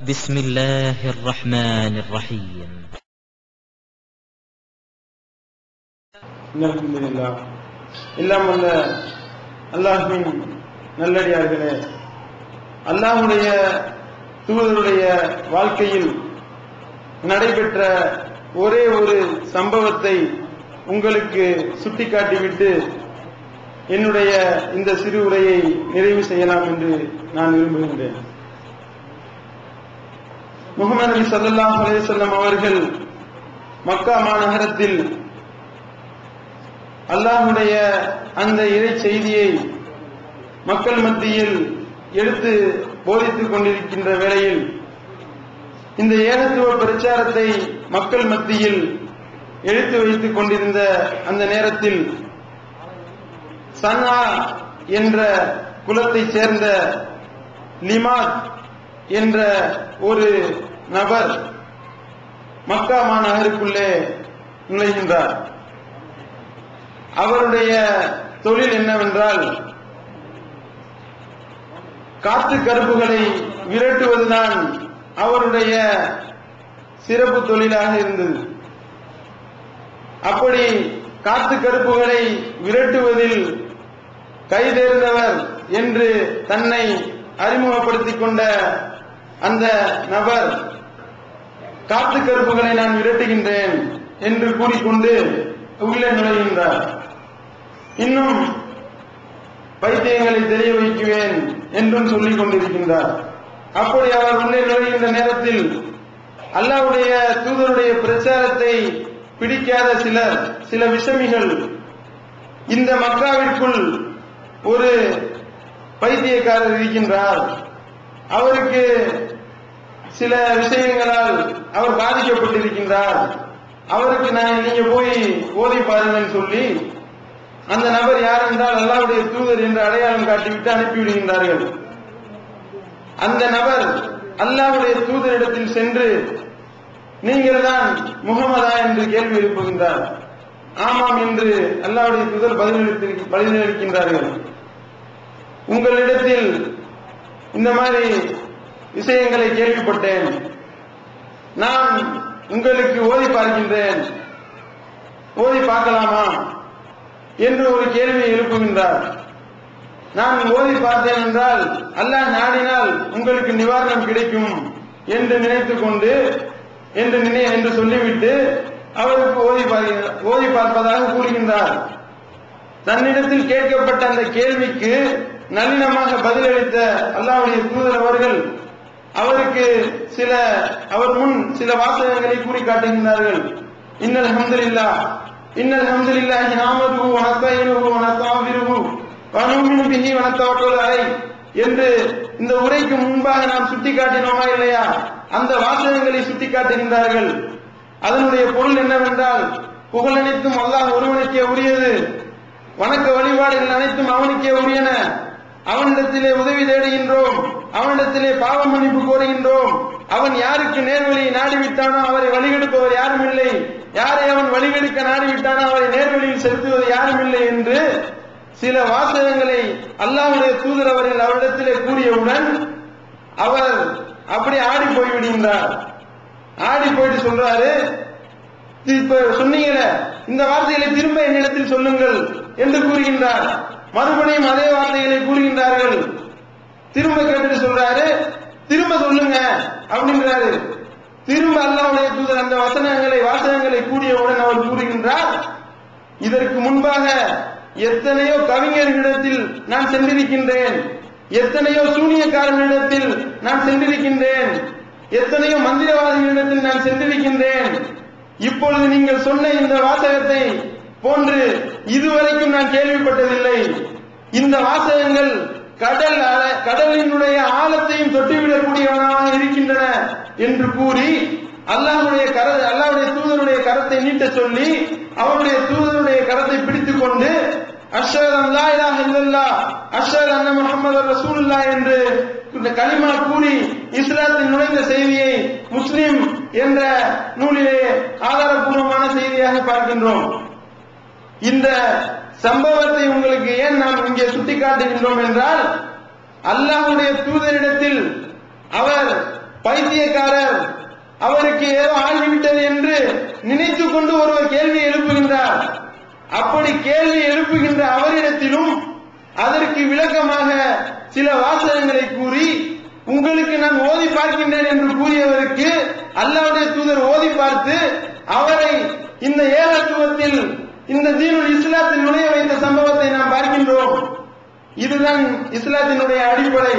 بسم الله الرحمن الرحيم. அல்ஹம்துலில்லாஹ். எல்லாம் வல்ல அல்லாஹ்வின் நல்லடியார்களே, அல்லாஹ்வுடைய தூதருடைய வாழ்க்கையில் நடைபெற்ற ஒரே ஒரு சம்பவத்தை உங்களுக்கு சுட்டிக்காட்டிவிட்டு என்னுடைய இந்த சிறு உரையை நிறைவு செய்யலாம் என்று நான் விரும்புகின்றேன். முஹம்மது நபி ஸல்லல்லாஹு அலைஹி வஸல்லம் அவர்கள் மக்கா மாநகரத்தில் அல்லாஹ்வுடைய அந்த இறை செய்தியை மக்கள் மத்தியில் எடுத்து போதித்துக் கொண்டிருக்கின்ற வேளையில் இந்த ஏகத்துவ பிரச்சாரத்தை மக்கள் மத்தியில் எடுத்து வைத்துக் கொண்டிருந்த அந்த நேரத்தில் சன்ஆ என்ற குலத்தைச் சேர்ந்த லிமாத் என்ற ஒரு நபர் மக்கா மாநகருக்குள்ளே நுழைகின்றார். அவருடைய தொழில் என்னவென்றால் காட்டு கருப்புகளை விரட்டுவதுதான் அவருடைய சிறப்பு தொழிலாக இருந்தது. அப்படி காட்டு கருப்புகளை விரட்டுவதில் கைதேர்ந்தவர் என்று தன்னை அறிமுகப்படுத்திக் கொண்ட அந்த நபர் காட்டு கருப்புகளை நான் விரட்டுகின்றேன் என்று கூறிக்கொண்டு உள்ளே நுழைகின்றார். இன்னும் பைத்தியங்களை தெரிய வைக்குவேன் என்றும் சொல்லிக் கொண்டிருக்கின்றார். அப்படி அவர் உள்ளே நுழைகின்ற நேரத்தில் அல்லாஹ்வுடைய தூதருடைய பிரச்சாரத்தை பிடிக்காத சில விஷமிகள் இந்த மக்காவிற்குள் ஒரு பைத்தியக்காரர் இருக்கின்றார், அவருக்கு சில விஷயங்களால் அவர் பாதிக்கப்பட்டிருக்கின்றார், அவருக்கு நீங்க போய் ஓதி பாருங்கன்னு சொல்லி அந்த நபர் யார் என்றால் அல்லாஹ்வுடைய தூதர் என்று அடையாளம் காட்டிவிட்டு அனுப்பிவிடுகின்றார்கள். அந்த நபர் அல்லாஹ்வுடைய தூதரிடத்தில் சென்று நீங்கள் தான் முஹம்மதா என்று கேள்வி எழுப்புகின்றார். ஆமாம் என்று அல்லாஹ்வுடைய தூதர் பதிலளிக்கின்றார்கள். உங்களிடத்தில் இந்த மாதிரி விஷயங்களை கேள்விப்பட்டேன், நான் உங்களுக்கு ஓதி பார்க்கின்றேன், ஓதி பார்க்கலாமா என்று ஒரு கேள்வியை எழுப்புகின்றார். நான் ஓதி பார்த்தேன் என்றால் அல்லாஹ் நாடினால் உங்களுக்கு நிவாரணம் கிடைக்கும் என்று நினைத்துக் கொண்டு என்று சொல்லிவிட்டு அவருக்கு ஓதி பார்ப்பதாக கூறுகின்றார். தன்னிடத்தில் கேட்கப்பட்ட அந்த கேள்விக்கு நளினமாக பதிலளித்த அல்லாஹ்வுடைய தூதர் அவர்கள் அவருக்கு அவர் முன் சில வாசகங்களை கூறி காட்டுகின்றார்கள். இன்னல் ஹம்துலில்லாஹ் நஹ்மதுஹு வ நஸ்தஈனுஹு வ நஸ்தக்ஃபிருஹு வ நு'மினு பிஹி வ நத்தவக்கலு அலைஹி என்று இந்த உரைக்கு முன்பாக நாம் சுட்டிக்காட்டினோமா இல்லையா, அந்த வாசகங்களை சுட்டிக்காட்டுகின்றார்கள். அதனுடைய பொருள் என்னவென்றால், புகழ் அனைத்தும் அல்லாஹ் ஒருவனுக்கே உரியது, வணக்க வழிபாடுகள் அனைத்தும் அவனுக்கே உரியன, அவனிடத்திலே உதவி தேடுகின்றோம், அவனிடத்திலே பாவ மன்னிப்பு கோருகின்றோம், அவன் யாருக்கு நேர்வழியை நாடிவிட்டானோ அவரை வழிகெடுப்பவர் யாரும் இல்லை, யாரை அவன் வழிகெடுக்க நாடிவிட்டானோ அவரை நேர்வழியில் செலுத்துவது யாரும் இல்லை என்று சில வாசகங்களை அல்லாஹ்வுடைய தூதர் அவர்கள் அவரிடத்திலே கூறியவுடன் அவர் அப்படி ஆடி போய்விடுகின்றார். ஆடி போயிட்டு சொல்றாரு, இப்ப சொன்னீங்களே இந்த வார்த்தைகளை திரும்ப என்னிடத்தில் சொல்லுங்கள் என்று கூறுகின்றார். மறுபடியும் அதே வார்த்தைகளை கூறுகின்றார்கள். திரும்ப கேட்டு சொல்றாரு, திரும்ப சொல்லுங்க அப்படின்றாரு. திரும்ப அல்லாஹ்வுடைய தூதர் அந்த வாசகங்களை கூறியவுடன் அவர் கூறுகின்றார், இதற்கு முன்பாக எத்தனையோ கவிஞர்களிடத்தில் நான் சென்றிருக்கின்றேன், எத்தனையோ சூனியக்காரர்களிடத்தில் நான் சென்றிருக்கின்றேன், எத்தனையோ மந்திரவாதிகளிடத்தில் நான் சென்றிருக்கின்றேன், இப்பொழுது நீங்கள் சொன்ன இந்த வாசகத்தை போன்று இதுவரைக்கும் நான் கேள்விப்பட்டதில்லை. இந்த வாசகங்கள் கடலினுடைய ஆழத்தையும் தொட்டுவிடக்கூடியவனாக இருக்கின்றன என்று கூறி அல்லாஹ்வுடைய தூதருடைய கரத்தை நீட்ட சொல்லி அவருடைய தூதருடைய கரத்தை பிடித்துக் கொண்டு அஷ்ஹது அன் லா இலாஹ இல்லல்லாஹ் அஷ்ஹது அன்ன முஹம்மதர் ரசூலுல்லாஹ் என்று இந்த கலிமா கூறி இஸ்லாத்தில் நுழைந்த செய்தியை முஸ்லிம் என்ற நூலிலே ஆதாரபூர்வமான செய்தியாக பார்க்கின்றோம். இந்த சம்பவத்தை உங்களுக்கு ஏன் நாம் இங்கே சுட்டிக்காட்டுகின்றோம் என்றால், அல்லாஹ்வுடைய தூதரிடத்தில் அவர் பைத்தியக்காரர், அவருக்கு ஏதோ ஆகிவிட்டது என்று நினைத்துக் கொண்டு ஒருவர் கேள்வி எழுப்புகின்றார். அப்படி கேள்வி எழுப்புகின்ற அவரிடத்திலும் அதற்கு விளக்கமாக சில வாசகங்களை கூறி உங்களுக்கு நான் ஓதி பார்க்கின்றேன் என்று கூறியவருக்கு அல்லாஹ்வுடைய தூதர் ஓதி பார்த்து அவரை இந்த ஏகத்துவத்தில், இந்த தீனுல் இஸ்லாத்தில் நுழைய வைத்த சம்பவத்தை நாம் பார்க்கின்றோம். இதுதான் இஸ்லாத்தினுடைய அடிப்படை.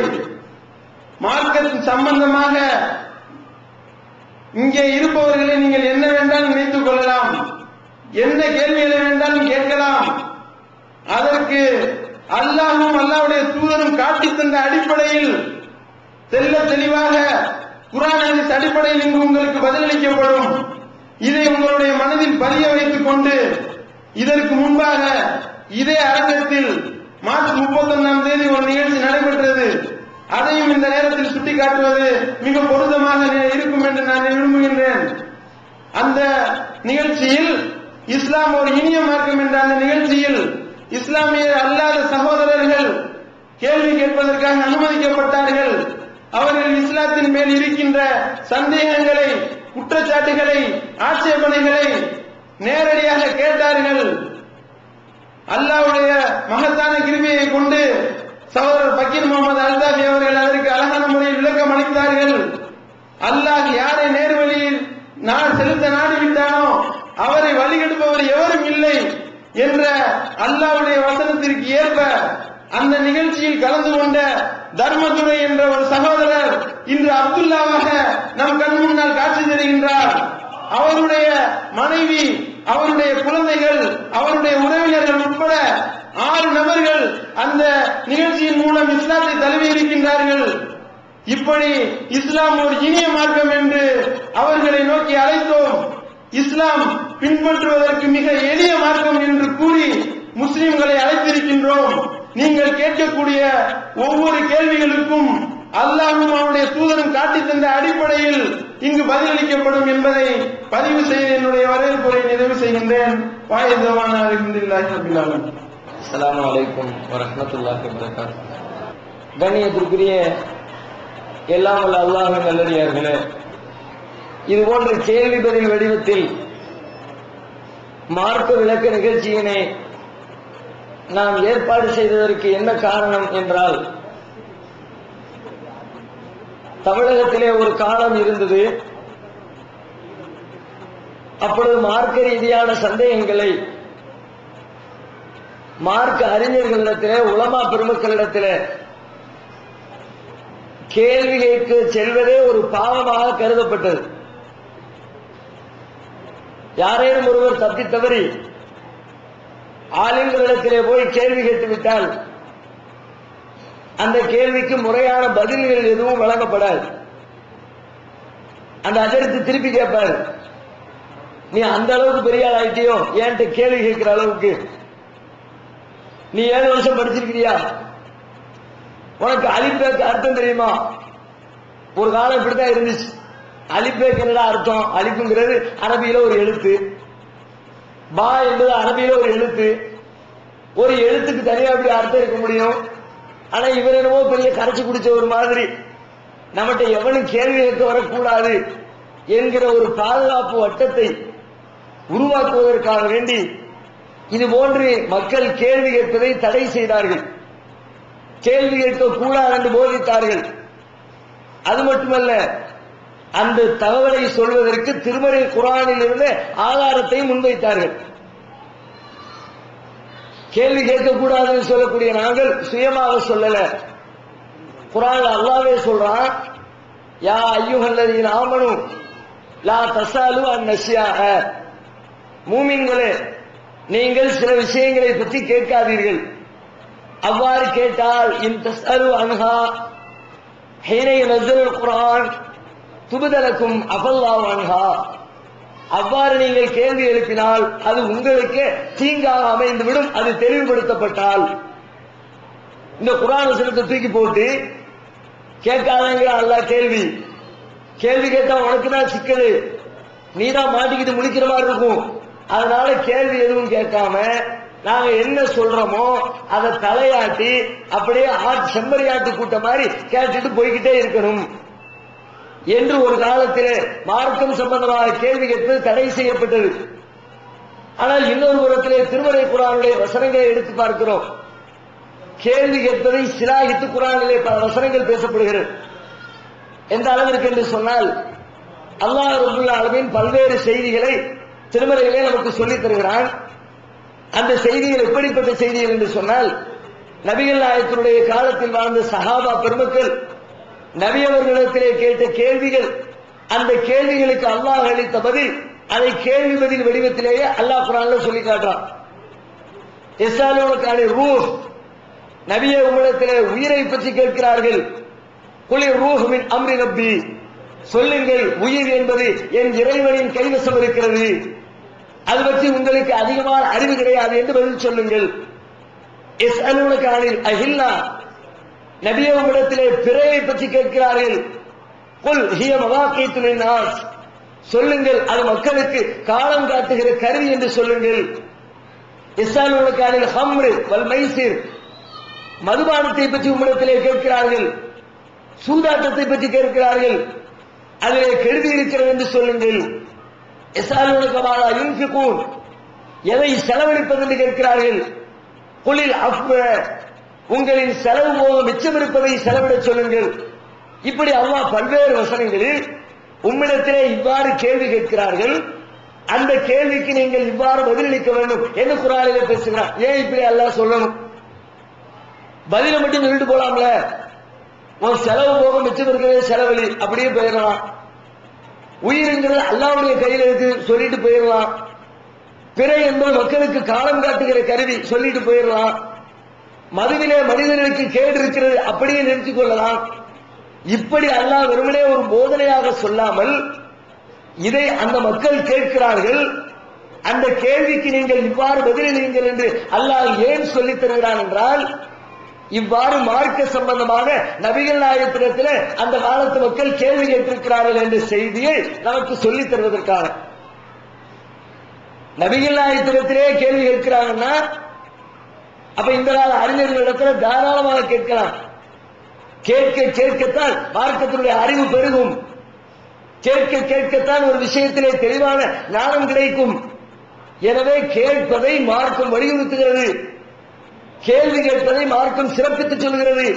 மார்க்கத்தின் சம்பந்தமாக இங்கே இருப்பவர்களை நீங்கள் என்ன வேண்டாலும் நினைத்துக் கொள்ளலாம், என்ன கேள்விகளை வேண்டாலும் கேட்கலாம். அதற்கு அல்லாஹ்வும் அல்லாஹ்வுடைய தூதரும் காட்டித் தந்த அடிப்படையில் தெல்ல தெளிவாக குர்ஆன் ஹதீஸ் அடிப்படையில் இங்கு உங்களுக்கு பதிலளிக்கப்படும். இதை உங்களுடைய மனதில் பதிய வைத்துக் கொண்டு இதற்கு முன்பாக இதே அரங்கத்தில் மார்ச் 31ஆம் தேதி ஒரு நிகழ்ச்சி நடைபெற்றது. அதையும் இந்த நேரத்தில் சுட்டிக்காட்டுவது மிக பொருத்தமாக இருக்கும் என்று நான் விரும்புகின்றேன். அந்த நிகழ்ச்சியில் இஸ்லாம் ஒரு இனிய மார்க்கம் என்ற அந்த நிகழ்ச்சியில் இஸ்லாமிய அல்லாத சகோதரர்கள் கேள்வி கேட்பதற்காக அனுமதிக்கப்பட்டார்கள். அவர்கள் இஸ்லாத்தின் மேல் இருக்கின்ற சந்தேகங்களை, குற்றச்சாட்டுகளை, ஆட்சேபனைகளை நேரடியாக கேட்டார்கள். அல்லாஹ்வுடைய மகத்தான கிருபையை கொண்டு சகோதரர் பக்கீர் முகமது அல்தாஃபி அவர்கள் அதற்கு அழகான முறையில் விளக்கம் அளித்தார்கள். அல்லாஹ் யாரை நேர்வழியில் செலுத்த நாடிவிட்டானோ அவரை வழிகெடுப்பவர் எவரும் இல்லை என்ற அல்லாஹ்வுடைய வசனத்திற்கு ஏற்ப அந்த நிகழ்ச்சியில் கலந்து கொண்ட தர்மதுரை என்ற ஒரு சகோதரர் இன்று அப்துல்லாவாக நம் கண் முன்னால் காட்சி தருகின்றார். அவருடைய மனைவி, அவருடைய குழந்தைகள், அவருடைய உறவினர்கள் உட்பட 6 நபர்கள் அந்த நிகழ்ச்சியின் மூலம் இஸ்லாத்தை தழுவி இருக்கின்றார்கள். இப்படி இஸ்லாம் ஒரு இனிய மார்க்கம் என்று அவர்களை நோக்கி அழைத்தோம். இஸ்லாம் பின்பற்றுவதற்கு மிக எளிய மார்க்கம் என்று கூறி முஸ்லிம்களை அழைத்திருக்கின்றோம். நீங்கள் கேட்கக்கூடிய ஒவ்வொரு கேள்விகளுக்கும் அல்லாஹ்வும் அவருடைய தூதரும் காட்டித் தந்த அடிப்படையில் இங்கு பதிலளிக்கப்படும் என்பதை பதிவு செய்து என்னுடைய வரவேற்புரை நிறைவு செய்கின்றேன். வாயிதவான அல்ஹம்துலில்லாஹி ரப்பில் ஆலமீன். அஸ்ஸலாமு அலைக்கும் வரஹ்மத்துல்லாஹி வபரகாத்துஹு. கண்ணியத்திற்குரிய எல்லாம் வல்ல அல்லாஹ்வின் நல்லடியார்களே, இது போன்ற கேள்வி பதில் வடிவத்தில் மார்க்க விளக்க நிகழ்ச்சியினை நாம் ஏற்பாடு செய்ததற்கு என்ன காரணம் என்றால், தமிழகத்திலே ஒரு காலம் இருந்தது. அப்பொழுது மார்க்க ரீதியான சந்தேகங்களை மார்க்க அறிஞர்களிடத்திலே, உலமா பெருமக்களிடத்திலே கேள்வி கேட்க செல்வதே ஒரு பாவமாக கருதப்பட்டது. யாரேனும் ஒருவர் தப்பி தவறி ஆலிம்களிடத்திலே போய் கேள்வி கேட்டுவிட்டால் அந்த கேள்விக்கு முறையான பதில்கள் எதுவும் வழங்கப்படாது. அந்த அஜரத்து திருப்பி கேட்பார், நீ அந்த அளவுக்கு பெரிய ஆள் ஆயிட்டியோ, ஏன்ட்டு கேள்வி கேட்கிற அளவுக்கு நீ 7 வருஷம் படிச்சிருக்கிறியா, உனக்கு அலிபேக்கு அர்த்தம் தெரியுமா? ஒரு காலம் இப்படித்தான் இருந்துச்சு. அலிபேக்கு என்னடா அர்த்தம்? அலிப்புங்கிறது அரபியில ஒரு எழுத்து, பா என்பது அரபியில ஒரு எழுத்து. ஒரு எழுத்துக்கு தனியா அப்படி அர்த்தம் இருக்க முடியும். ஆனா இவர் என்னவோ பெரிய கரைச்சி குடிச்ச ஒரு மாதிரி நம்மகிட்ட எவனும் கேள்வி கேட்க வரக்கூடாது என்கிற ஒரு பாதுகாப்பு வட்டத்தை உருவாக்குவதற்காக வேண்டி இது போன்று மக்கள் கேள்வி கேட்பதை தடை செய்தார்கள். கேள்வி கேட்க கூடாது என்று போதித்தார்கள். அது மட்டுமல்ல, அந்த தகவலை சொல்வதற்கு திருமறை குர்ஆனில் இருந்த ஆதாரத்தை முன்வைத்தார்கள். கேள்வி கேட்கக்கூடாதுன்னு சொல்லக்கூடிய நாங்கள் சுயமாக சொல்லல. குர்ஆன்ல அல்லாஹ்வே சொல்றான், யா அய்யுஹல்லதீன ஆமனு லா தஸாலு அன் அஷ்யாஅ, மூமின்களே நீங்கள் சில விஷயங்களை பற்றி கேட்காதீர்கள். அவ்வாறு கேட்டால் இன் தஸஅலு அன்ஹா ஹீன யனஸல் குர்ஆன் துபதலக்கும் அஃபல்லாஹு அன்ஹா, அவ்வாறு நீங்கள் கேள்வி எழுப்பினால் அது உங்களுக்கு தீங்காக அமைந்துவிடும். அது தெளிவுபடுத்தப்பட்டால் இந்த குர்ஆன் வசனத்தை தூக்கி போட்டு கேட்காதங்க அல்லாஹ் கேள்வி கேட்டா உனக்கு தான் சிக்கல், நீ தான் மாட்டிக்கிட்டு முழிக்கிற மாதிரி இருக்கும். அதனால கேள்வி எதுவும் கேட்காம நாங்க என்ன சொல்றோமோ அதை தலையாட்டி அப்படியே செம்மறியாட்டு கூட்ட மாதிரி கேட்டுட்டு போய்கிட்டே இருக்கணும். என்று ஒரு காலத்திலே மார்க்கம் சம்பந்தமாக கேள்வி கேட்பது தடை செய்யப்பட்டது. ஆனால் இன்னொரு புறத்திலே திருமறை குர்ஆனுடைய வசனங்களை எடுத்து பார்க்கிறோம். கேள்வி கேட்பதை சிலாகித்து குர்ஆனிலே பல வசனங்கள் பேசப்படுகிறது. எந்த அளவிற்கு என்று சொன்னால், அல்லாஹ் ரப்பல் ஆலமீன் பல்வேறு செய்திகளை திருமறையிலே நமக்கு சொல்லித் தருகிறான். அந்த செய்திகள் எப்படிப்பட்ட செய்திகள் என்று சொன்னால், நபிகள் நாயகத்தினுடைய காலத்தில் வாழ்ந்த சஹாபா பெருமக்கள் நபி அவர்களிடத்திலே கேட்ட கேள்விகள், அந்த கேள்விகளுக்கு அல்லாஹ் அளித்த பதில், அதை கேள்வி பதில் வடிவத்திலேயே அல்லாஹ் குர்ஆன்ல சொல்லி காட்டுறான். யஸ்அலூனக அனிர் ரூஹ், நபியே உம்மிடத்திலே உயிரை பற்றி கேட்கிறார்கள். குலிர் ரூஹ் மின் அம்ரி ரப்பி, சொல்லுங்கள் உயிர் என்பது என் இறைவனின் கைவசம் இருக்கிறது, அது பற்றி உங்களுக்கு அதிகமான அறிவு கிடையாது என்று பதில் சொல்லுங்கள். யஸ்அலூனக அனில் அஹில்லா, நபியே உம்மிடத்திலே பிறையை பற்றி கேட்கிறார்கள். குல் ஹிய மவாகீத்து லின்னாஸ், சொல்லுங்கள் அது மக்களுக்கு காலம் காட்டுகிற கருவி என்று சொல்லுங்கள். யஸ்அலூனக அனில் ஹம்ர் வல் மைசிர், மதுபானத்தை பற்றி உம்மிடத்திலே கேட்கிறார்கள், சூதாட்டத்தை பற்றி கேட்கிறார்கள், அதிலே கெடுதி இருக்கிறது என்று சொல்லுங்கள். யஸ்அலூனக மாலா யுன்ஃபிகூன், எதை செலவழிப்பது என்று கேட்கிறார்கள். குலில் அஃப்வ, உங்களின் செலவு போக மிச்சம் இருப்பதை செலவிட சொல்லுங்கள். இப்படி அல்லாஹ் பல்வேறு வசனங்களில் உம்மிடத்திலே இவ்வாறு கேள்வி கேட்கிறார்கள், அந்த கேள்விக்கு நீங்கள் இவ்வாறு பதிலளிக்க வேண்டும் என்று குர்ஆனிலே பேசுகிறார். ஏன் இப்படி அல்லாஹ் சொல்லணும்? பதில மட்டும் சொல்லிட்டு போலாம்ல, உன் செலவு போக மிச்சம் இருக்கிறது செலவழி, அப்படியே போயிடலாம். உயிருங்கிறது அல்லாஹ்வுடைய கையில் இருக்கு, சொல்லிட்டு போயிடலாம். பிறை என்பது மக்களுக்கு காலம் காட்டுகிற கருவி, சொல்லிட்டு போயிடலாம். மதுவிலே மனிதர்களுக்கு கேடு இருக்கிறது, அப்படியே நிறுத்திக் கொள்ளலாம். இப்படி அல்லாஹ் வெறுமனே ஒரு போதனையாக சொல்லாமல், இதை அந்த மக்கள் கேட்கிறார்கள், அந்த கேள்விக்கு நீங்கள் இவ்வாறு பதிலளியுங்கள் என்று அல்லாஹ் ஏன் சொல்லித் தருகிறான் என்றால், இவ்வாறு மார்க்க சம்பந்தமாக நபிகள் நாயகத்திடத்தில் அந்த காலத்து மக்கள் கேள்வி கேட்டிருக்கிறார்கள் என்ற செய்தியை நமக்கு சொல்லித் தருவதற்காக. நபிகள் நாயகத்திடத்திலே கேள்வி கேட்கிறாங்கன்னா, அப்ப இந்த கால அறிஞர்களிடத்துல தாராளமாக கேட்கலாம். கேட்க கேட்கத்தான் மார்க்கத்தினுடைய அறிவு பெருகும். கேட்க கேட்கத்தான் ஒரு விஷயத்திலே தெளிவான ஞானம் கிடைக்கும். எனவே கேட்பதை மார்க்கம் வலியுறுத்துகிறது, கேள்வி கேட்பதை மார்க்கம் சிறப்பித்து சொல்கிறது.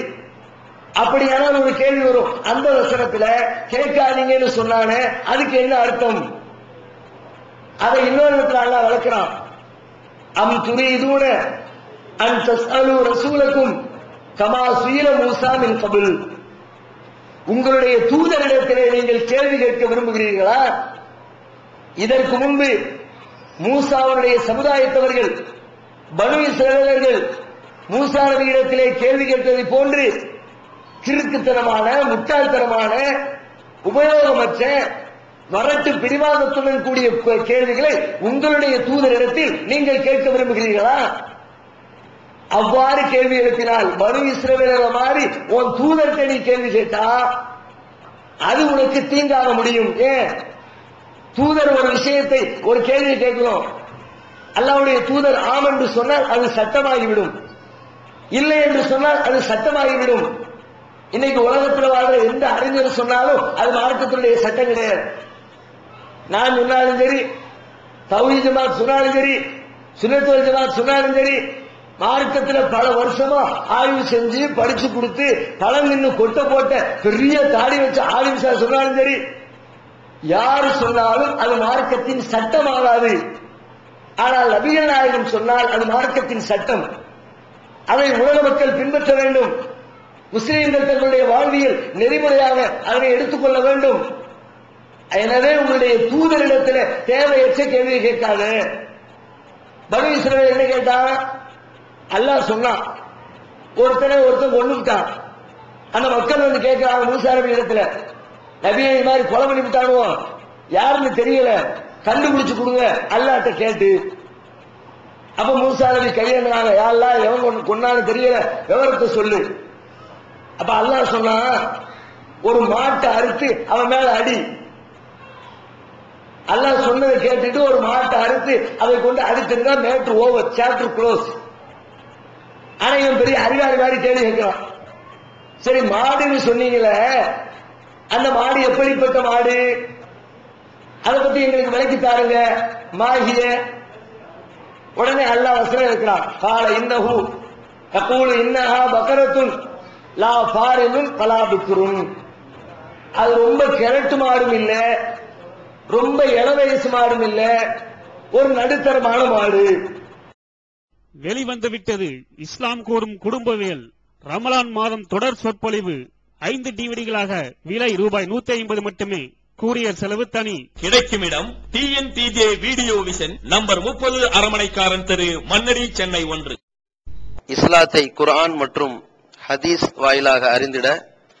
அப்படியானால் ஒரு கேள்வி வரும், அந்த வசனத்துல கேட்காதீங்கன்னு சொன்னானே அதுக்கு என்ன அர்த்தம்? அதை இன்னொரு இடத்துல அல்லாஹ் வளர்க்கிறான். அம் துரீதூன அன் தஸ்அலு ரசூலக்கும் கமா சுயில மூசா மின் கபில், உங்களுடைய தூதரிடத்திலே நீங்கள் கேள்வி கேட்க விரும்புகிறீர்களா? இதற்கு முன்பு மூசாவுடைய சமுதாயத்தவர்கள் பனு இஸ்ரவேலர்கள் மூசா நபியிடத்திலே கேள்வி கேட்டதை போன்று கிறுக்குத்தனமான, முட்டாள்தனமான, உபயோகமற்ற, வரட்டு பிடிவாதத்துடன் கூடிய கேள்விகளை உங்களுடைய தூதரிடத்தில் நீங்கள் கேட்க விரும்புகிறீர்களா? அவ்வாறு கேள்வி எழுப்பினால் பனு இஸ்ரவேலர் மாதிரி உன் தூதர்கிட்ட நீ கேள்வி கேட்டா அது உனக்கு தீங்காக முடியும். ஏன்? தூதர் ஒரு விஷயத்தை, ஒரு கேள்வி கேட்கணும், அல்லாஹ்வுடைய தூதர் ஆம் என்று சொன்னால் அது சட்டமாகிவிடும், இல்லை என்று சொன்னால் அது சட்டமாகிவிடும். இன்னைக்கு உலகத்தில் வாழ்ற எந்த அறிஞர் சொன்னாலும் அது மார்க்கத்தினுடைய சட்டம் கிடையாது. நான் சொன்னாலும் சரி, தௌஹீத் ஜமாத் சொன்னாலும் சரி, சுன்னத் வல் ஜமாத் சொன்னாலும் சரி, மார்க்கத்தில் பல வருஷமா ஆய்வு செஞ்சு படிச்சு கொடுத்து பழம் நின்று கொட்ட போட்ட பெரிய தாடி வச்ச ஆலிம்சா சொன்னாலும் சரி, யாரு சொன்னாலும் அது மார்க்கத்தின் சட்டம் ஆகாது. ஆனால் நபிகள் நாயகம் சொன்னால் அது மார்க்கத்தின் சட்டம். அதை உலக மக்கள் பின்பற்ற வேண்டும். முஸ்லிம்கள் தங்களுடைய வாழ்வியல் நெறிமுறையாக அதனை எடுத்துக்கொள்ள வேண்டும். எனவே உங்களுடைய தூதரிடத்தில் தேவையற்ற கேள்வியை கேட்காது. பனு இஸ்ரவேல் என்ன கேட்டான்? அல்லாஹ் சொன்னான், ஒருத்தன் கொண்டுட்டான். அந்த மக்கள் வந்து கேட்கிறாங்க மூசா நபி இடத்துல, நபியை இது மாதிரி கொலை பண்ணி விட்டானுவோம், யாருன்னு தெரியல, கண்டுபிடிச்சு கொடுங்க அல்லாஹ்ட்ட கேட்டு. அப்ப மூசா நபி கையேந்தினாங்க, யா அல்லாஹ் எவன் கொன்னான்னு தெரியல, விவரத்தை சொல்லு. அப்ப அல்லாஹ் சொன்னா, ஒரு மாட்டை அறுத்து அவன் மேல அடி. அல்லாஹ் சொன்னதை கேட்டுட்டு ஒரு மாட்டை அறுத்து அதை கொண்டு அடிச்சிருந்தா மேட்ரு ஓவர், சாப்டர் க்ளோஸ். ஆனா இவன் பெரிய அறிவாளி மாதிரி கேள்வி கேட்கிறான். சரி, மாடுன்னு சொன்னீங்களே, அந்த மாடு எப்படிப்பட்ட மாடு, அதை பத்தி எங்களுக்கு விளக்கி தாருங்க. மாஹிய உடனே அல்லாஹ் வசனம் இருக்கிறான். கால இன்னஹு தகூலு இன்னஹா பகரத்துன் லா ஃபாரிலுன் வலா பிக்ருன். அது ரொம்ப கிழட்டு மாடும் இல்ல, ரொம்ப இளவயசு மாடும் இல்ல, ஒரு நடுத்தரமான மாடு. வெளிவந்து விட்டது இஸ்லாம் கூறும் குடும்பவியல் ரமலான் மாதம் தொடர் சொற்பொழிவு 5 டிவிடிகளாக விலை ரூபாய் 150 மட்டுமே. கூரியர் செலவு தனி. கிடைக்கும் இடம் TNTJ வீடியோ விஷன், நம்பர் 30, அரமனைக்காரன் தெரு, மன்னடி, சென்னை 1. இஸ்லாத்தை குர்ஆன் மற்றும் ஹதீஸ் வாயிலாக அறிந்திட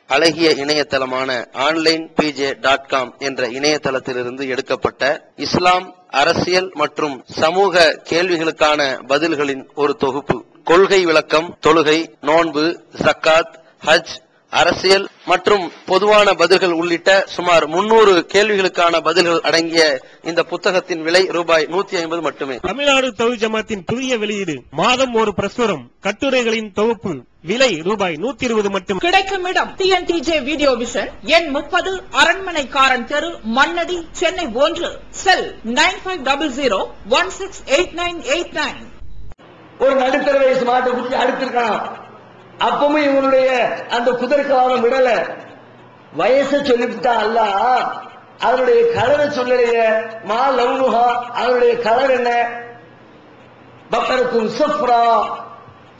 அழகிய இணையதளமான onlinepj.com என்ற இணையதளத்திலிருந்து எடுக்கப்பட்ட இஸ்லாம், அரசியல் மற்றும் சமூக கேள்விகளுக்கான பதில்களின் ஒரு தொகுப்பு. கொள்கை விளக்கம், தொழுகை, நோன்பு, ஜக்காத், ஹஜ், அரசியல் மற்றும் பொதுவான பதில்கள் உள்ளிட்ட சுமார் 300 கேள்விகளுக்கான பதில்கள் அடங்கிய இந்த புத்தகத்தின் விலை ரூபாய் 150 மட்டுமே. தமிழ்நாடு தௌஹீத் ஜமாத்தின் புதிய வெளியீடு, மாதம் ஒரு பிரசுரம், கட்டுரைகளின் தொகுப்பு, விலை ரூபாய் 120 மட்டும். கிடைக்கும் இடம் TNTJ வீடியோ விஷன், எண் 30, அரண்மனைக்காரன் தெரு, மன்னடி, சென்னை 1. செல் 9500168989. ஒரு நடுத்தர வயசு மாட்டை குடிச்சு அடுத்திருக்கான். அப்பவும் இவனுடைய அந்த குதிர்காலம் விடல. வயசை சொல்லிவிட்டா அல்லாஹ் அதனுடைய கலரை சொல்லலையே. மா லவுனுஹா, அதனுடைய கலர் என்ன? பக்கரத்துன் சஃப்ரா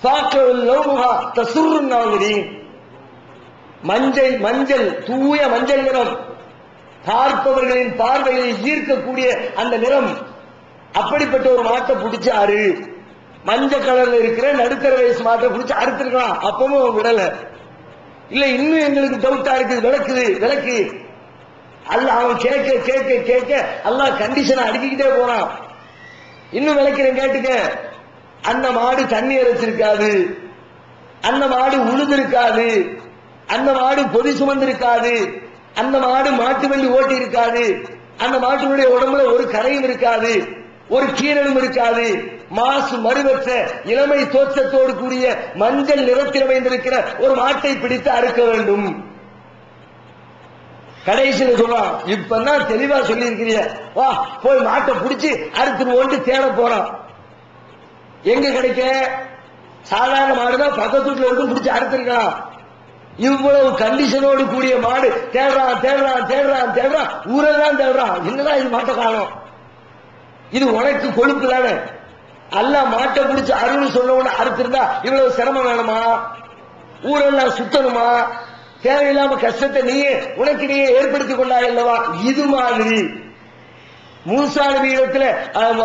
ஃபாக்கருல் லவுனுஹா தசுர்ருன் நாஸிரீன். மஞ்சள், தூய மஞ்சள் நிறம், பார்ப்பவர்களின் பார்வையை ஈர்க்கக்கூடிய அந்த நிறம். அப்படிப்பட்ட ஒரு மாட்டை பிடிச்சாரு. மஞ்சள் கலர்ல இருக்கிற நடுத்தர வயசு மாட்டை பிடிச்சி அறுத்திருக்கலாம். அப்பவும் விடல. இல்ல இன்னும் எங்களுக்கு டவுட்டா இருக்குது, விளக்கு. அல்ல அவன் கேட்க அல்லாஹ் கண்டிஷனை அடுக்கிக்கிட்டே போறான். இன்னும் விளக்கிறேன் கேட்டுக்க. அந்த மாடு தண்ணி இறைச்சிருக்காது, அந்த மாடு உழுது இருக்காது, அந்த மாடு பொதி சுமந்து இருக்காது, அந்த மாடு மாட்டு வண்டி ஓட்டி இருக்காது, அந்த மாட்டினுடைய உடம்புல ஒரு கரையும் இருக்காது, ஒரு கீரலும் இருக்காது. மாசு மறுவற்ற இளமை தோற்றத்தோடு கூடிய மஞ்சள் நிறத்தில் அமைந்திருக்கிற ஒரு மாட்டை பிடித்து அறுக்க வேண்டும். கடைசியில் சொல்றான், இப்பதான் தெளிவா சொல்லி இருக்கிறீங்க, வா போய் மாட்டை பிடிச்சு அறுத்துட்டு தேட போறான். எங்க கிடைக்க? சாதாரண மாடுதான் பக்கத்து வீட்டுல இருக்கும், பிடிச்சு அறுத்திருக்கலாம். இவ்வளவு கண்டிஷனோடு கூடிய மாடு தேடுறான், ஊரெல்லாம் தேடுறான். என்னதான் இது மாட்டை காணோம்? இது உனக்கு கொழுப்பு தானே. அல்லாஹ் மாட்டை பிடிச்சு அருள்னு சொன்ன உடனே அறுத்திருந்தா இவ்வளவு சிரமம் வேணுமா? ஊரெல்லாம் சுத்தணுமா? தேவையில்லாம கஷ்டத்தை உனக்கு நீயே ஏற்படுத்திக் கொண்டாய் அல்லவா? இது மாதிரி மூசா நபி இடத்துல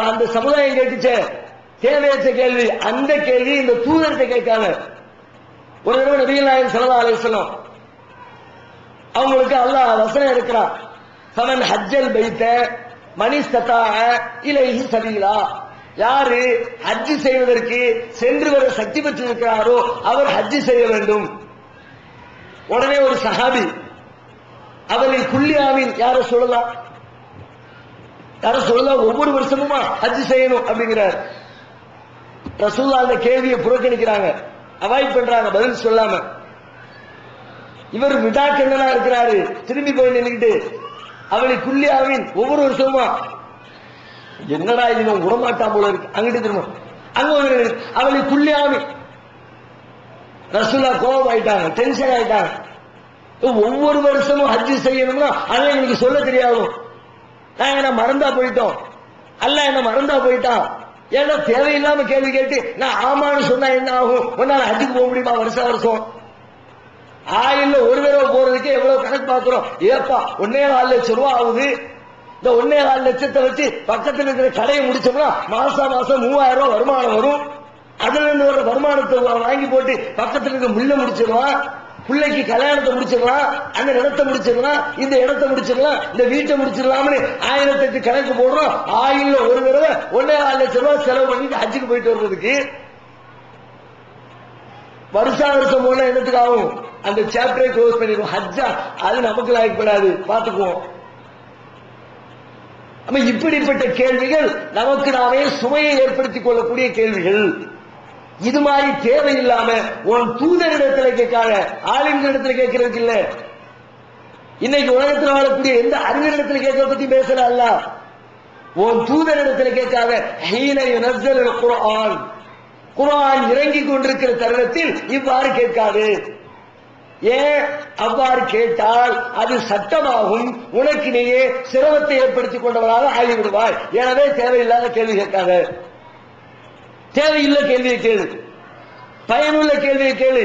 அந்த சமுதாயம் கேட்டுச்ச தேவையற்ற கேள்வி, அந்த கேள்வி இந்த தூதர்கிட்ட கேட்காம. ஒரு தடவை நபிகள் நாயகம் ஸல்லல்லாஹு அலைஹி வஸல்லம் அவங்களுக்கு அல்லாஹ் வசனம் இருக்கிறான். ஃபமன் ஹஜ்ஜல் பைத்த மனிஸ்ததாஅ இலைஹி சபீலா. யாரு ஹஜ் செய்வதற்கு சென்று வர சக்தி பெற்றிருக்கிறாரோ அவர் ஹஜ் செய்ய வேண்டும். உடனே ஒரு சஹாபி அவரை குல்லியாவின் யார சொல்லலாம் ஒவ்வொரு வருஷமுமா ஹஜ் செய்யணும் அப்படிங்கிறார். ரசூலுல்லாஹ் அந்த கேள்வியை புறக்கணிக்கிறாங்க, அவாய்ட் பண்றாங்க, பதில் சொல்லாம. இவர் விடாக்கண்ணனா இருக்கிறாரு, திரும்பி போய் நின்றுக்கிட்டு அவளை குல்லியாவின் ஒவ்வொரு வருஷமுமா. என்னடா இது விடமாட்டான் போல இருக்கு. அங்கிட்டு திரும்ப அங்க அவளை குல்லியாவின். ரசூலுல்லாஹ் கோபம் ஆயிட்டாங்க, டென்ஷன் ஆயிட்டாங்க. ஒவ்வொரு வருஷமும் ஹஜ் செய்யணும்னா அதை எனக்கு சொல்ல தெரியாது. நாங்க என்ன மறந்தா போயிட்டோம், அல்லாஹ் என்ன மறந்தா போயிட்டான். ஏன்னா தேவையில்லாம கேள்வி கேட்டு நான் ஆமான்னு சொன்னா என்ன ஆகும்? ஒன்னால ஹஜ்ஜுக்கு போக முடியுமா? வருஷம் ஆயில்ல ஒரு தடவை போறதுக்கு எவ்வளவு கணக்கு பாக்குறோம். ஏப்பா 1.25 லட்சம் ரூபாய் ஆகுது. இந்த 1.25 லட்சத்தை வச்சு பக்கத்தில் இருக்கிற கடையை முடிச்சோம்னா மாசம் 3000 ரூபாய் வருமானம் வரும். அதுல இருந்து வர வருமானத்தை வாங்கி போட்டு பக்கத்தில் இருக்க முள்ள முடிச்சிடலாம், பிள்ளைக்கு கல்யாணத்தை முடிச்சிடலாம், அந்த இடத்தை முடிச்சிடலாம், இந்த இடத்தை முடிச்சிடலாம், இந்த வீட்டை முடிச்சிடலாம்னு 1008 கணக்கு போடுறோம். ஆயில்ல ஒரு தடவை 1.25 லட்சம் ரூபாய் செலவு பண்ணிட்டு ஹஜ்ஜுக்கு போயிட்டு வர்றதுக்கு வருஷம் போனா என்னத்துக்கு ஆகும்? அந்த சாப்டரை க்ளோஸ் பண்ணிடுவோம். ஹஜ்ஜா அது நமக்கு லாய்க்கப்படாது, பார்த்துக்குவோம். இப்படிப்பட்ட கேள்விகள் நமக்கு நாமே சுமையை ஏற்படுத்திக் கொள்ளக்கூடிய கேள்விகள். இது மாதிரி தேவையில்லாம உன் தூதரிடத்துல கேட்காத, ஆளுங்களிடத்துல கேட்கறதுக்கு இல்ல. இன்னைக்கு உலகத்தில் வாழக்கூடிய எந்த அறிஞரிடத்தில் கேட்க பத்தி பேசல அல்ல, உன் தூதரிடத்தில் கேட்காத. ஹீன யுனஸ்ஸலுல் குர்ஆன், குர்ஆன் இறங்கி கொண்டிருக்கிற தருணத்தில் இவ்வாறு கேட்காது. ஏன் அவ்வாறு கேட்டால் அது சட்டமாகும், உனக்கு நீயே சிரமத்தை ஏற்படுத்திக் கொண்டவராக ஆகிவிடுவாய். எனவே தேவையில்லாத கேள்வி கேட்காத, தேவையில்லை கேள்வியை கேளு, பயனுள்ள கேள்வியை கேளு,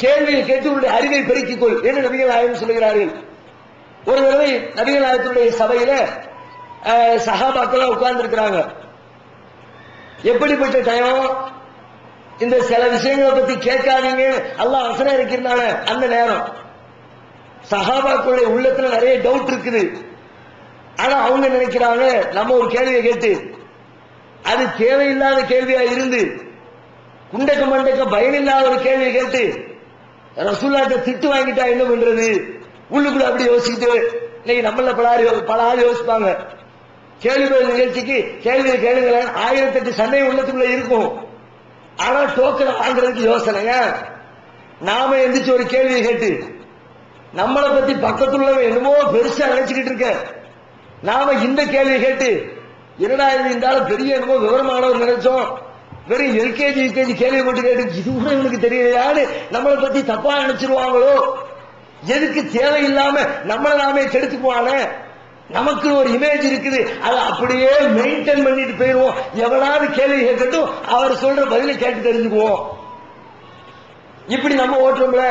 கேள்வியை கேட்டு உன்னுடைய அறிவை பெருக்கிக் கொள் என்று நபிகள் நாயகம் சொல்கிறார்கள். ஒரு தடவை நபிகள் நாயகத்தினுடைய சபையில சஹாபாக்கள் உட்கார்ந்து இருக்கிறாங்க. எப்படிப்பட்ட டைம், இந்த சில விஷயங்களை பத்தி கேட்காதீங்க அல்லாஹ் வசனம் இருக்கிறான அந்த நேரம் சஹாபாக்களுடைய உள்ளத்துல நிறைய டவுட் இருக்குது. ஆனா அவங்க நினைக்கிறாங்க நம்ம ஒரு கேள்வியை கேட்டு அது தேவையில்லாத கேள்வியா இருந்து குண்டக்க மண்டக்க பயனில்லாத ஒரு கேள்வியை கேட்டு ரசூலுல்லாஹ்ட்ட திட்டு வாங்கிட்டா என்ன பண்றது, உள்ளுக்குள்ள அப்படி யோசிச்சுட்டு இன்னைக்கு நம்மள பல ஆள் யோசிப்பாங்க. கேள்வி பதில் நிகழ்ச்சிக்கு கேள்வியை கேளுங்களேன் 1008 சண்டை உள்ளத்துக்குள்ள இருக்கும். ஆனா டோக்கன் வாங்குறதுக்கு யோசனைங்க. நாம எந்திரிச்சு ஒரு கேள்வியை கேட்டு நம்மளை பத்தி பக்கத்துள்ளவன் என்னமோ பெருசா நினைச்சுக்கிட்டு இருக்க, நாம இந்த கேள்வியை கேட்டு என்னடா இருந்தாலும் பெரிய என்னமோ விவரமானவர் நினைச்சோம், வெறும் எல்கேஜி யூகேஜி கேள்வி மட்டும் கேட்டு இது கூட இவனுக்கு தெரியலையான்னு நம்மளை பத்தி தப்பா நினைச்சிருவாங்களோ, எதுக்கு தேவையில்லாம நம்மளை நாமே கெடுத்துக்குவான, நமக்கு ஒரு இமேஜ் இருக்குது அதை அப்படியே மெயின்டைன் பண்ணிட்டு போயிருவோம். எவனாவது கேள்வி கேட்கட்டும் அவர் சொல்ற பதிலை கேட்டு தெரிஞ்சுக்குவோம். இப்படி நம்ம ஓட்டுறோம்ல.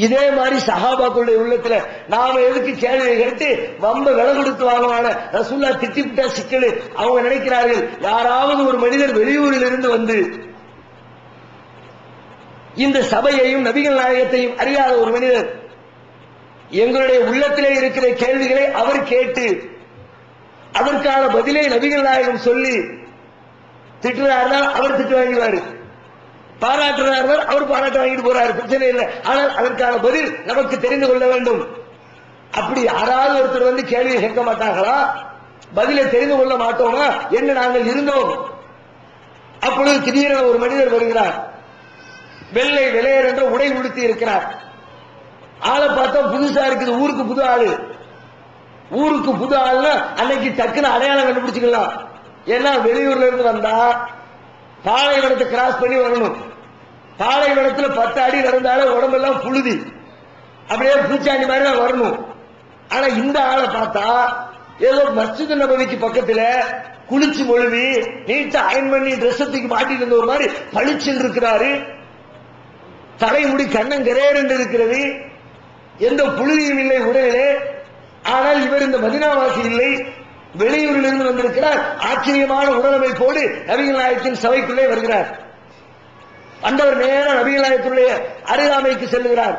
இதே மாதிரி சஹாபாக்களுடைய உள்ளத்துல நாம எதுக்கு கேள்வி கேட்டு வம்ப விலை கொடுத்து வாங்குவான, ரசூலுல்லாஹ் திட்டிவிட்டா சிக்கல். அவங்க நினைக்கிறார்கள் யாராவது ஒரு மனிதர் வெளியூரில் இருந்து வந்து இந்த சபையையும் நபிகள் நாயகத்தையும் அறியாத ஒரு மனிதர் எங்களுடைய உள்ளத்திலே இருக்கிற கேள்விகளை அவர் கேட்டு அதற்கான பதிலை நபிகள் நாயகம் சொல்லி திட்டுறாருனா அவர் திட்டு வாங்கிடுவாரு, பாராட்டுறாரு அவர் பாராட்டு வாங்கிட்டு போறாரு, பிரச்சனை இல்லை. ஆனால் அதற்கான பதில் நமக்கு தெரிந்து கொள்ள வேண்டும். அப்படி யாராவது ஒருத்தர் வந்து கேள்வியை கேட்க மாட்டாங்களா, பதிலை தெரிந்து கொள்ள மாட்டோமா என்று நாங்கள் இருந்தோம். அப்பொழுது திடீரென ஒரு மனிதர் வருகிறார், வெள்ளை வெள்ளையர் என்ற உடை உடுத்தி இருக்கிறார். ஆளை பார்த்தா புதுசா இருக்குது, ஊருக்கு புது ஆளு. ஊருக்கு புது ஆளுன்னா அன்னைக்கு டக்குன்னு அடையாளம் கண்டுபிடிச்சுக்கலாம். ஏன்னா வெளியூர்ல இருந்து வந்தா பாலைவனத்தை கிராஸ் பண்ணி வரணும். பாலைவனத்துல 10 அடி நடந்தாலே உடம்பெல்லாம் புழுதி, அப்படியே பூச்சாண்டி மாதிரி தான் வரணும். ஆனா இந்த ஆளை பார்த்தா ஏதோ மஸ்ஜித் நபவிக்கு பக்கத்துல குளிச்சு மொழுவி நீட்டா அயன் பண்ணி ட்ரெஸ் தூக்கி மாட்டிட்டு இருந்த ஒரு மாதிரி பளிச்சுன்னு இருக்கிறாரு. தலைமுடி கண்ணங்கரேர் என்று இருக்கிறது, எந்த புழுதியும் இல்லை உடலிலே. ஆனால் இவர் இந்த மதீனாவாசி இல்லை, வெளியூரில் இருந்து வந்திருக்கிறார். ஆச்சரியமான உடலமைப்போடு நபிகள் நாயகத்தின் சபைக்குள்ளே வருகிறார். வந்தவர் நேரம் நபிகள் நாயகத்துடைய அருகாமைக்கு செல்லுகிறார்.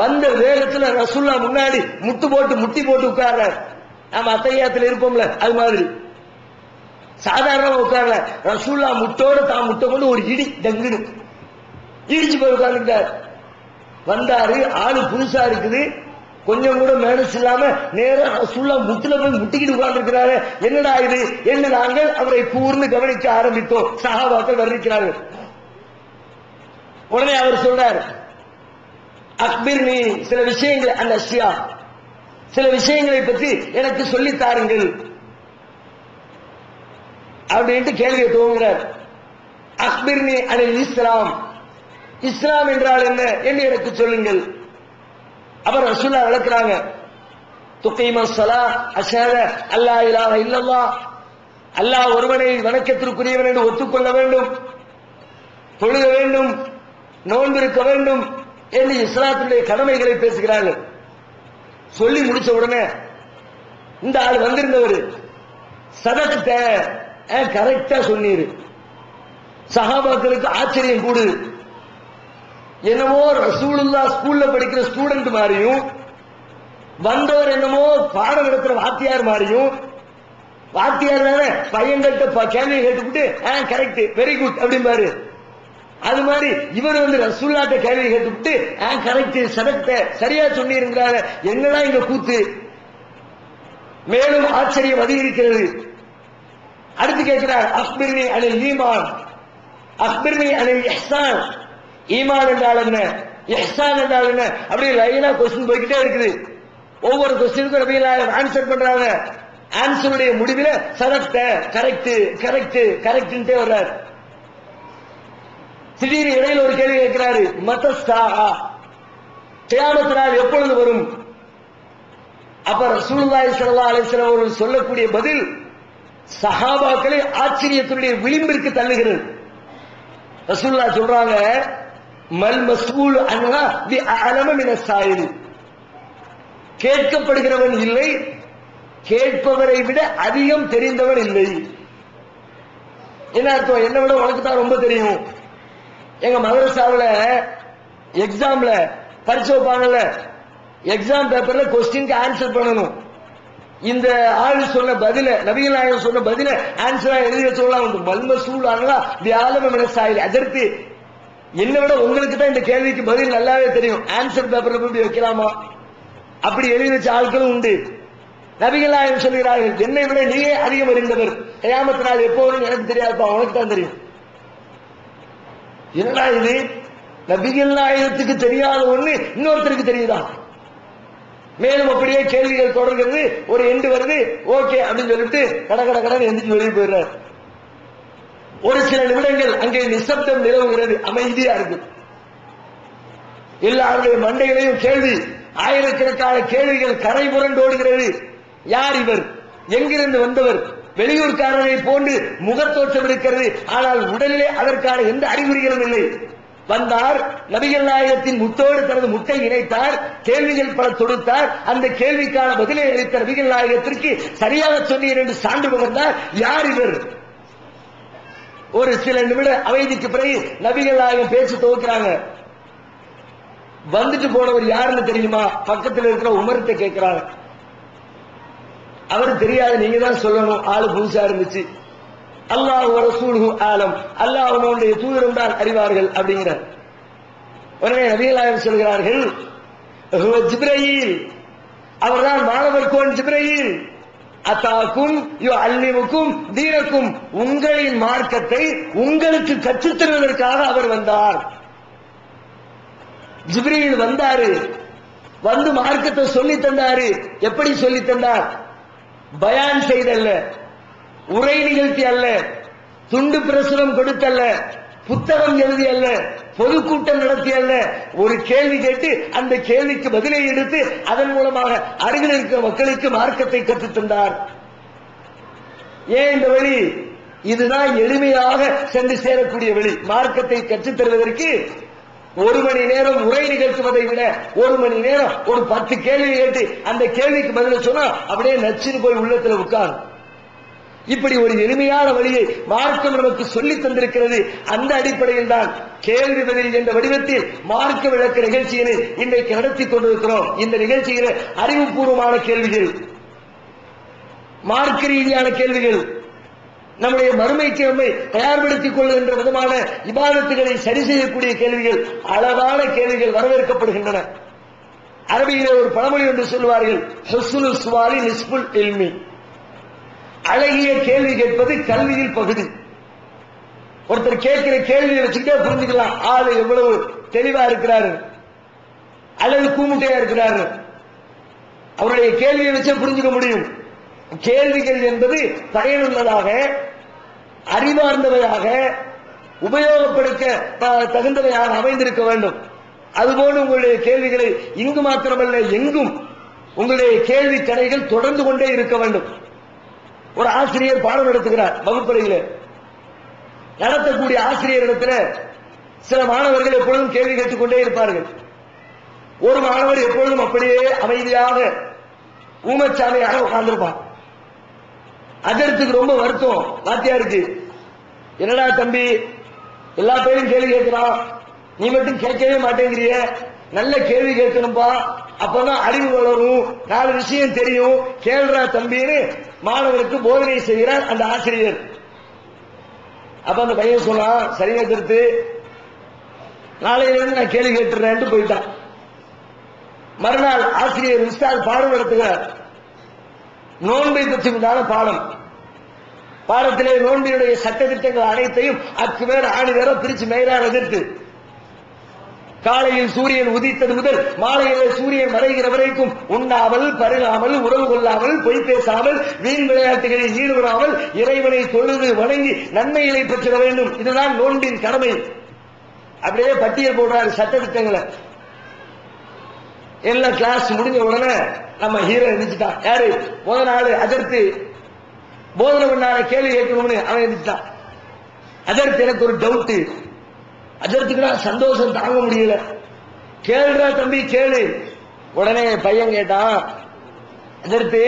வந்த வேகத்துல ரசூலுல்லாஹ் முன்னாடி முட்டி போட்டு உட்கார்ற. நாம அத்தையாத்துல இருப்போம்ல அது மாதிரி சாதாரணமா உட்கார்ல. ரசூலுல்லாஹ் முட்டோடு தான் முட்டை கொண்டு ஒரு இடி டங்குடு இடிச்சு போய் உட்கார்ந்துட்டார். வந்தாரு, ஆளு புதுசா இருக்குது, கொஞ்சம் கூட மேனஸ் இல்லாம நேரம் ரசூலுல்லாஹ் முட்டுல போய் முட்டிக்கிட்டு உட்கார்ந்து இருக்கிறாரு. என்னடா இது என்று நாங்கள் அவரை கூர்ந்து கவனிக்க ஆரம்பித்தோம். சஹாபாக்கள் வர்ணிக்கிறார்கள். உடனே அவர் சொல்றார், அக்பிர்னி, சில விஷயங்களை அந்த அஷ்யா சில விஷயங்களை பற்றி எனக்கு சொல்லித் தாருங்கள் அப்படின்ட்டு கேள்வியை துவங்குகிறார். அக்பிர்னி அனில் இஸ்லாம், இஸ்லாம் என்றால் என்ன என்று எனக்கு சொல்லுங்கள். அவர் ரசூலுல்லாஹ் விளக்குறாங்க. துகீம ஸலாத் அஷ்ஹது அல்லா இலாஹ இல்லல்லாஹ், அல்லாஹ் ஒருவனை வணக்கத்திற்குரியவன் என்று ஒத்துக்கொள்ள வேண்டும், தொழுக வேண்டும், நோன்பு இருக்க வேண்டும் என்று இஸ்லாத்துடைய கடமைகளை பேசுகிறார்கள். சொல்லி முடிச்ச உடனே இந்த ஆள் வந்திருந்தவர் சதகத்த கரெக்டா சொன்னீரு. சஹாபாக்களுக்கு ஆச்சரியம் கூடுது. என்னமோ ரசூலுல்லாஹ் ஸ்கூல்ல படிக்கிற ஸ்டூடெண்ட் மாதிரியும், வந்தவர் என்னமோ பாடம் நடத்துற வாத்தியார் மாதிரியும், வாத்தியார் தானே பையன்கிட்ட கேள்வி கேட்டுவிட்டு கரெக்ட் வெரி குட் அப்படிம்பாரு. அது மாதிரி இவர் வந்து ரசூலுல்லாஹ்ட்ட கேள்வி கேட்டுவிட்டு கரெக்ட் சதகத்த சரியா சொன்னீருங்கிறாங்க. என்னடா இங்க கூத்து. மேலும் ஆச்சரியம் அதிகரிக்கிறது. அடுத்து கேட்கிறார், அக்பிர்னி அனில் ஈமான், அக்பிர்னி அனில் இஹ்சான், ஈமான் என்றால் என்ன, இஹ்சான் என்றால் என்ன? அப்படியே லைனா கொஸ்டின் போய்கிட்டே இருக்குது. ஒவ்வொரு கொஸ்டினுக்கும் நபிகள் நாயகம் ஆன்சர் பண்றாங்க. ஆன்சருடைய முடிவில் சதக்த, கரெக்ட் கரெக்ட் கரெக்ட்ன்ட்டே வர்றாரு. திடீர்னு இடையில ஒரு கேள்வி கேட்கிறாரு, மத்தஸ்தா, கியாமத் நாள் எப்பொழுது வரும்? அப்ப ரசூலுல்லாஹி ஸல்லல்லாஹு அலைஹி வஸல்லம் அவர்கள் சொல்லக்கூடிய பதில் சஹாபாக்களை ஆச்சரியத்தினுடைய விளிம்பிற்கு தள்ளுகிறது. ரசூலுல்லாஹ் சொல்றாங்க, மல் மஸ்ஊல் அன்ஹா பி அஅலம மினஸ் ஸாயில். கேட்கப்படுகிறவன் இல்லை, கேட்பவரை விட அதிகம் தெரிந்தவன் இல்லை. என்ன அர்த்தம்? என்ன விட உனக்கு தான் ரொம்ப தெரியும். எங்க மதரசாவுல எக்ஸாம்ல பரிசு வைப்பாங்கல்ல, எக்ஸாம் பேப்பர்ல கொஸ்டினுக்கு ஆன்சர் பண்ணணும். இந்த ஆள் சொன்ன பதில, நபிகள் நாயகம் சொன்ன பதில ஆன்சரா எழுதி வச்சோம்லாம் உண்டு. மல்மசூல் ஆனலா வியாழம மினசாயில். அதற்கு என்ன விட உங்களுக்கு தான் இந்த கேள்விக்கு பதில் நல்லாவே தெரியும். ஆன்சர் பேப்பர்ல போய் வைக்கலாமா? அப்படி எழுதி வச்ச ஆட்களும் உண்டு. நபிகள் நாயகம் சொல்கிறார்கள், என்னை விட நீயே அதிகம் அறிந்தவர், கியாமத் நாள் எப்போ வரும் எனக்கு தெரியாதுப்பா, உனக்கு தான் தெரியும். என்னடா இது? நபிகள் நாயகத்துக்கு தெரியாத ஒண்ணு இன்னொருத்தருக்கு தெரியுதா? மேலும் அப்படியே கேள்விகள் தொடர்கிறது. ஒரு எண்டு வருது, ஓகே அப்படின்னு சொல்லிட்டு கட கட கடன் எந்திரிச்சு வெளியே போயிடுறாரு. ஒரு சில நிமிடங்கள் அங்கே நிசப்தம் நிலவுகிறது, அமைதியா இருக்கு. எல்லாருடைய மண்டைகளையும் கேள்வி, ஆயிரக்கணக்கான கேள்விகள் கரை புரண்டோடுகிறது. யார் இவர்? எங்கிருந்து வந்தவர்? வெளியூர்காரனை போன்று முகத்தோற்றம் இருக்கிறது, ஆனால் உடலிலே அதற்கான எந்த அறிகுறிகளும் இல்லை. வந்தார், நபிகள் நாயகத்தின் முத்தோடு தனது முட்டை இணைத்தார், கேள்விகள் பல தொடுத்தார். அந்த கேள்விக்கான பதிலை அளித்த நபிகள் நாயகத்திற்கு சரியாக சொன்னீர் என்று சான்று பகர்ந்தார். யார் இவர்? ஒரு சில நிமிட அமைதிக்கு பிறகு நபிகள் நாயகம் பேச்சு துவக்கிறாங்க. வந்துட்டு போனவர் யாருன்னு தெரியுமா? பக்கத்தில் இருக்கிற உமர்கிட்ட கேட்கிறாங்க. அவர் தெரியாது, நீங்க தான் சொல்லணும், ஆளு புதுசா இருந்துச்சு. அல்லாஹ் ரசூலுஹு ஆலம், அல்லாஹ் அவனுடைய தூதரும் தான் அறிவார்கள் அப்படிங்கிறார். உடனே நபிகள் நாயகம் சொல்கிறார்கள், ஜிப்ரீல், அவர்தான் மாணவர் கோன் ஜிப்ரீல். அத்தாக்கும் யுஅல்லிமுக்கும் தீனக்கும், உங்களின் மார்க்கத்தை உங்களுக்கு கற்றுத் தருவதற்காக அவர் வந்தார். ஜிப்ரீல் வந்தாரு, வந்து மார்க்கத்தை சொல்லி தந்தாரு. எப்படி சொல்லி தந்தார்? பயான் செய்தல்ல, உரை நிகழ்த்தி அல்ல, துண்டு பிரசுரம் கொடுத்தல்ல, புத்தகம் எழுதி அல்ல, பொதுக்கூட்டம் நடத்தி அல்ல. ஒரு கேள்வி கேட்டு அந்த கேள்விக்கு பதிலை எடுத்து அதன் மூலமாக அருகில் இருக்கிற மக்களுக்கு மார்க்கத்தை கற்றுத் தந்தார். ஏன் இந்த வழி? இதுதான் எளிமையாக சென்று சேரக்கூடிய வழி. மார்க்கத்தை கற்றுத் தருவதற்கு 1 மணி நேரம் உரை நிகழ்த்துவதை விட 1 மணி நேரம் ஒரு 10 கேள்வி கேட்டு அந்த கேள்விக்கு பதில சொன்னா அப்படியே நச்சுன்னு போய் உள்ளத்துல உட்காரும். இப்படி ஒரு எளிமையான வழியை மார்க்கம் நமக்கு சொல்லி தந்திருக்கிறது. அந்த அடிப்படையில் தான் கேள்வி பதில் என்ற வடிவத்தில் மார்க்க விளக்க நிகழ்ச்சிகளை இன்றைக்கு நடத்தி கொண்டிருக்கிறோம். இந்த நிகழ்ச்சியில அறிவுபூர்வமான கேள்விகள், மார்க்க ரீதியான கேள்விகள், நம்முடைய மறுமைக்கு நம்மை தயார்படுத்திக் கொள்கின்ற விதமான இபாதத்துகளை சரி செய்யக்கூடிய கேள்விகள், அழகான கேள்விகள் வரவேற்கப்படுகின்றன. அரபியிலே ஒரு பழமொழி என்று சொல்வார்கள், ஹுஸ்னுல் சுவாலி நிஸ்புல் இல்மி, அழகிய கேள்வி கேட்பது கல்வியில் பகுதி. ஒருத்தர் கேட்கிற கேள்வியை வச்சுக்கிட்டே புரிஞ்சுக்கலாம் ஆளு எவ்வளவு தெளிவா இருக்கிறாரு அல்லது கூமுட்டையா இருக்கிறாரு. அவருடைய கேள்வியை வச்சே புரிஞ்சுக்க முடியும். கேள்விகள் என்பது பயனுள்ளதாக, அறிவார்ந்தவையாக, உபயோகப்படுத்த தகுந்தவையாக அமைந்திருக்க வேண்டும். அதுபோன்று உங்களுடைய கேள்விகளை இங்கு மாத்திரமல்ல எங்கும் உங்களுடைய கேள்வி கடைகள் தொடர்ந்து கொண்டே இருக்க வேண்டும். ஒரு ஆசிரியர் பாடம் நடத்துகிறார், வகுப்பறையில் நடத்தக்கூடிய ஆசிரியரிடத்தில் சில மாணவர்கள் எப்பொழுதும் கேள்வி கேட்டுக்கொண்டே இருப்பார்கள். ஒரு மாணவர் எப்பொழுதும் அப்படியே அமைதியாக ஊமச்சாலையாக உட்கார்ந்திருப்பான். அதற்கு ரொம்ப வருத்தம் வாத்தியாருக்கு. என்னடா தம்பி, எல்லா பேரும் கேள்வி கேட்கிறான், நீ மட்டும் கேட்கவே மாட்டேங்கிறிய, நல்ல கேள்வி கேட்கணும்பா, அப்பதான் அறிவு வளரும், 4 விஷயம் தெரியும், கேள்றா தம்பின்னு மாணவருக்கு போதனை செய்கிறார் அந்த ஆசிரியர். அப்ப அந்த பையன் சொன்னா, சரியா கருத்து, நாளையிலிருந்து நான் கேள்வி கேட்டுறேன் போயிட்டான். மறுநாள் ஆசிரியர் உஸ்தாத் பாடம் நடத்துகிறார். நோன்பை பற்றி உண்டான பாடம். பாடத்திலே நோன்பினுடைய சட்ட திட்டங்கள் அனைத்தையும் அக்கு வேற ஆணி வேற பிரிச்சு மேலான எதிர்த்து காலையில் சூரியன் உதித்தது முதல் மாலையில் சூரியன் மறைகிற வரைக்கும் உண்ணாமல் பருகாமல் உறவு கொள்ளாமல் பொய் பேசாமல் வீண் விளையாட்டுகளில் ஈடுபடாமல் இறைவனை தொழுது வணங்கி நன்மைகளை பெற்றிட வேண்டும். இதுதான் நோன்பின் கடமை. அப்படியே பட்டியல் போடுறாரு சட்டத்திட்டங்களை. எல்லாம் கிளாஸ் முடிஞ்ச உடனே நம்ம ஹீரோ எந்திரிச்சிட்டான். யாரு? முதல் நாள் அதற்கு போதனை பண்ணார கேள்வி கேட்கணும்னு அவன் எந்திரிச்சிட்டான். அதற்கு எனக்கு ஒரு டவுட். அதற்கு சந்தோஷம் தாங்க முடியல. கேளுடா தம்பி கேளு. உடனே பையன் கேட்டான், அதற்கு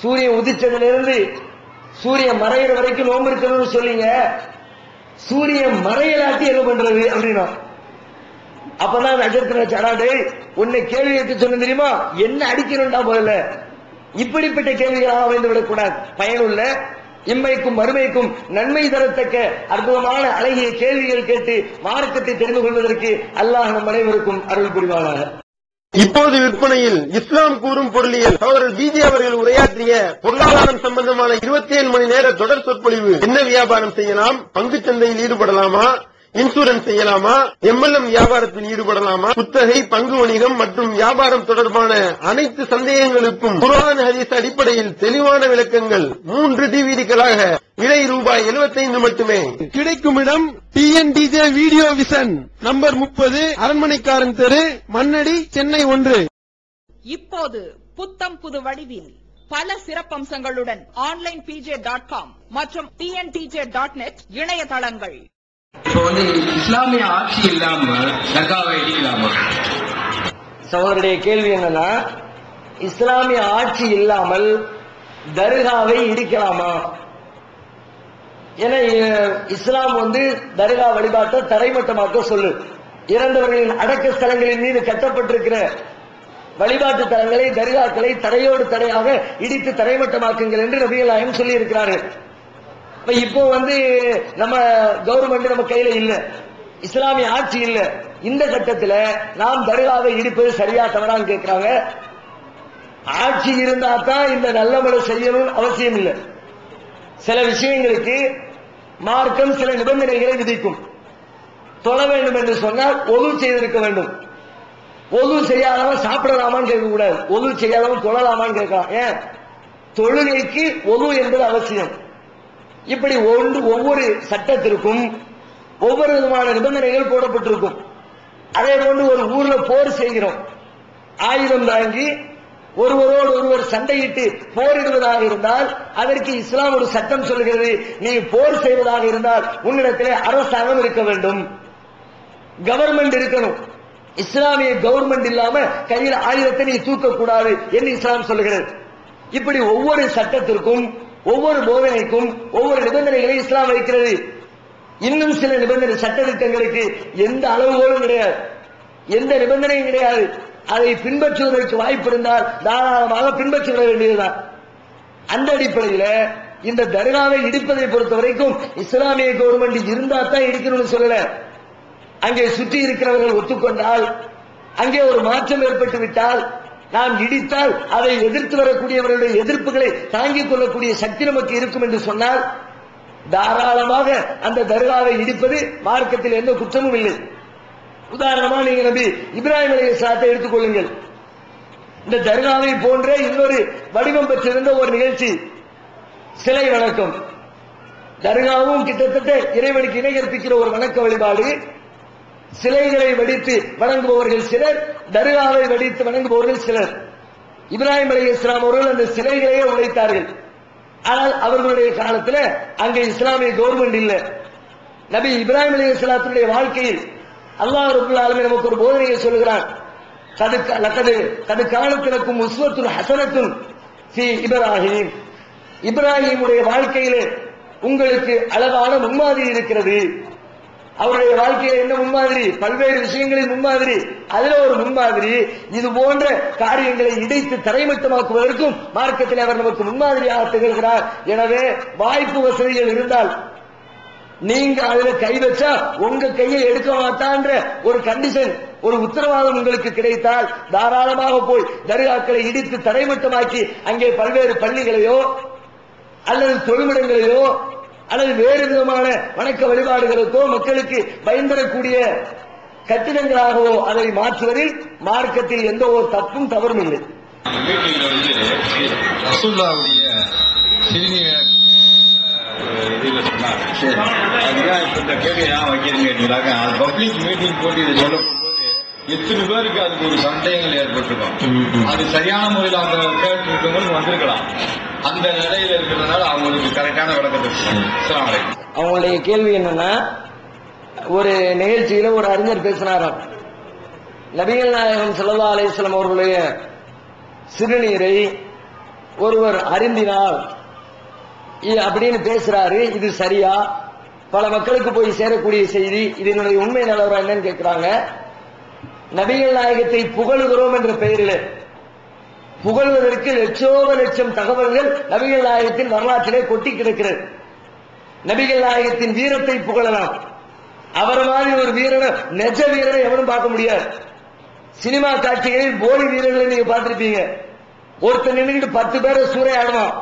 சூரியன் உதிச்சதுல இருந்து சூரியன் மறைகிற வரைக்கும் நோம்பு இருக்கணும்னு சொல்லிங்க, சூரியன் மறையலாட்டி என்ன பண்றது அப்படின்னா. அப்பதான் நட்சத்திர உன்னை கேள்வி கேட்க சொன்ன தெரியுமா, என்ன அடிக்கணும்டா முதல்ல. இப்படிப்பட்ட கேள்விகளாக அமைந்து விடக்கூடாது. பயனுள்ள இம்மைக்கும் மறுமைக்கும் நன்மை தரத்தக்க அற்புதமான அழகிய கேள்விகள் கேட்டு மார்க்கத்தை தெரிந்து கொள்வதற்கு அல்லாஹ் நம் அனைவருக்கும் அருள் புரிவானாக. இப்போது விற்பனையில் இஸ்லாம் கூறும் பொருளியல் சகோதரர் பிஜே அவர்கள் உரையாற்றிய பொருளாதாரம் சம்பந்தமான 27 மணி நேர தொடர் சொற்பொழிவு. என்ன வியாபாரம் செய்யலாம், பங்குச் சந்தையில் ஈடுபடலாமா, இன்சூரன்ஸ் செய்யலாமா, எம்எல்எம் வியாபாரத்தில் ஈடுபடலாமா, குத்தகை, பங்கு வணிகம் மற்றும் வியாபாரம் தொடர்பான அனைத்து சந்தேகங்களுக்கும் குர்ஆன் ஹதீஸ் அடிப்படையில் தெளிவான விளக்கங்கள் 3 டிவிடிகளாக விலை ரூபாய் 75 மட்டுமே. கிடைக்கும் இடம் டிஎன்டிஜே வீடியோ விஷன், நம்பர் 30, அரண்மனைக்காரன் தெரு, மண்ணடி, சென்னை 1. இப்போது புத்தம் புது வடிவில் பல சிறப்பம்சங்களுடன் onlinepj.com மற்றும் tntj.net இணையதளங்கள். இப்போ இஸ்லாமிய ஆட்சி இல்லாம தர்காவை இடிக்கலாமா? சகோதரருடைய கேள்வி என்னன்னா, இஸ்லாமிய ஆட்சி இல்லாமல் தர்காவை இடிக்கலாமா? ஏன்னா இஸ்லாம் தர்கா வழிபாட்டை தரைமட்டமாக்க சொல்லு. இறந்தவர்களின் அடக்க ஸ்தலங்களின் மீது கட்டப்பட்டிருக்கிற வழிபாட்டு தலங்களை, தர்காக்களை தரையோடு தரையாக இடித்து தரைமட்டமாக்குங்கள் என்று நபிகள் நாயகம் சொல்லி இருக்கிறார்கள். இப்போ நம்ம கவர்மெண்ட் நம்ம கையில இல்ல, இஸ்லாமிய ஆட்சி இல்ல. இந்த கட்டத்தில் நாம் தர்காவை இடிப்பது சரியா தவறான்னு கேட்கிறாங்க. ஆட்சி இருந்தா தான் இந்த நல்ல முறை செய்யணும்னு அவசியம் இல்லை. சில விஷயங்களுக்கு மார்க்கம் சில நிபந்தனைகளை விதிக்கும். தொழ வேண்டும் என்று சொன்னால் ஒது செய்திருக்க வேண்டும். ஒது செய்யாதவன் சாப்பிடலாமான்னு கேட்கக்கூடாது, ஒது செய்யாதவன் தொழலாமான்னு கேட்கலாம். ஏன்? தொழுகைக்கு ஒது என்பது அவசியம். இப்படி ஒவ்வொரு சட்டத்திற்கும் ஒவ்வொரு விதமான நிபந்தனைகள் போடப்பட்டிருக்கும். அதே போன்று ஒரு ஊர்ல போர் செய்கிறோம், ஆயுதம் தாங்கி ஒருவரோடு ஒருவர் சண்டையிட்டு போரிடுவதாக இருந்தால் அதற்கு இஸ்லாம் ஒரு சட்டம் சொல்கிறது. நீ போர் செய்வதாக இருந்தால் உன்னிடத்திலே அரசாங்கம் இருக்க வேண்டும், கவர்மெண்ட் இருக்கணும். இஸ்லாமிய கவர்மெண்ட் இல்லாம கையில் ஆயுதத்தை நீ தூக்கக்கூடாது என்று இஸ்லாம் சொல்லுகிறது. இப்படி ஒவ்வொரு சட்டத்திற்கும் ஒவ்வொரு போதனைக்கும் ஒவ்வொரு நிபந்தனைகளை இஸ்லாம் வைக்கிறது. இன்னும் சில நிபந்தனை சட்டத்திட்டங்களுக்கு எந்த அளவுகோலும் கிடையாது, எந்த நிபந்தனையும் கிடையாது. அதை பின்பற்றுவதற்கு வாய்ப்பு இருந்தால் தாராளமாக பின்பற்ற வேண்டியதுதான். அந்த அடிப்படையில் இந்த தர்காவை இடிப்பதை பொறுத்த வரைக்கும் இஸ்லாமிய கவர்மெண்ட் இருந்தா தான் இடிக்கணும்னு சொல்லல. அங்கே சுற்றி இருக்கிறவர்கள் ஒத்துக்கொண்டால், அங்கே ஒரு மாற்றம் ஏற்பட்டு விட்டால், நாம் இடித்தால் அதை எதிர்த்து வரக்கூடியவர்களுடைய எதிர்ப்புகளை தாங்கிக் கொள்ளக்கூடிய சக்தி நமக்கு இருக்கும் என்று சொன்னால் தாராளமாக அந்த தர்காவை இடிப்பது மார்க்கத்தில் எந்த குற்றமும் இல்லை. உதாரணமா நீங்க நபி இப்ராஹிம் அலைஹிஸ்ஸலாத்தை எடுத்துக்கொள்ளுங்கள். இந்த தர்காவை போன்ற இன்னொரு வடிவம் பெற்றிருந்த ஒரு நிகழ்ச்சி சிலை வணக்கம். தர்காவும் கிட்டத்தட்ட இறைவனுக்கு இணை கற்பிக்கிற ஒரு வணக்க வழிபாடு. சிலைகளை வடித்து வணங்குபவர்கள் சிலர், தர்காவை வடித்து வணங்குபவர்கள் சிலர். இப்ராஹிம் அலைஹிஸ்ஸலாம் அவர்கள் அந்த சிலைகளையே உடைத்தார்கள். ஆனால் அவர்களுடைய காலத்தில் அங்கே இஸ்லாமிய கவர்மெண்ட் இல்லை. நபி இப்ராஹிம் அலைஹிஸ்ஸலாத்துடைய வாழ்க்கையில் அல்லாஹ் ரப்பல் ஆலமீன் நமக்கு ஒரு போதனையை சொல்கிறான். கது காலத்தினக்கும் உஸ்வத்துன் ஹஸனத்துன் ஃபீ இப்ராஹிம், இப்ராஹிமுடைய வாழ்க்கையிலே உங்களுக்கு அழகான முன்மாதிரி இருக்கிறது. அவருடைய வாழ்க்கையில என்ன முன்மாதிரி? பல்வேறு விஷயங்களின் முன்மாதிரி. அதுல ஒரு முன்மாதிரி இது போன்ற காரியங்களை இடைத்து தரைமட்டமாக்குவதற்கும் மார்க்கத்தில் அவர் நமக்கு முன்மாதிரியாக திகழ்கிறார். எனவே வாய்ப்பு வசதிகள் இருந்தால் நீங்க அதுல கை வச்சா உங்க கையை எடுக்க மாட்டான்ற ஒரு கண்டிஷன், ஒரு உத்தரவாதம் உங்களுக்கு கிடைத்தால் தாராளமாக போய் தர்காக்களை இடித்து தரைமட்டமாக்கி அங்கே பல்வேறு பள்ளிகளையோ அல்லது தொழுமிடங்களையோ அல்லது வேறு விதமான வணக்க வழிபாடுகளுக்கோ மக்களுக்கு பயன்படக்கூடிய கட்டிடங்களாகவோ அதை மாற்றுவதில் மார்க்கத்தில் எந்த ஒரு தப்பும் தவறும் இல்லை. வீட்டில் வந்து ரசூலுல்லாஹ்வுடைய சிறுநீர் இதில் சொன்னாங்க. அதுதான் இப்போ இந்த கேள்வி ஏன் வைக்கிறீங்க கேட்டீங்கன்னாக்க, அது பப்ளிக் மீட்டிங் போட்டு இதை சொல்லும் போது எத்தனை பேருக்கு அதுக்கு ஒரு சந்தேகங்கள் ஏற்பட்டிருக்கும். அது சரியான முறையில் அவங்க கேட்டுருக்கவங்களுக்கு வந்திருக்கலாம். அந்த நிலையில இருக்கிறதுனால அவங்களுக்கு கரெக்டான விளக்கத்தை சொல்லுவாங்க. அவங்களுடைய கேள்வி என்னன்னா, ஒரு நிகழ்ச்சியில ஒரு அறிஞர் பேசினாராம், நபிகள் நாயகம் ஸல்லல்லாஹு அலைஹி வஸல்லம் அவர்களுடைய சிறுநீரை ஒருவர் அருந்தினார் அப்படின்னு பேசுறாரு, இது சரியா? பல மக்களுக்கு போய் சேரக்கூடிய செய்தி, இதனுடைய உண்மை நிலவரம் என்னன்னு கேட்கிறாங்க. நபிகள் நாயகத்தை புகழுகிறோம் என்ற பெயரில் புகழ்வதற்கு லட்சோப லட்சம் தகவல்கள் நபிகள் நாயகத்தின் வரலாற்றிலே கொட்டி கிடக்கிறது. நபிகள் நாயகத்தின் வீரத்தை புகழலாம். அவர் மாதிரி ஒரு வீரனை, நெஜ வீரனை எவனும் பார்க்க முடியாது. சினிமா காட்சிகளில் போலி வீரர்களை நீங்க பார்த்திருப்பீங்க. ஒருத்தர் நின்றுட்டு 10 பேரை சூறையாடுவான்.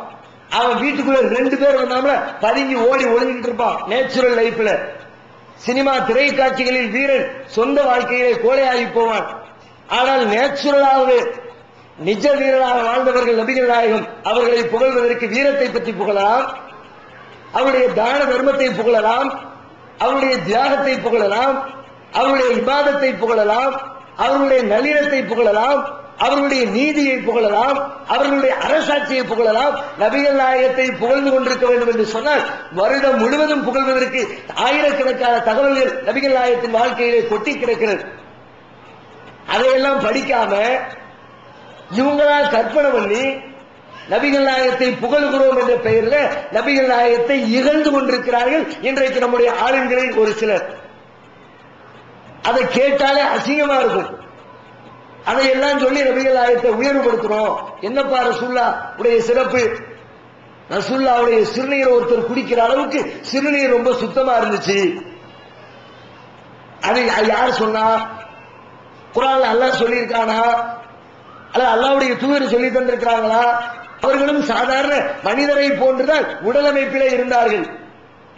அவன் வீட்டுக்குள்ள 2 பேர் வந்தாமல பதுங்கி ஓடி ஒளிஞ்சிட்டு இருப்பான். நேச்சுரல் லைஃப்ல சினிமா திரைக்காட்சிகளில் வீரன் சொந்த வாழ்க்கையிலே கோழையாகி போவான். ஆனால் நேச்சுரலாகவே நிஜ வீரராக வாழ்ந்தவர்கள் நபிகள் நாயகம். அவர்களை புகழ்வதற்கு வீரத்தை பற்றி புகழலாம், அவருடைய தான தர்மத்தை புகழலாம், அவருடைய தியாகத்தை புகழலாம், அவருடைய இபாதத்தை புகழலாம், அவருடைய நளினத்தை புகழலாம், அவர்களுடைய நீதியை புகழலாம், அவர்களுடைய அரசாட்சியை புகழலாம். நபிகள் நாயகத்தை புகழ்ந்து கொண்டிருக்க வேண்டும் என்று சொன்னால் வருடம் முழுவதும் புகழ்வதற்கு ஆயிரக்கணக்கான தகவல்கள் நபிகள் நாயகத்தின் வாழ்க்கையிலே கொட்டி கிடக்கிறது. அதையெல்லாம் படிக்காம இவங்களா கற்பனை பண்ணி நபிகள் நாயகத்தை புகழ்கிறோம் என்ற பெயரில் நபிகள் நாயகத்தை இகழ்ந்து கொண்டிருக்கிறார்கள் இன்றைக்கு நம்முடைய ஆளுங்களில் ஒரு சிலர். அதை கேட்டாலே அசிங்கமா இருக்கும். அதையெல்லாம் சொல்லி நபிகள் நாயகத்தை உயர்வுபடுத்துறோம். என்னப்பா ரசூல்லா உடைய சிறப்பு? ரசூல்லாவுடைய சிறுநீர் ஒருத்தர் குடிக்கிற அளவுக்கு சிறுநீர் ரொம்ப சுத்தமா இருந்துச்சு. அது யார் சொன்னா? குர்ஆன்ல அல்லாஹ் சொல்லியிருக்கானா? அல்ல அல்லாஹ்வுடைய தூதர் சொல்லி தந்திருக்கிறாங்களா? அவர்களும் சாதாரண மனிதரை போன்றுதான் உடல் அமைப்பிலே இருந்தார்கள்.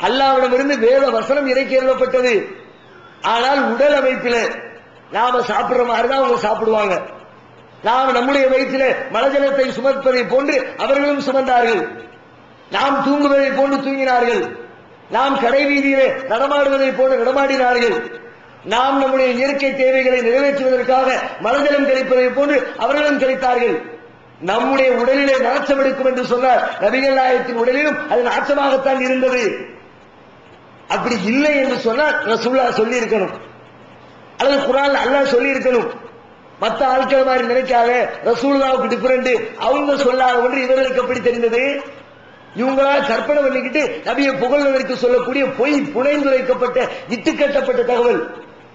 அல்லாஹ்விடமிருந்து வேத வசனம் இறக்கி அருளப்பட்டது. ஆனால் உடல் அமைப்பிலே நாம சாப்பிடுற மாதிரிதான் அவங்க சாப்பிடுவாங்க. நாம் நம்முடைய வயிற்றிலே மலஜலத்தை சுமப்பதை போன்று அவர்களும் சுமந்தார்கள். நாம் தூங்குவதை போன்று தூங்கினார்கள். நாம் கடை வீதியிலே நடமாடுவதை போன்று நடமாடினார்கள். நாம் நம்முடைய இயற்கை தேவைகளை நிறைவேற்றுவதற்காக மலஜலம் கழிப்பதை போன்று அவர்களும் கழித்தார்கள். நம்முடைய உடலிலே நாச்சம் எடுக்கும் என்று சொன்னார். நபிகள் நாயகத்தின் உடலிலும் அது நாச்சமாகத்தான் இருந்தது. அப்படி இல்லை என்று சொன்னால் ரசூலுல்லாஹ் சொல்லி இருக்கணும், அல்லது குர்ஆன்ல அல்லாஹ் சொல்லி இருக்கணும். மற்ற ஆட்கள் மாதிரி நினைக்காத, ரசூலுல்லாஹ்வுக்கு டிஃபரெண்ட், அவங்க சொல்லாத ஒன்று இவர்களுக்கு எப்படி தெரிந்தது? இவங்களா கற்பனை பண்ணிக்கிட்டு நபியை புகழ்வதற்கு சொல்லக்கூடிய பொய் புனைந்துரைக்கப்பட்ட இட்டுக்கட்டப்பட்ட தகவல்.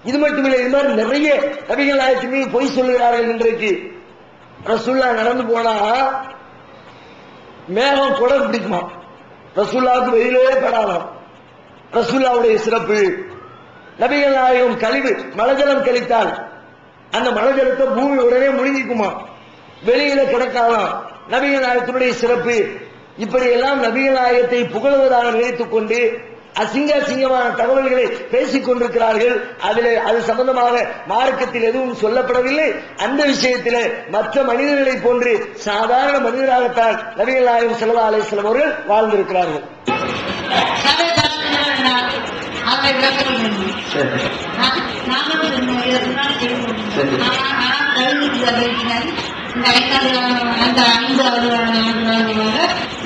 இது மட்டுமில்லை, இது மாதிரி நிறைய நபிகள் நாயகத்தின் மீது பொய் சொல்லுகிறார்கள். இன்றைக்கு ரசூலுல்லாஹ் நடந்து போனா மேகம் குடம் பிடிக்குமா? ரசூலுல்லாஹ்வுக்கு வெயிலே படாதாம். ரசூலுல்லாஹ்வுடைய சிறப்பு. நபிகள் நாயகம் கழிவு மலஜலம் கழித்தால் அந்த மலஜலத்தை பூமி உடனே முழுங்கிக்குமா? வெளியில கிடக்காதான். நபிகள் நாயகத்தினுடைய சிறப்பு. இப்படி எல்லாம் நபிகள் நாயகத்தை புகழ்வதாக நினைத்துக் கொண்டு அசிங்க அசிங்கமான தகவல்களை பேசிக் கொண்டிருக்கிறார்கள். அது சம்பந்தமாக மார்க்கத்தில் எதுவும் சொல்லப்படவில்லை. அந்த விஷயத்திலே மற்ற மனிதர்களை போன்று சாதாரண மனிதராகத்தான் நபிகள் நாயகம் ஸல்லல்லாஹு அலைஹி வஸல்லம் அவர்கள் வாழ்ந்திருக்கிறார்கள். அந்த 5வது ஆண்டுகளாக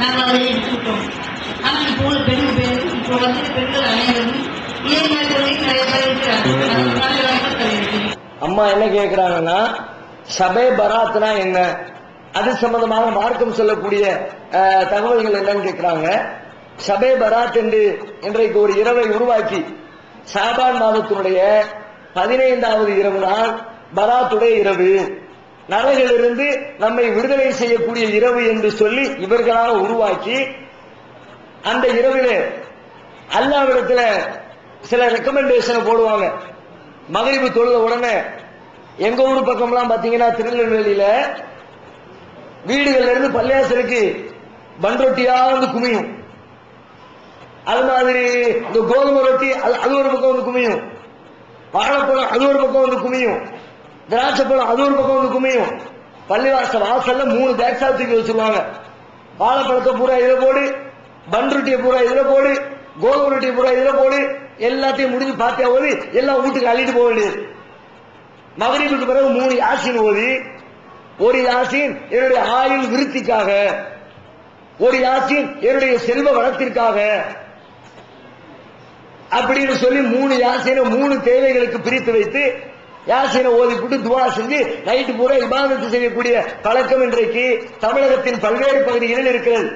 நாங்கள் அதை எடுத்துக்கிட்டோம். ஆனால் இப்போ இப்போ வந்து பெண்கள் அனைவரும் இதே மாதிரி நிறைய பேர் இருக்கிறாங்க. அம்மா என்ன கேட்கிறாங்கன்னா, ஷபே பராத்னா என்ன, அது சம்பந்தமாக மார்க்கம் சொல்லக்கூடிய தகவல்கள் என்னன்னு கேட்கிறாங்க. ஷபே பராத் என்று இன்றைக்கு ஒரு இரவை உருவாக்கி ஷாபான் மாதத்தினுடைய 15வது இரவு நாள் பராத்துடைய இரவு, நரகிலிருந்து நம்மை விடுதலை செய்யக்கூடிய இரவு என்று சொல்லி இவர்களாக உருவாக்கி அந்த இரவிலே அல்லாஹ்விடத்தில் சில ரெக்கமெண்டேஷன் போடுவாங்க. மகரிபு தொழுத உடனே எங்க ஊர் பக்கம்லாம் பாத்தீங்கன்னா திருநெல்வேலியில வீடுகள்ல இருந்து பள்ளியாசலுக்கு பண்ரொட்டியா வந்து குமியும். அது மாதிரி இந்த கோதுமை ரொட்டி அது ஒரு பக்கம் வந்து குமியும். வாழைப்பழம் அது ஒரு பக்கம் வந்து குமியும், திராட்சை பழம் அது ஒரு பக்கம் வந்து குமியும். பள்ளிவாசல் வாசல்ல 3 பேக்ஸா தூக்கி வச்சிருவாங்க. வாழைப்பழத்தை பூரா இதுல போடு, பன் ரொட்டியை பூரா இதுல போடு, கோதுமை ரொட்டியை பூரா இதுல போடு, எல்லாத்தையும் முடிஞ்சு பாத்தியா ஓதி எல்லாம் வீட்டுக்கு அள்ளிட்டு போக வேண்டியது. மகரிபுக்கு பிறகு 3 யாசீன் ஓதி, ஒரு யாசீன் என்னுடைய ஆயுள் விருத்திக்காக, ஒரு யாசீன் என்னுடைய செல்வ வளத்திற்காக அப்படின்னு சொல்லி 3 யாசீனை 3 தேவைகளுக்கு பிரித்து வைத்து யாசீனை ஓதிவிட்டு துவா செஞ்சு நைட்டு பூரா இபாதத்து செய்யக்கூடிய பழக்கம் இன்றைக்கு தமிழகத்தின் பல்வேறு பகுதிகளில் இருக்கிறது.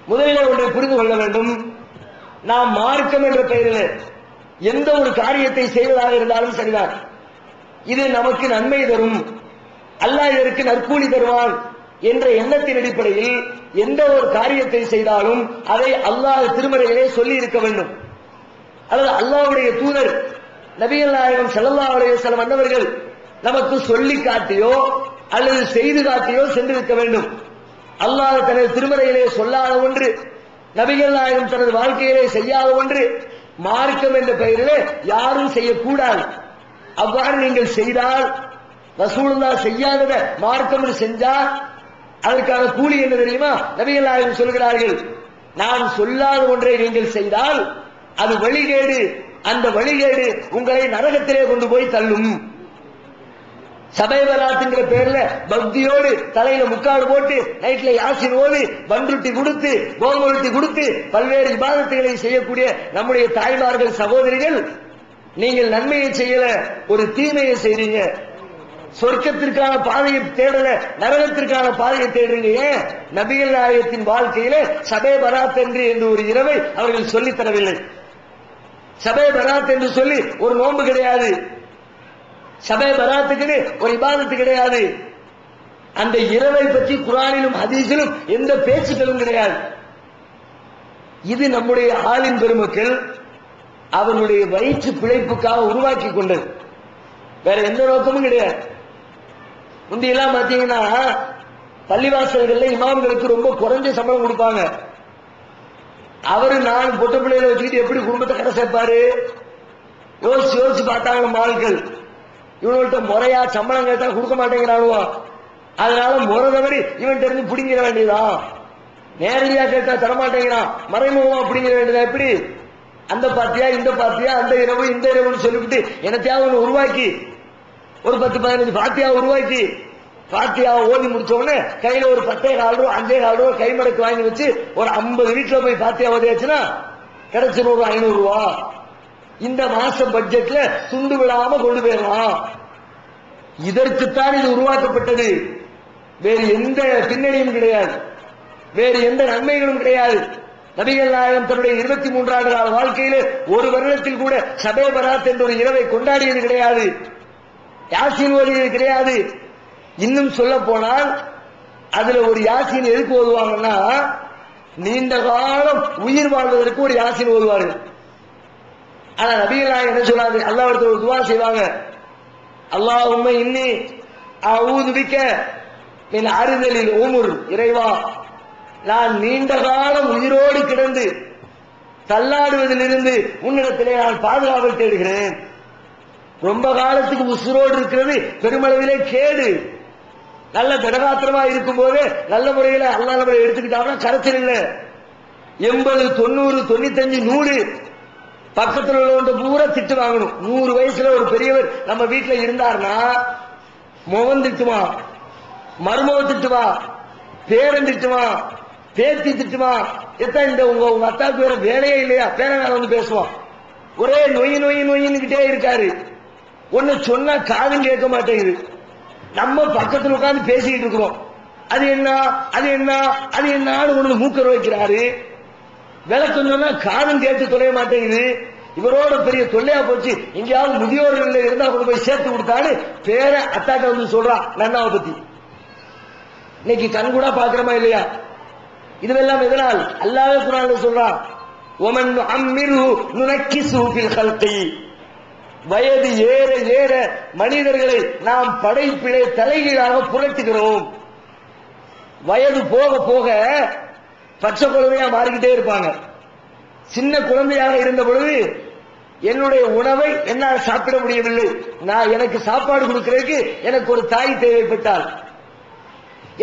முதலில் ஒன்றை புரிந்து கொள்ள வேண்டும். நாம் மார்க்கம் என்ற பெயரில் எந்த ஒரு காரியத்தை செய்வதாக இருந்தாலும் சரிதான், இது நமக்கு நன்மை தரும், அல்லாஹ் இதற்கு நற்கூலி தருவான் என்ற எண்ணத்தின் அடிப்படையில் எந்த ஒரு காரியத்தை செய்தாலும் அதை அல்லாஹ் திருமறையிலே சொல்லி இருக்க வேண்டும். அல்லது அல்லாஹ்வுடைய தூதர் நபிகள் நாயகம் ஸல்லல்லாஹு அலைஹி வஸல்லம் அன்னவர்கள் நமக்கு சொல்லி காட்டியோ அல்லது செய்து காட்டியோ சென்றிருக்க வேண்டும். அல்லாஹ் தனது திருமறையிலே சொல்லாத ஒன்று, நபிகள் நாயகம் தனது வாழ்க்கையிலே செய்யாத ஒன்று மார்க்கம் என்ற பெயரிலே யாரும் செய்யக்கூடாது. அவ்வாறு நீங்கள் செய்தால், ரசூலுல்லாஹ் செய்யாதத மார்க்கம் செஞ்சா அதற்கான கூலி என்ன தெரியுமா? நபிகள் நாயகம் சொல்கிறார்கள், நான் சொல்லாத ஒன்றை நீங்கள் செய்தால் அது வழிகேடு, அந்த வழிகேடு உங்களை நரகத்திலே கொண்டு போய் தள்ளும். சபை பராத்துங்கிற பேர்ல பக்தியோடு தலையில முக்காடு போட்டு நைட்ல யாசின் ஓதி பன்ருட்டி கொடுத்து கோதுமை ரொட்டி கொடுத்து பல்வேறு இபாதத்துகளை செய்யக்கூடிய நம்முடைய தாய்மார்கள் சகோதரிகள், நீங்கள் நன்மையை செய்யல, ஒரு தீமையை செய்றீங்க. சொர்க்கத்திற்கான பாதையை தேடல, நரகத்திற்கான பாதையை தேடுறீங்க. ஏன்? நபிகள் நாயகத்தின் வாழ்க்கையில சபை பராத் என்று ஒரு இரவை அவர்கள் சொல்லித் தரவில்லை. சபை பராத் என்று சொல்லி ஒரு நோன்பு கிடையாது, சபை பராத்துக்கு ஒரு இபாதத்து கிடையாது. அந்த இரவை பற்றி குர்ஆனிலும் ஹதீஸிலும் எந்த பேச்சுக்களும் கிடையாது. இது நம்முடைய ஆலிம் பெருமக்கள் அவர்களுடைய வயிற்று பிழைப்புக்காக உருவாக்கி கொண்டது, வேற எந்த நோக்கமும் கிடையாது. முந்தியெல்லாம் பாத்தீங்கன்னா பள்ளிவாசல்கள்ல இமாம்களுக்கு ரொம்ப குறைஞ்ச சம்பளம் கொடுப்பாங்க. அவரு 4 பொட்ட பிள்ளைகளை வச்சுக்கிட்டு எப்படி குடும்பத்தை கரை சேர்ப்பாரு? யோசிச்சு யோசிச்சு பார்த்தாங்க ஆட்கள். இவங்கள்ட்ட முறையா சம்பளம் கேட்டா கொடுக்க மாட்டேங்கிறானுவோ, அதனால முறை தவறி இவன் தெரிஞ்சு பிடிங்கிற வேண்டியதான். நேரடியா கேட்டா தரமாட்டேங்கிறான், மறைமுகமா பிடிங்கிற வேண்டியதா? எப்படி? அந்த பார்ட்டியா இந்த பார்ட்டியா, அந்த இரவு இந்த இரவுன்னு சொல்லிவிட்டு என்னத்தையாவது ஒன்று உருவாக்கி ஒரு 10-15 பாத்தியா உருவாக்கி பாத்தியாவை ஓதி முடிச்ச உடனே கையில ஒரு 10.25 ரூபா 5.25 ரூபா கைமடக்கு வாங்கி வச்சு ஒரு 50 வீட்டுல போய் பாத்தியா ஓதியாச்சுன்னா கிடைச்சிரும் ஒரு 500 ரூபா. இந்த மாச பட்ஜெட்ல துண்டு விடாம கொண்டு போயிடலாம். இதற்குத்தான் இது உருவாக்கப்பட்டது. வேறு எந்த பின்னணியும் கிடையாது, வேறு எந்த நன்மைகளும் கிடையாது. நபிகள் நாயகம் தன்னுடைய 23 ஆண்டு கால வாழ்க்கையிலே ஒரு வருடத்தில் கூட சபை பராத் என்ற ஒரு இரவை கொண்டாடியது கிடையாது, யாசீன் ஓதியது கிடையாது. இன்னும் சொல்ல போனால் அதுல ஒரு யாசீன் எதுக்கு ஓதுவாங்கன்னா, நீண்ட காலம் உயிர் வாழ்வதற்கு ஒரு யாசீன் ஓதுவார்கள். ஆனா நபிகள் நாயகம் என்ன சொல்லாது, அல்லாஹ்விடத்தில் ஒரு துவா செய்வாங்க, அல்லாஹும்ம இன்னி அஊது பிக்க மின் அறுதலில் உமுர், இறைவா நான் நீண்ட காலம் உயிரோடு கிடந்து தள்ளாடுவதிலிருந்து உன்னிடத்திலே நான் பாதுகாவல் தேடுகிறேன். ரொம்ப காலத்துக்கு உசுரோடு இருக்கிறது பெருமளவிலே கேடு. நல்ல திடகாத்திரமா இருக்கும் போது நல்ல முறையில அல்லாஹ் நம்மளை எடுத்துக்கிட்டாங்கன்னா கரைச்சல் இல்லை. 80, 90, 95, 100 பக்கத்தில் உள்ளவங்க பூரா திட்டு வாங்கணும். 100 வயசுல ஒரு பெரியவர் நம்ம வீட்டுல இருந்தார்னா முகம் திட்டுமா, மருமக திட்டுவா, பேரன் திட்டுவா, பேத்தி திட்டுவா. எத்தனை இந்த உங்க அத்தாவுக்கு வேற வேலையே இல்லையா? பேரன் வந்து பேசுவான், ஒரே நொய் நொய் நொயின்னுகிட்டே இருக்காரு. ஒன்னு சொன்னா காதும் கேட்க மாட்டேங்குது. நம்ம பக்கத்தில் உட்கார்ந்து பேசிக்கிட்டு இருக்கிறோம், அது என்ன அது என்ன அது என்னன்னு ஒண்ணு மூக்கர் வைக்கிறாரு. விளக்கம் சொன்னா காதும் கேட்டு தொலைய மாட்டேங்குது. இவரோட பெரிய தொல்லையா போச்சு, எங்கேயாவது முதியோர்கள் இருந்தா கொண்டு போய் சேர்த்து கொடுத்தாரு. பேர அத்தாட்ட வந்து சொல்றான் நன்னாவை பத்தி. இன்னைக்கு கண் கூட பாக்குறமா இல்லையா? இதுவெல்லாம் எதனால்? அல்லாஹ் குர்ஆன்ல சொல்றான், ஒமன் அம்மிரு நுனக்கிசு ஃபில் கல்கி, வயது ஏற ஏற மனிதர்களை நாம் படைப்பிலே தலைகீழாக புரட்டுகிறோம். வயது போக போக பச்சை குழந்தையா மாறிக்கிட்டே இருப்பாங்க. சின்ன குழந்தையாக இருந்த பொழுது என்னுடைய உணவை என்னால் சாப்பிட முடியவில்லை, நான் எனக்கு சாப்பாடு கொடுக்கிறதுக்கு எனக்கு ஒரு தாய் தேவைப்பட்டால்,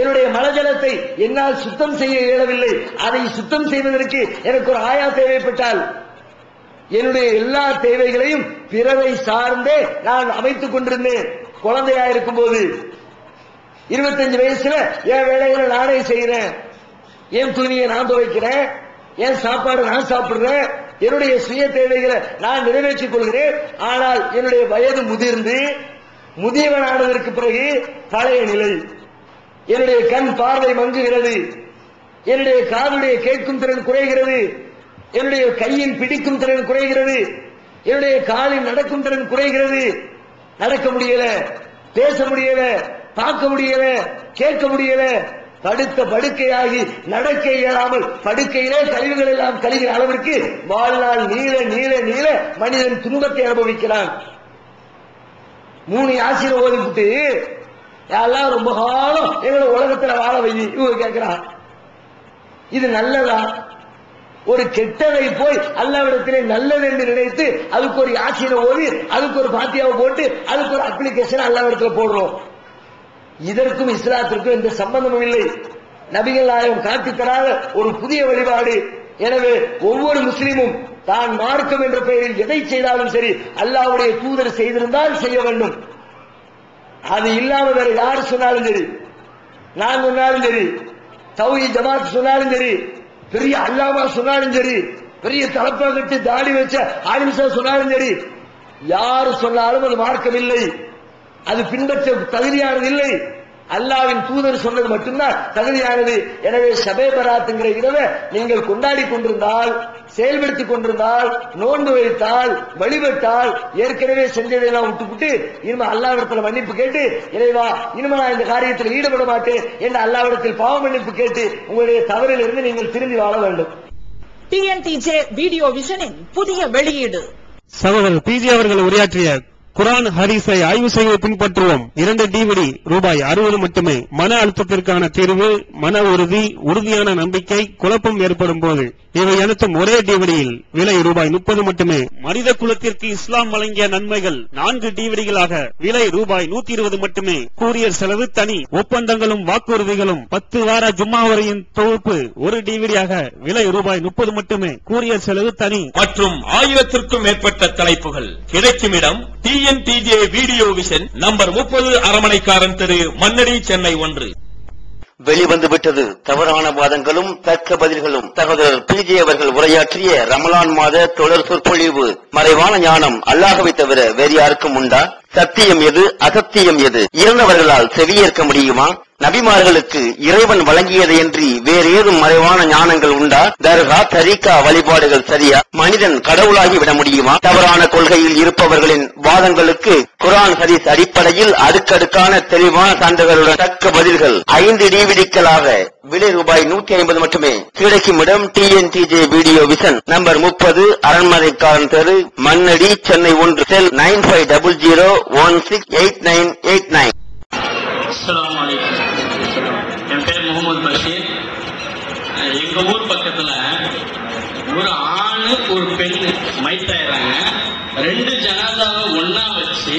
என்னுடைய மலஜலத்தை என்னால் சுத்தம் செய்ய இயலவில்லை, அதை சுத்தம் செய்வதற்கு எனக்கு ஒரு ஆயா தேவைப்பட்டால், என்னுடைய எல்லா தேவைகளையும் பிறரை சார்ந்தே நான் அமைத்துக் கொண்டிருந்தேன். குழந்தையா இருக்கும் போது 25 வயசுல என் வேலைகளை நானே செய்யறேன், என் துணியை நான் துவைக்கிறேன், என் சாப்பாடு நான் சாப்பிடுறேன், என்னுடைய சுய தேவைகளை நான் நிறைவேற்றிக் கொள்கிறேன். ஆனால் என்னுடைய வயது முதிர்ந்து முதியவனானதற்கு பிறகு பழைய நிலை, என்னுடைய கண் பார்வை மங்குகிறது, என்னுடைய காதுடைய கேட்கும் திறன் குறைகிறது, என்னுடைய கையின் பிடிக்கும் திறன் குறைகிறது, என்னுடைய காலின் நடக்கும் திறன் குறைகிறது. நடக்க முடியல, பேச முடியல, பார்க்க முடியல, கேட்க முடியல, படுத்த படுக்கையாகி நடக்க இயலாமல் படுக்கையிலே கழிவுகள் எல்லாம் கழிகிற அளவிற்கு வாழ்நாள் நீள நீள நீள மனிதன் துன்பத்தை அனுபவிக்கிறான். 3 யாசிரை ஓதிவிட்டு எல்லாம் ரொம்ப காலம் எங்களை உலகத்துல வாழ வை இவங்க கேட்கிறான். இது நல்லதா? ஒரு கெட்டதை போய் அல்லாஹ்விடத்திலே நல்லது என்று நினைத்து அதுக்கு ஒரு யாசிரை ஓதி அதுக்கு ஒரு பாத்தியாவை போட்டு அதுக்கு ஒரு அப்ளிகேஷன் அல்லாஹ்விடத்துல போடுறோம். இதற்கும் இஸ்லாத்திற்கும் எந்த சம்பந்தமும் இல்லை. நபிகள் நாயகம் காட்டி தராத ஒரு புதிய வழிபாடு. எனவே ஒவ்வொரு முஸ்லிமும் தான் மார்க்கம் என்ற பெயரில் எதை செய்தாலும் சரி அல்லாஹ்வுடைய தூதர் செய்திருந்தால் செய்ய வேண்டும். அது இல்லாம வேற யார் சொன்னாலும் சரி, நான் சொன்னாலும் சரி, தௌஹீத் ஜமாத் சொன்னாலும் சரி, பெரிய அல்லாமா சொன்னாலும் சரி, பெரிய தலப்பா கட்டி தாடி வச்ச ஆலிம்சா சொன்னாலும் சரி, யாரு சொன்னாலும் அது மார்க்கம் இல்லை, அது பின்பற்ற தகுதியானது இல்லை. அல்லாஹ்வின் தூதர் சொன்னது மட்டும்தான் தகுதியானது. எனவே ஷபே பராத்துங்கிற இரவை நீங்கள் கொண்டாடி கொண்டிருந்தால், செயல்படுத்திக் கொண்டிருந்தால், நோன்பு வைத்தால், வழிபட்டால், ஏற்கனவே செஞ்சதையெல்லாம் விட்டுவிட்டு இனிமே அல்லாஹ்விடத்தில் மன்னிப்பு கேட்டு, இறைவா இனிமே நான் இந்த காரியத்தில் ஈடுபட மாட்டேன் என்று அல்லாஹ்விடத்தில் பாவ மன்னிப்பு கேட்டு உங்களுடைய தவறிலிருந்து நீங்கள் திரும்பி வாழ வேண்டும். டிஎன்டிஜே வீடியோ விஷனின் புதிய வெளியீடு. சகோதரர் பிஜே அவர்கள் உரையாற்றிய குர்ஆன் ஹதீஸை ஆய்வு செய்து பின்பற்றுவோம் 2 DVD ரூபாய் 60 மட்டுமே. மன அழுத்தத்திற்கான தீர்வு, மன உறுதி, உறுதியான நம்பிக்கை, குழப்பம் ஏற்படும் போது இவை அனைத்தும் ஒரே டிவிடியில் விலை ரூபாய் 30 மட்டுமே. மனித குலத்திற்கு இஸ்லாம் வழங்கிய நன்மைகள் 4 டிவிடிகளாக விலை ரூபாய் 120 மட்டுமே. கூரியர் செலவு தனி. ஒப்பந்தங்களும் வாக்குறுதிகளும் 10 வார ஜும்மா வரையின் தொகுப்பு ஒரு டிவிடியாக விலை ரூபாய் 30 மட்டுமே. கூரியர் செலவு தனி. மற்றும் 1000க்கும் மேற்பட்ட தலைப்புகள் கிடைக்கும் இடம் டிஎன்டிஜே வீடியோ விஷன் நம்பர் 30 அரமனைக்காரன் தெரு, மண்ணடி, சென்னை 1. வெளிவந்துவிட்டது தவறான வாதங்களும் தர்க்க பதில்களும். சகோதரர் பிஜே அவர்கள் உரையாற்றிய ரமலான் மாத தொடர் சொற்பொழிவு. மறைவான ஞானம் அல்லாஹ்வை தவிர வேறு யாருக்கும் உண்டா? சத்தியம் எது, அசத்தியம் எது? இறந்தவர்களால் செவியேற்க முடியுமா? நபிமார்களுக்கு இறைவன் வழங்கியதையன்றி வேறு ஏதும் மறைவான ஞானங்கள் உண்டா? தர்கா, தரீகா வழிபாடுகள் சரியா? மனிதன் கடவுளாகி விட முடியுமா? தவறான கொள்கையில் இருப்பவர்களின் வாதங்களுக்கு குர்ஆன் ஹதீஸ் அடிப்படையில் அடுக்கடுக்கான தெளிவான சான்றுகளுடன் தக்க பதில்கள் 5 டிவிடிக்களாக விலை ரூபாய் 150 மட்டுமே. கிடைக்கும் இடம் டிஎன்டிஜே வீடியோ விஷன் நம்பர் 30 அரண்மனைக்காரன் தெரு, மண்ணடி, சென்னை 1. செல் 9500168989. அஸ்ஸலாமு அலைக்கும். என் பேர் முகமது பஷீர். எங்க ஊர் பக்கத்துல ஒரு ஆணு ஒரு பெண்ணு மைத்தாயிராங்க. 2 ஜனாதாவை ஒன்னா வச்சு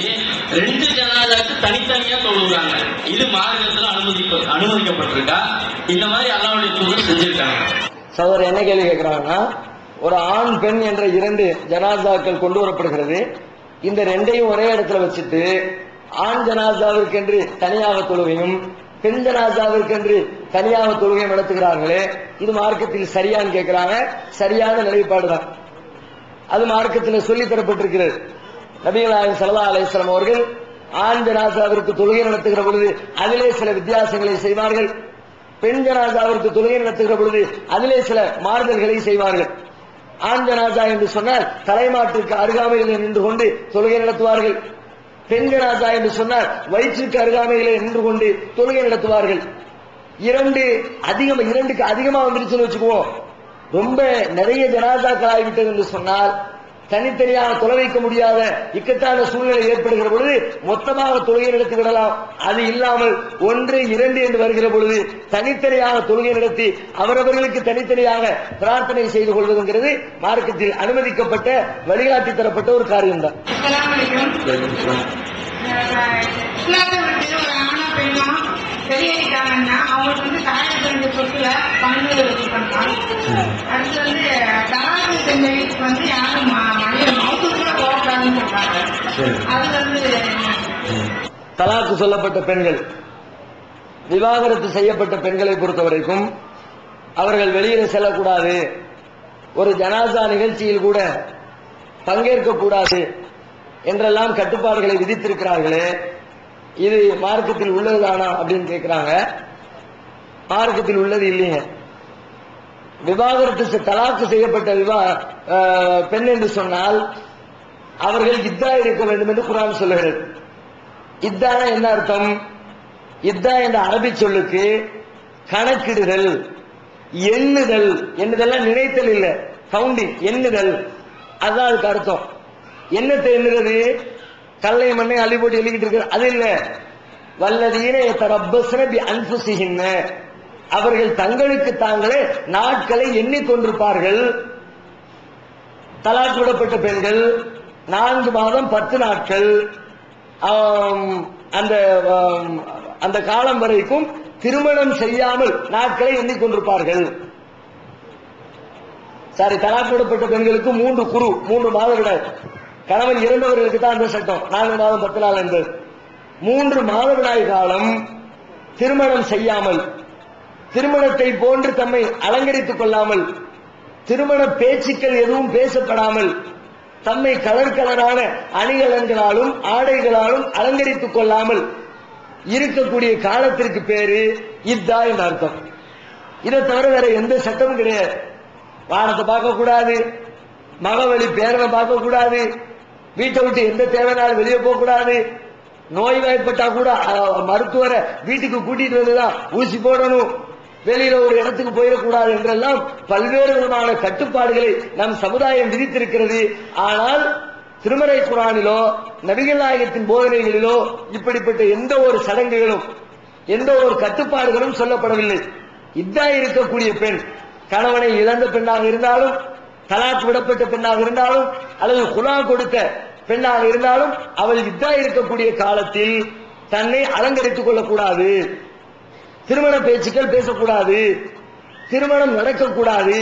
2 ஜனாதாக்கு தனித்தனியா தொழுகிறாங்க. இது மார்க்கத்துல அனுமதிக்கப்பட்டிருக்கா? இந்த மாதிரி அல்லாஹ்வுடைய தூதர் செஞ்சிருக்காங்க. சகோதரர் என்ன கேள்வி கேட்கிறாங்கன்னா, ஒரு ஆண் பெண் என்ற 2 ஜனாதாக்கள் கொண்டு வரப்படுகிறது. இந்த 2ஐயும் ஒரே இடத்துல வச்சுட்டு ஆண் ஜனாசாவிற்கென்று தனியாக தொழுகையும் பெண் ஜனாசாவிற்கென்று தனியாக தொழுகையும் நடத்துகிறார்களே, இது மார்க்கத்தில் சரியான்னு கேட்கிறாங்க. சரியான நிலைப்பாடுதான். அது மார்க்கத்தில் சொல்லி தரப்பட்டிருக்கிறது. நபிகள் நாயகம் ஸல்லல்லாஹு அலைஹி வஸல்லம் அவர்கள் ஆண் ஜனாசாவிற்கு தொழுகை நடத்துகிற பொழுது அதிலே சில வித்தியாசங்களை செய்வார்கள். பெண் ஜனாசாவிற்கு தொழுகை நடத்துகிற பொழுது அதிலே சில மாறுதல்களை செய்வார்கள். ஆண் ஜனாசா என்று சொன்னால் தலைமாட்டிற்கு அருகாமையில் நின்று கொண்டு தொழுகை நடத்துவார்கள். பெண் ஜனாசா என்று சொன்னால் வயிற்றுக்கு அருகாமையிலே நின்று கொண்டு தொழுகை நடத்துவார்கள். 2க்கு அதிகமா வந்துருச்சுன்னு வச்சுக்குவோம். ரொம்ப நிறைய ஜனாசாக்கள் ஆகிவிட்டது என்று சொன்னால் தனித்தனியாக தொலை வைக்க முடியாத இக்கட்டான சூழ்நிலை ஏற்படுகிற பொழுது மொத்தமாக தொழுகை நடத்தி விடலாம். அது இல்லாமல் 1, 2 என்று வருகிற பொழுது தனித்தனியாக தொழுகை நடத்தி அவரவர்களுக்கு தனித்தனியாக பிரார்த்தனை செய்து கொள்வதுங்கிறது மார்க்கத்தில் அனுமதிக்கப்பட்ட வழிகாட்டி தரப்பட்ட ஒரு காரியம் தான். வெளியேறிட்டாங்கன்னா அவங்களுக்கு தாயத்து ரெண்டு சொத்துல பங்கு பண்ணலாம். அடுத்து தலாக்கு செஞ்சவங்களுக்கு யாரும் மவுத்து கூட போகக்கூடாதுன்னு சொல்றாங்க. அது தலாக்கு சொல்லப்பட்ட பெண்கள், விவாகரத்து செய்யப்பட்ட பெண்களை பொறுத்த வரைக்கும் அவர்கள் வெளியில செல்லக்கூடாது, ஒரு ஜனாசா நிகழ்ச்சியில் கூட பங்கேற்க கூடாது என்றெல்லாம் கட்டுப்பாடுகளை விதித்திருக்கிறார்களே, இது மார்க்கத்தில் உள்ளதுதானா அப்படின்னு கேட்கிறாங்க. மார்க்கத்தில் உள்ளது இல்லைங்க. விவாகரத்து தலாக்கு செய்யப்பட்ட பெண் என்று சொன்னால் அவர்கள் இத்தா இருக்க வேண்டும் என்று குர்ஆன் சொல்லுகிறது. இத்தான என்ன அர்த்தம்? இத்தா என்ற அரபி சொல்லுக்கு கணக்கிடுதல், எண்ணுதல். எண்ணுதல் நினைத்தல் இல்ல, கவுண்டிங், எண்ணுதல். அதுதான் அதுக்கு அர்த்தம். என்னத்தை எண்ணுறது? கல்லை மண்ணை அள்ளி போட்டு எழுதிட்டு இருக்கிற அது இல்ல. வல்லதீன யதரப்பஸ்ன பிஅன்ஃபுஸிஹின்ன, அவர்கள் தங்களுக்கு தாங்களே நாட்களை எண்ணிக்கொண்டிருப்பார்கள். தலாக் விடப்பட்ட பெண்கள் 4 மாதம் 10 நாட்கள் அந்த காலம் வரைக்கும் திருமணம் செய்யாமல் நாட்களை எண்ணிக்கொண்டிருப்பார்கள். சாரி, தலாக் விடப்பட்ட பெண்களுக்கு 3 மாதவிடாய். கணவன் இறந்தவர்களுக்கு தான் அந்த சட்டம் 4 மாதம் 10 நாள் என்பது. 3 மாதவிடாய் காலம் திருமணம் செய்யாமல், திருமணத்தை போன்று தம்மை அலங்கரித்துக் கொள்ளாமல், திருமண பேச்சுக்கள் எதுவும் பேசப்படாமல், தம்மை கலர் கலரான அணிகலன்களாலும் ஆடைகளாலும் அலங்கரித்துக் கொள்ளாமல் இருக்கக்கூடிய காலத்திற்கு பேரு இத்தா என்ற அர்த்தம். இதை தவிர வேற எந்த சட்டமும் கிடையாது. வானத்தை பார்க்க கூடாது, மகவழி பேரவை பார்க்க கூடாது, வீட்டை விட்டு எந்த தேவைனாலும் வெளியே போக கூடாது, நோய்வாய்ப்பட்டா கூட மருத்துவரை வீட்டுக்கு கூட்டிட்டு வந்துதான் ஊசி போடணும், வெளியில ஒரு இடத்துக்கு போயிடக்கூடாது என்றெல்லாம் பல்வேறு விதமான கட்டுப்பாடுகளை நம் சமுதாயம் விதித்திருக்கிறது. ஆனால் திருமறை குர்ஆனிலோ நபிகள் நாயகத்தின் போதனைகளிலோ இப்படிப்பட்ட எந்த ஒரு சடங்குகளும் எந்த ஒரு கட்டுப்பாடுகளும் சொல்லப்படவில்லை. இத்தா இருக்கக்கூடிய பெண் கணவனை இழந்த பெண்ணாக இருந்தாலும், தலாக் விடப்பட்ட பெண்ணாக இருந்தாலும், அல்லது குலா கொடுத்த பெண்ணாக இருந்தாலும், அவள் இத்தா இருக்கக்கூடிய காலத்தில் தன்னை அலங்கரித்துக் கொள்ளக்கூடாது, திருமண பேச்சுக்கள் பேசக்கூடாது, திருமணம் நடக்கக்கூடாது.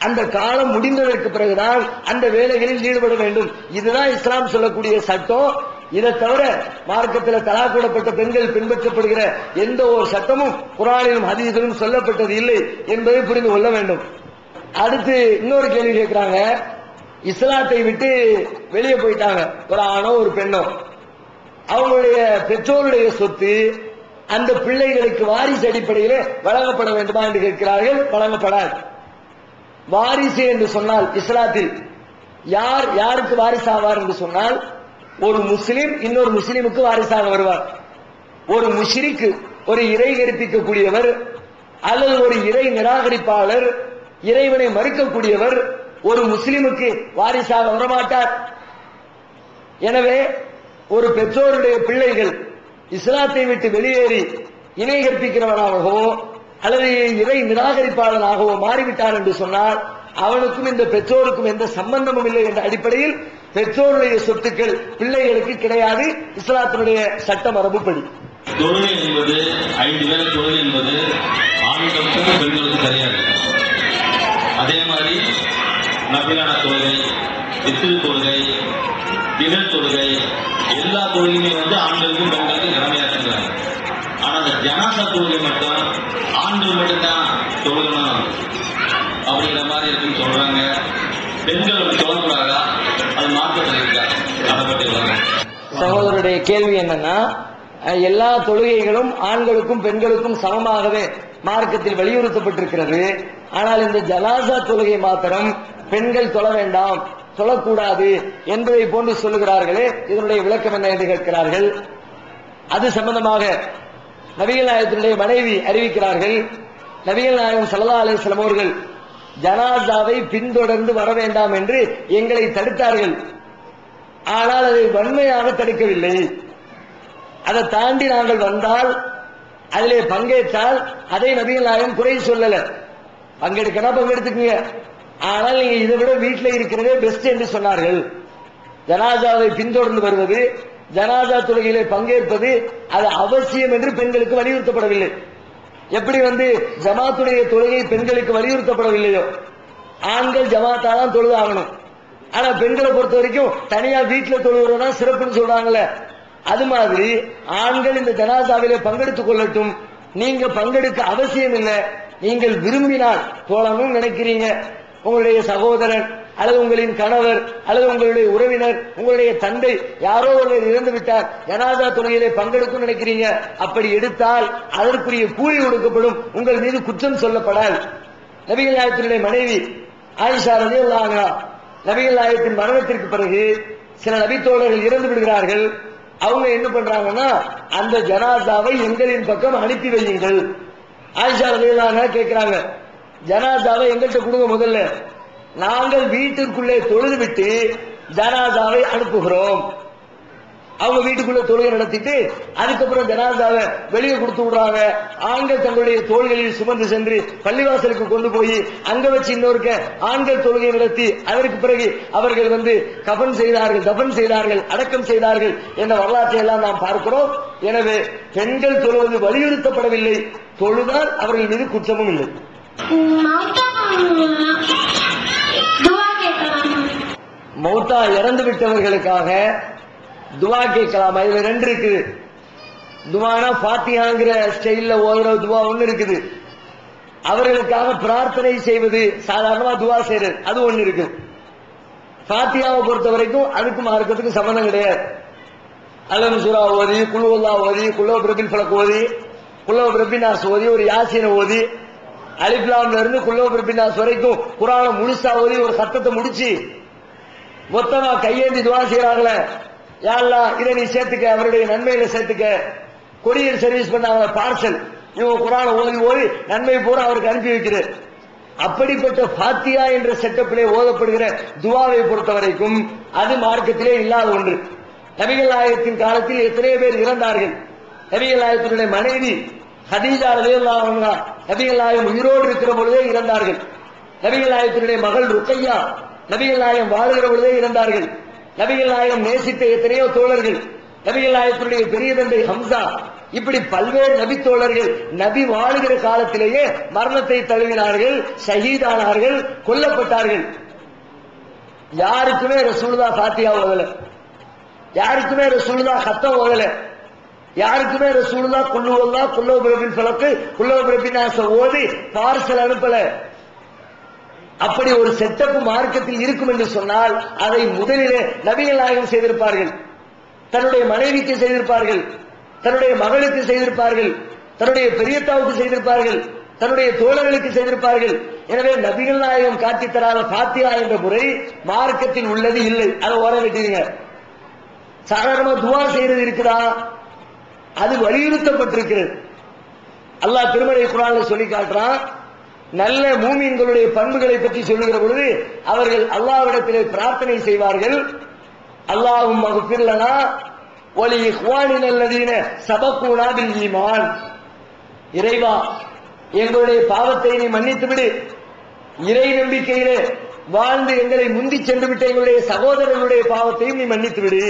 அந்த காலம் முடிந்ததற்கு பிறகுதான் அந்த வேலைகளில் ஈடுபட வேண்டும். இதுதான் இஸ்லாம் சொல்லக்கூடிய சட்டம். இதை தவிர மார்க்கத்தில் தலாக் விடப்பட்ட பெண்கள் பின்பற்றப்படுகிற எந்த ஒரு சட்டமும் குர்ஆனிலும் ஹதீஸிலும் சொல்லப்பட்டது இல்லை என்பதை புரிந்து கொள்ள வேண்டும். அடுத்து இன்னொரு கேள்வி கேட்கிறாங்க. இஸ்லாத்தை விட்டு வெளியே போயிட்டாங்க ஒரு ஆணோ ஒரு பெண்ணோ, அவங்களுடைய பெற்றோருடைய சொத்து அந்த பிள்ளைகளுக்கு வாரிசு அடிப்படையில் வழங்கப்பட வேண்டுமா என்று கேட்கிறார்கள். வழங்கப்படாது. வாரிசு என்று சொன்னால் இஸ்லாத்தில் யார் யாருக்கு வாரிசு ஆவார் என்று சொன்னால், ஒரு முஸ்லிம் இன்னொரு முஸ்லிமுக்கு வாரிசாக வருவார். ஒரு முஷ்ரிக், ஒரு இறை கற்பிக்கக்கூடியவர் அல்லது ஒரு இறை நிராகரிப்பாளர், இறைவனை மறுக்கக்கூடியவர் ஒரு முஸ்லிமுக்கு வாரிசாக வரமாட்டார். எனவே ஒரு பெற்றோருடைய பிள்ளைகள் இஸ்லாத்தை விட்டு வெளியேறி இணை கற்பிக்கிறவனாகவோ அல்லது இறை நிராகரிப்பாளனாகவோ மாறிவிட்டார் என்று சொன்னால் அவனுக்கும் இந்த பெற்றோருக்கும் எந்த சம்பந்தமும் இல்லை என்ற அடிப்படையில் பெற்றோருடைய சொத்துக்கள் பிள்ளைகளுக்கு கிடையாது இஸ்லாத்தினுடைய சட்ட மரபுப்படி. தொழுகை என்பது 5 வேளை தொழுகை என்பது ஆண்களுக்கும் பெண்களுக்கும் கிடையாது. அதே மாதிரி நபிலான தொழுகை, இஸ்ரு தொழுகை, தினல் தொழுகை, எல்லா தொழுகையுமே ஆண்களுக்கும் பெண்களுக்கும் கடமையாக்குறாங்க. ஆனா அந்த ஜனாசா தொழுகை மட்டும் ஆண்கள் மட்டும்தான் தொழுகணும் அப்படிங்கிற மாதிரி இருக்குன்னு சொல்றாங்க. பெண்கள் சொல்லக்கூடாதா? அது மாற்றத்தில் இருக்கா? அதை பற்றி சகோதரருடைய கேள்வி என்னன்னா, எல்லா தொழுகைகளும் ஆண்களுக்கும் பெண்களுக்கும் சமமாகவே மார்க்கத்தில் வலியுறுத்தப்பட்டிருக்கிறது. ஆனால் இந்த ஜனாசா தொழுகை மாத்திரம் பெண்கள் தொழ வேண்டாம், தொழக்கூடாது என்பதை போன்று சொல்லுகிறார்களே, இதனுடைய விளக்கம் என்ன என்று கேட்கிறார்கள். அது சம்பந்தமாக நபிகள் நாயகத்தினுடைய மனைவி அறிவிக்கிறார்கள். நபிகள் நாயகம் ஸல்லல்லாஹு அலைஹி வஸல்லம் அவர்கள் ஜனாசாவை பின்தொடர்ந்து வர வேண்டாம் என்று எங்களை தடுத்தார்கள். ஆனால் அதை வன்மையாக தடுக்கவில்லை. அதை தாண்டி நாங்கள் வந்தால், அதிலே பங்கேற்றால் அதை நபிகள் நாயகம் குறை சொல்லல. பங்கெடுக்கனா பங்கெடுத்துக்குங்க, ஆனால் நீங்க இதை விட வீட்டில் இருக்கிறதே பெஸ்ட் என்று சொன்னார்கள். ஜனாசாவை பின்தொடர்ந்து வருவது, ஜனாசா தொழுகையிலே பங்கேற்பது அது அவசியம் என்று பெண்களுக்கு வலியுறுத்தப்படவில்லை. எப்படி ஜமாத்துடைய தொழுகை பெண்களுக்கு வலியுறுத்தப்படவில்லையோ, ஆண்கள் ஜமாத்தா தான் தொழுது ஆகணும். ஆனா பெண்களை பொறுத்த வரைக்கும் தனியா வீட்டில் தொழுகிறதா சிறப்புன்னு சொல்றாங்கல்ல, அது மாதிரி ஆண்கள் இந்த ஜனாசாவிலே பங்கெடுத்துக் கொள்ளட்டும். நீங்க பங்கெடுக்க அவசியம் இல்லை. நீங்கள் விரும்பினால் போலணும் நினைக்கிறீங்க, உங்களுடைய சகோதரன் அல்லது உங்களின் கணவர் அல்லது உங்களுடைய உறவினர், உங்களுடைய தந்தை யாரோ ஒருவர் இறந்து விட்டார், ஜனாசா தொழுகையிலே பங்கெடுக்கும் நினைக்கிறீங்க, அப்படி எடுத்தால் அதற்குரிய கூலி கொடுக்கப்படும், உங்கள் மீது குற்றம் சொல்லப்படாது. நபிகள் நாயகத்தினுடைய மனைவி ஆயிஷா ரலியல்லாஹு அன்ஹா, நபிகள் நாயகத்தின் மரணத்திற்கு பிறகு சில நபித்தோழர்கள் இறந்து விடுகிறார்கள். அவங்க என்ன பண்றாங்கன்னா, அந்த ஜனாசாவை எங்களின் பக்கம் அனுப்பி வையுங்கள். ஆயிஷா ரலியல்லாஹு அன்ஹா கேட்கிறாங்க, ஜனாசாவை எங்கள்கிட்ட கொடுங்க, முதல்ல நாங்கள் வீட்டுக்குள்ளே தொழுது விட்டு ஜனாசாவை அனுப்புகிறோம். அவங்க வீட்டுக்குள்ள தொழுகை நடத்திட்டு அதுக்கப்புறம் ஜனாசாவை வெளியே கொடுத்து விடுறாங்க. ஆண்கள் தங்களுடைய தோள்களில் சுமந்து சென்று பள்ளிவாசலுக்கு கொண்டு போய் அங்க வச்சு இன்னொருக்க ஆண்கள் தொழுகை நடத்தி அதற்கு பிறகு அவர்கள் கஃன் செய்தார்கள், தஃன் செய்தார்கள், அடக்கம் செய்தார்கள் என்ற வரலாற்றை எல்லாம் நாம் பார்க்கிறோம். எனவே பெண்கள் தொழுவது வலியுறுத்தப்படவில்லை, தொழுதால் அவர்கள் மீது குற்றமும் இல்லை. மௌத்தா இறந்து விட்டவர்களுக்காக துவா கேட்கலாம். இதுல ரெண்டு இருக்குது. துவானா ஃபாத்திஹாங்கிற ஸ்டைல்ல ஓதுற துவா ஒண்ணு இருக்குது. அவர்களுக்காக பிரார்த்தனை செய்வது, சாதாரணமா துவா செய்யறது, அது ஒண்ணு இருக்கு. ஃபாத்திஹாவை பொறுத்த வரைக்கும் அதுக்கும் மார்க்கத்துக்கும் சம்பந்தம் கிடையாது. அலம் சூரா ஓதி, குல் அல்லாஹ் ஓதி, குல் பிரபில் ஃபலக் ஓதி, குல் பிரபின் நாஸ் ஓதி, ஒரு யாசீனை ஓதி, அலிஃப் லாம்ல இருந்து குல் பிரபின் நாஸ் வரைக்கும் குர்ஆனை முழுசா ஓதி ஒரு சத்தத்தை முடிச்சு மொத்தமா கையேந்தி துவா செய்யறாங்களே, யா அல்லாஹ் இதை நீ சேர்த்துக்க, அவருடைய நன்மையில சேர்த்துக்க. கொரியர் சர்வீஸ் பண்ணாங்க பார்சல், இவங்க குர்ஆனை ஓதி ஓதி நன்மை பூரா அவருக்கு அனுப்பி வைக்கிறார். அப்படிப்பட்ட ஃபாத்திஹா என்ற செட்டப்பிலே ஓதப்படுகிற துவாவை பொறுத்த வரைக்கும் அது மார்க்கத்திலே இல்லாத ஒன்று. நபிகள் நாயகத்தின் காலத்தில் எத்தனை பேர் இறந்தார்கள். நபிகள் நாயகத்தினுடைய மனைவி ஹதீஜா ரலியல்லாஹு அன்ஹா நபிகள் நாயகம் உயிரோடு இருக்கிற பொழுதே இறந்தார்கள். நபிகள் நாயகத்தினுடைய மகள் ருக்கையா நபிகள் நாயகம் வாழுகிற பொழுதே இறந்தார்கள். நபிகள் நாயகம் நேசித்த எத்தனையோ தோழர்கள், நபிகள் நாயகத்தினுடைய பெரிய தந்தை ஹம்சா, இப்படி பல்வேறு நபி தோழர்கள் நபி வாழுகிற காலத்திலேயே மரணத்தை தழுவினார்கள், ஷஹீதானார்கள், கொல்லப்பட்டார்கள். யாருக்குமே ரசூலுல்லாஹ் ஃபாத்திஹா ஓதல, யாருக்குமே ரசூலுல்லாஹ் கத்தம் ஓதல, யாருக்குமே ரசூலுல்லாஹ் குல் ஹுவல்லாஹ் குல் பிரபில் ஃபலக் குல் பிரபின் நாஸ் ஓதி பார்சல் அனுப்பல. அப்படி ஒரு செட்டப் மார்க்கத்தில் இருக்கும் என்று சொன்னால் அதை முதலிலே நபிகள் நாயகம் செய்திருப்பார்கள். தன்னுடைய மனைவிக்கு செய்திருப்பார்கள், தன்னுடைய மகளுக்கு செய்திருப்பார்கள், தன்னுடைய பெரியத்தாவுக்கு செய்திருப்பார்கள், தன்னுடைய தோழர்களுக்கு செய்திருப்பார்கள். எனவே நபிகள் நாயகம் காட்டித் தராத ஃபாத்திஹா என்ற முறை மார்க்கத்தில் உள்ளது இல்லை. அதை ஓர விட்டீங்க. சாதாரணமா துவா செய்யறது இருக்குதா, அது வலியுறுத்தப்பட்டிருக்கிறது. அல்லாஹ் திருமறை குர்ஆன்ல சொல்லி காட்டுறான். நல்ல மூமின்களுடைய பண்புகளை பற்றி சொல்லுகிற பொழுது அவர்கள் அல்லாஹ்விடத்திலே பிரார்த்தனை செய்வார்கள். அல்லாஹும்ம ஃபிர் லனா வ லி இக்வானினா அல்லதீன சபகூனா பில் ஈமான். இறைவா, எங்களுடைய பாவத்தை நீ மன்னித்து விடு. இறை நம்பிக்கையிலே வாழ்ந்து எங்களை முந்தி சென்று விட்ட எங்களுடைய சகோதரர்களுடைய பாவத்தையும் நீ மன்னித்து விடு.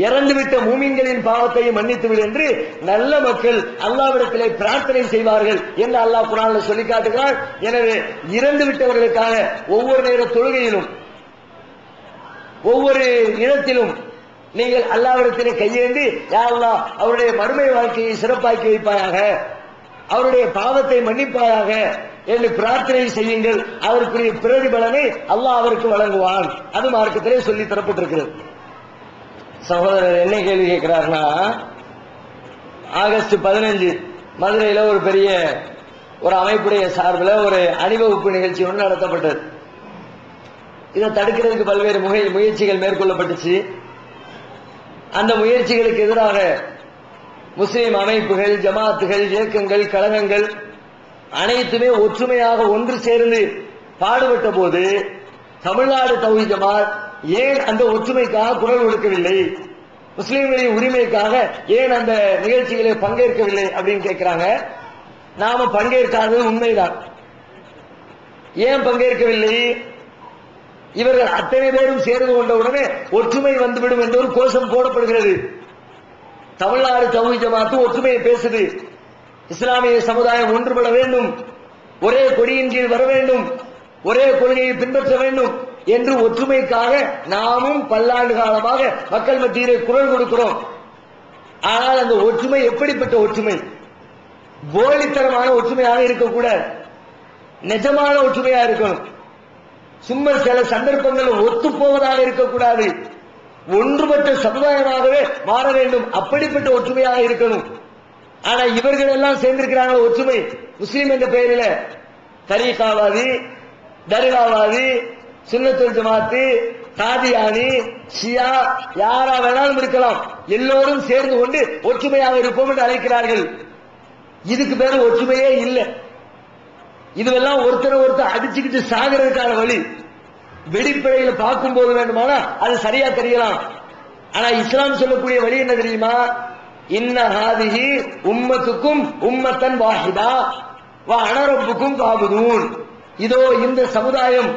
இறந்துவிட்ட மூமின்களின் பாவத்தையும் மன்னித்து விடு என்று நல்ல மக்கள் அல்லாஹ்விடத்திலே பிரார்த்தனை செய்வார்கள் என்று அல்லாஹ் குர்ஆன்ல சொல்லி காட்டுகிறார். எனவே இறந்து விட்டவர்களுக்காக ஒவ்வொரு நேர தொழுகையிலும் ஒவ்வொரு இடத்திலும் நீங்கள் அல்லாஹ்விடத்திலே கையேந்தி, யா அல்லாஹ் அவருடைய மறுமை வாழ்க்கையை சிறப்பாக்கி வைப்பாயாக, அவருடைய பாவத்தை மன்னிப்பாயாக என்று பிரார்த்தனை செய்யுங்கள். அதற்குரிய பிரதிபலனை அல்லாஹ் அவருக்கு வழங்குவான். அது மார்க்கத்திலே சொல்லி தரப்பட்டிருக்கிறது. சகோதரர் என்ன கேள்வி கேட்கிறார்னா, ஆகஸ்ட் 15 மதுரையில ஒரு பெரிய ஒரு அமைப்புடைய சார்பில் ஒரு அணிவகுப்பு நிகழ்ச்சி ஒன்று நடத்தப்பட்டது. இதை தடுக்கிறதுக்கு பல்வேறு முயற்சிகள் மேற்கொள்ளப்பட்டுச்சு. அந்த முயற்சிகளுக்கு எதிராக முஸ்லிம் அமைப்புகள், ஜமாத்துகள், இயக்கங்கள், கழகங்கள் அனைத்துமே ஒற்றுமையாக ஒன்று சேர்ந்து பாடுபட்ட போது தமிழ்நாடு தௌஹீத் ஜமாத் ஏன் அந்த ஒற்றுமைக்காக குரல் கொடுக்கவில்லை, முஸ்லிம்களின் உரிமைக்காக ஏன் அந்த நிகழ்ச்சிகளை பங்கேற்கவில்லை அப்படின்னு கேட்கிறாங்க. நாம பங்கேற்காதது உண்மைதான். ஏன் பங்கேற்கவில்லை? இவர்கள் அத்தனை பேரும் சேர்ந்து கொண்டவுடனே ஒற்றுமை வந்துவிடும் என்ற ஒரு கோஷம் போடப்படுகிறது. தமிழ்நாடு தௌஹீத் ஜமாத்து ஒற்றுமையை பேசுது. இஸ்லாமிய சமுதாயம் ஒன்றுபட வேண்டும், ஒரே கொடியின் கீழ் வர வேண்டும், ஒரே கொள்கையை பின்பற்ற வேண்டும் என்று ஒற்றுமைக்காக நாமும் பல்லாண்டு காலமாக மக்கள் மத்தியிலே குரல் கொடுக்கிறோம். ஆனால் அந்த ஒற்றுமை எப்படிப்பட்ட ஒற்றுமை? போலித்தனமான ஒற்றுமையாக இருக்கக்கூடாது, நிஜமான ஒற்றுமையா இருக்கணும். சும்மா சில சந்தர்ப்பங்கள் ஒத்து போவதாக இருக்கக்கூடாது, ஒன்றுபட்ட சமுதாயமாகவே மாற வேண்டும், அப்படிப்பட்ட ஒற்றுமையாக இருக்கணும். ஆனா இவர்கள் எல்லாம் சேர்ந்திருக்கிறாங்க ஒற்றுமை முஸ்லீம் என்ற பெயரில். தரீகாவாதி, தர்காவாதி, சுன்னத்துல் ஜமாத்து, காதியானி, ஷியா, யாரா வேணாலும் இருக்கலாம், எல்லோரும் சேர்ந்து கொண்டு ஒற்றுமையாக இருப்போம் என்று அழைக்கிறார்கள். இதுக்கு பேரு ஒற்றுமையே இல்லை. இதுவெல்லாம் ஒருத்தரை ஒருத்தர் அடிச்சுக்கிட்டு சாகிறதுக்கான வழி. வெளிப்படையில பார்க்கும் போது வேண்டுமானா அது சரியா தெரியலாம். ஆனா இஸ்லாம் சொல்லக்கூடிய வழி என்ன தெரியுமா? இன்ன ஹாதிஹி உம்மத்துக்கும் உம்மத்தன் வாஹிதா வ அன ரப்புக்கும் ஃபஅபுதூன். இதோ இந்த சமுதாயம்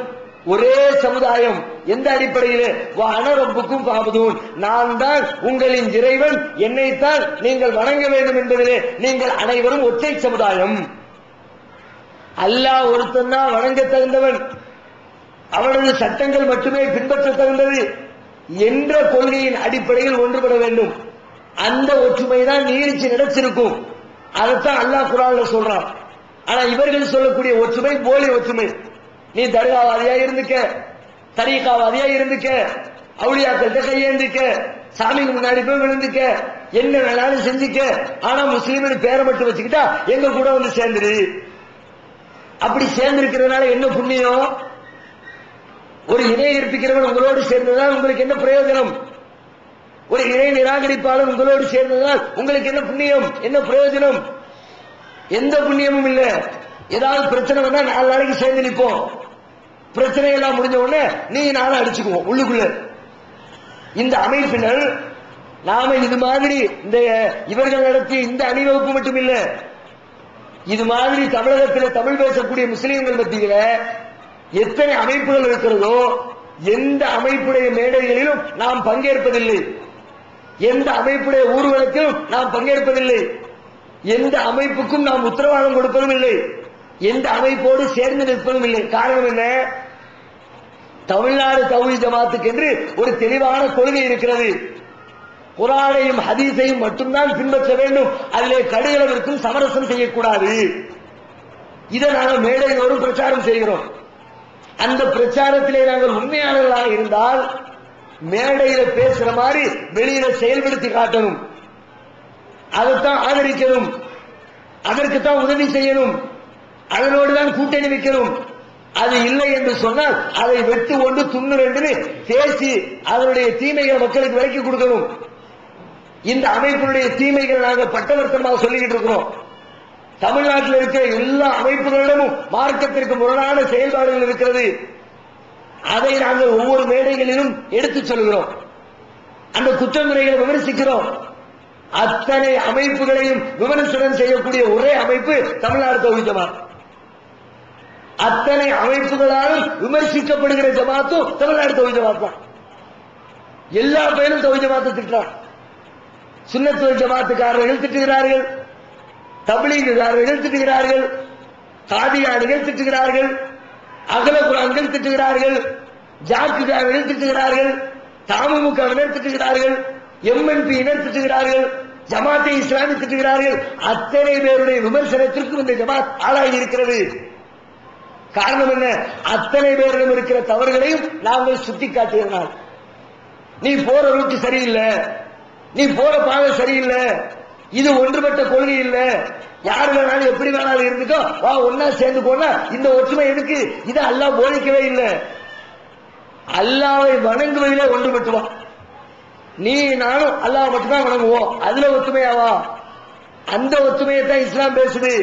ஒரே சமுதாயம். எந்த அடிப்படையிலே? வ அன ரப்புக்கும் ஃபஅபுதூன், நான் தான் உங்களின் இறைவன், என்னைத்தான் நீங்கள் வணங்க வேண்டும் என்பதிலே நீங்கள் அனைவரும் ஒற்றை சமுதாயம். அல்லாஹ் ஒருத்தன் தான் வணங்க தகுந்தவன், அவனது சட்டங்கள் மட்டுமே பின்பற்ற தகுந்தது என்ற கொள்கையின் அடிப்படையில் ஒன்றுபட வேண்டும். அந்த ஒற்றுமை தான் நீடிச்சு நினைச்சிருக்கும். அதைத்தான் அல்லாஹ் குர்ஆன்ல சொல்றான். ஆனா இவர்கள் சொல்லக்கூடிய ஒற்றுமை போலி ஒற்றுமை. நீ தர்காவாதியா இருந்துக்க, தரீகாவாதியா இருந்துக்க, அவுலியாக்கள்கிட்ட கையேந்திக்க, சாமிக்கு முன்னாடி போய் விழுந்துக்க, என்ன வேணாலும் செஞ்சுக்க, ஆனா முஸ்லீமின் பேரை மட்டும் வச்சுக்கிட்டா எங்க கூட வந்து சேர்ந்துரு. அப்படி சேர்ந்திருக்கிறதுனால என்ன புண்ணியம்? ஒரு இணை கற்பிக்கிறவன் உங்களோடு சேர்ந்ததால் உங்களுக்கு என்ன பிரயோஜனம்? ஒரு இணை நிராகரிப்பாளர் உங்களோடு சேர்ந்ததால் உங்களுக்கு என்ன புண்ணியம், என்ன பிரயோஜனம்? எந்த புண்ணியமும் இல்ல. ஏதாவது பிரச்சனை வந்தா 4 நாளைக்கு சேர்ந்து நிற்போம், பிரச்சனை எல்லாம் முடிஞ்ச உடனே நீ நானும் அடிச்சுக்குவோம் உள்ளுக்குள்ள. இந்த அமைப்பினர் நாம இது மாதிரி இந்த இவர்கள் நடத்திய இந்த அணிவகுப்பு மட்டும் இல்ல, இது மாதிரி தமிழகத்தில் தமிழ் பேசக்கூடிய முஸ்லீம்கள் மத்தியில எத்தனை அமைப்புகள் இருக்கிறதோ எந்த அமைப்புடைய மேடைகளிலும் நாம் பங்கேற்பதில்லை, எந்த அமைப்புடைய ஊர்வலத்திலும் நாம் பங்கேற்பதில்லை, எந்த அமைப்புக்கும் நாம் உத்தரவாதம் கொடுப்பதும் இல்லை, எந்த அமைப்போடு சேர்ந்து நிற்பதும் இல்லை. காரணம் என்ன? தமிழ்நாடு தௌஹீத் ஜமாத்துக்கு என்று ஒரு தெளிவான கொள்கை இருக்கிறது. குர்ஆனையும் ஹதீஸையும் மட்டும்தான் பின்பற்ற வேண்டும், அதிலே கடுகளவிற்கும் சமரசம் செய்யக்கூடாது. இதை நாங்கள் மேடையோடும் பிரச்சாரம் செய்கிறோம். அந்த பிரச்சாரத்திலே நாங்கள் உண்மையாளர்களாக இருந்தால் மேடையில பேசுற மாதிரி வெளியில செயல்படுத்தி காட்டணும், அதைத்தான் ஆதரிக்கணும், அதற்குத்தான் உதவி செய்யணும், அதனோடு தான் கூட்டணி வைக்கணும். அது இல்லை என்று சொன்னால் அதை வெட்டு ஒன்று துண்ணு ரெண்டு பேசி அதனுடைய தீமைகளை மக்களுக்கு விலக்கி கொடுக்கணும். இந்த அமைப்பினுடைய தீமைகள் நாங்கள் பட்டவர்த்தமாக சொல்லிக்கிட்டு இருக்கிறோம். தமிழ்நாட்டில் இருக்கிற எல்லா அமைப்புகளிடமும் மார்க்கத்திற்கு முரணான செயல்பாடுகள் இருக்கிறது. அதை நாங்கள் ஒவ்வொரு மேடைகளிலும் எடுத்துச் சொல்கிறோம், அந்த குற்றமுறைகளை விமர்சிக்கிறோம். அத்தனை அமைப்புகளையும் விமர்சனம் செய்யக்கூடிய ஒரே அமைப்பு தமிழ்நாடு தௌஹீத் ஜமாத். அத்தனை அமைப்புகளாலும் விமர்சிக்கப்படுகிற ஜமாத்தும் தமிழ்நாடு தௌஹீத் ஜமாத் தான். எல்லா பேரும் தௌஹீத் ஜமாத்தை திட்டுறாங்க. சுன்னத்துல் ஜமாத்துக்காரர்கள் திட்டுகிறார்கள், தப்லீகுகாரர்கள் திட்டுகிறார்கள், காதியானிகள் திட்டுகிறார்கள், அகல குரான்கள் திட்டுகிறார்கள், ஜாக்குகாரர்கள் திட்டுகிறார்கள், தமுமுகவினர் திட்டுகிறார்கள், எம்என்பியினர் திட்டுகிறார்கள், ஜமாத்தை இஸ்லாமி திட்டுகிறார்கள். அத்தனை பேருடைய விமர்சனத்திற்கும் இந்த ஜமாத் ஆளாகி இருக்கிறது. காரணம் என்ன? அத்தனை பேரிடம் இருக்கிற தவறுகளையும் நாங்கள் சுட்டிக்காட்டியதனால். நீ போற ரூட்டு சரியில்லை, நீ போற பாதை சரியில்லை, இது ஒன்றுபட்ட கொள்கை இல்லை, யார் வேணாலும் எப்படி வேணாலும் இருந்துக்கோ, வா ஒன்னா சேர்ந்து போனா இந்த ஒற்றுமை எதுக்கு? இதை அல்லாஹ் போதிக்கவே இல்லை. அல்லாஹ்வை வணங்குவதிலே ஒன்றுபட்டுவான். நீ நானும் அல்லாஹ் மட்டும்தான் வணங்குவோம், அதுல ஒற்றுமையாவா? அந்த ஒற்றுமையை தான் இஸ்லாம் பேசுது.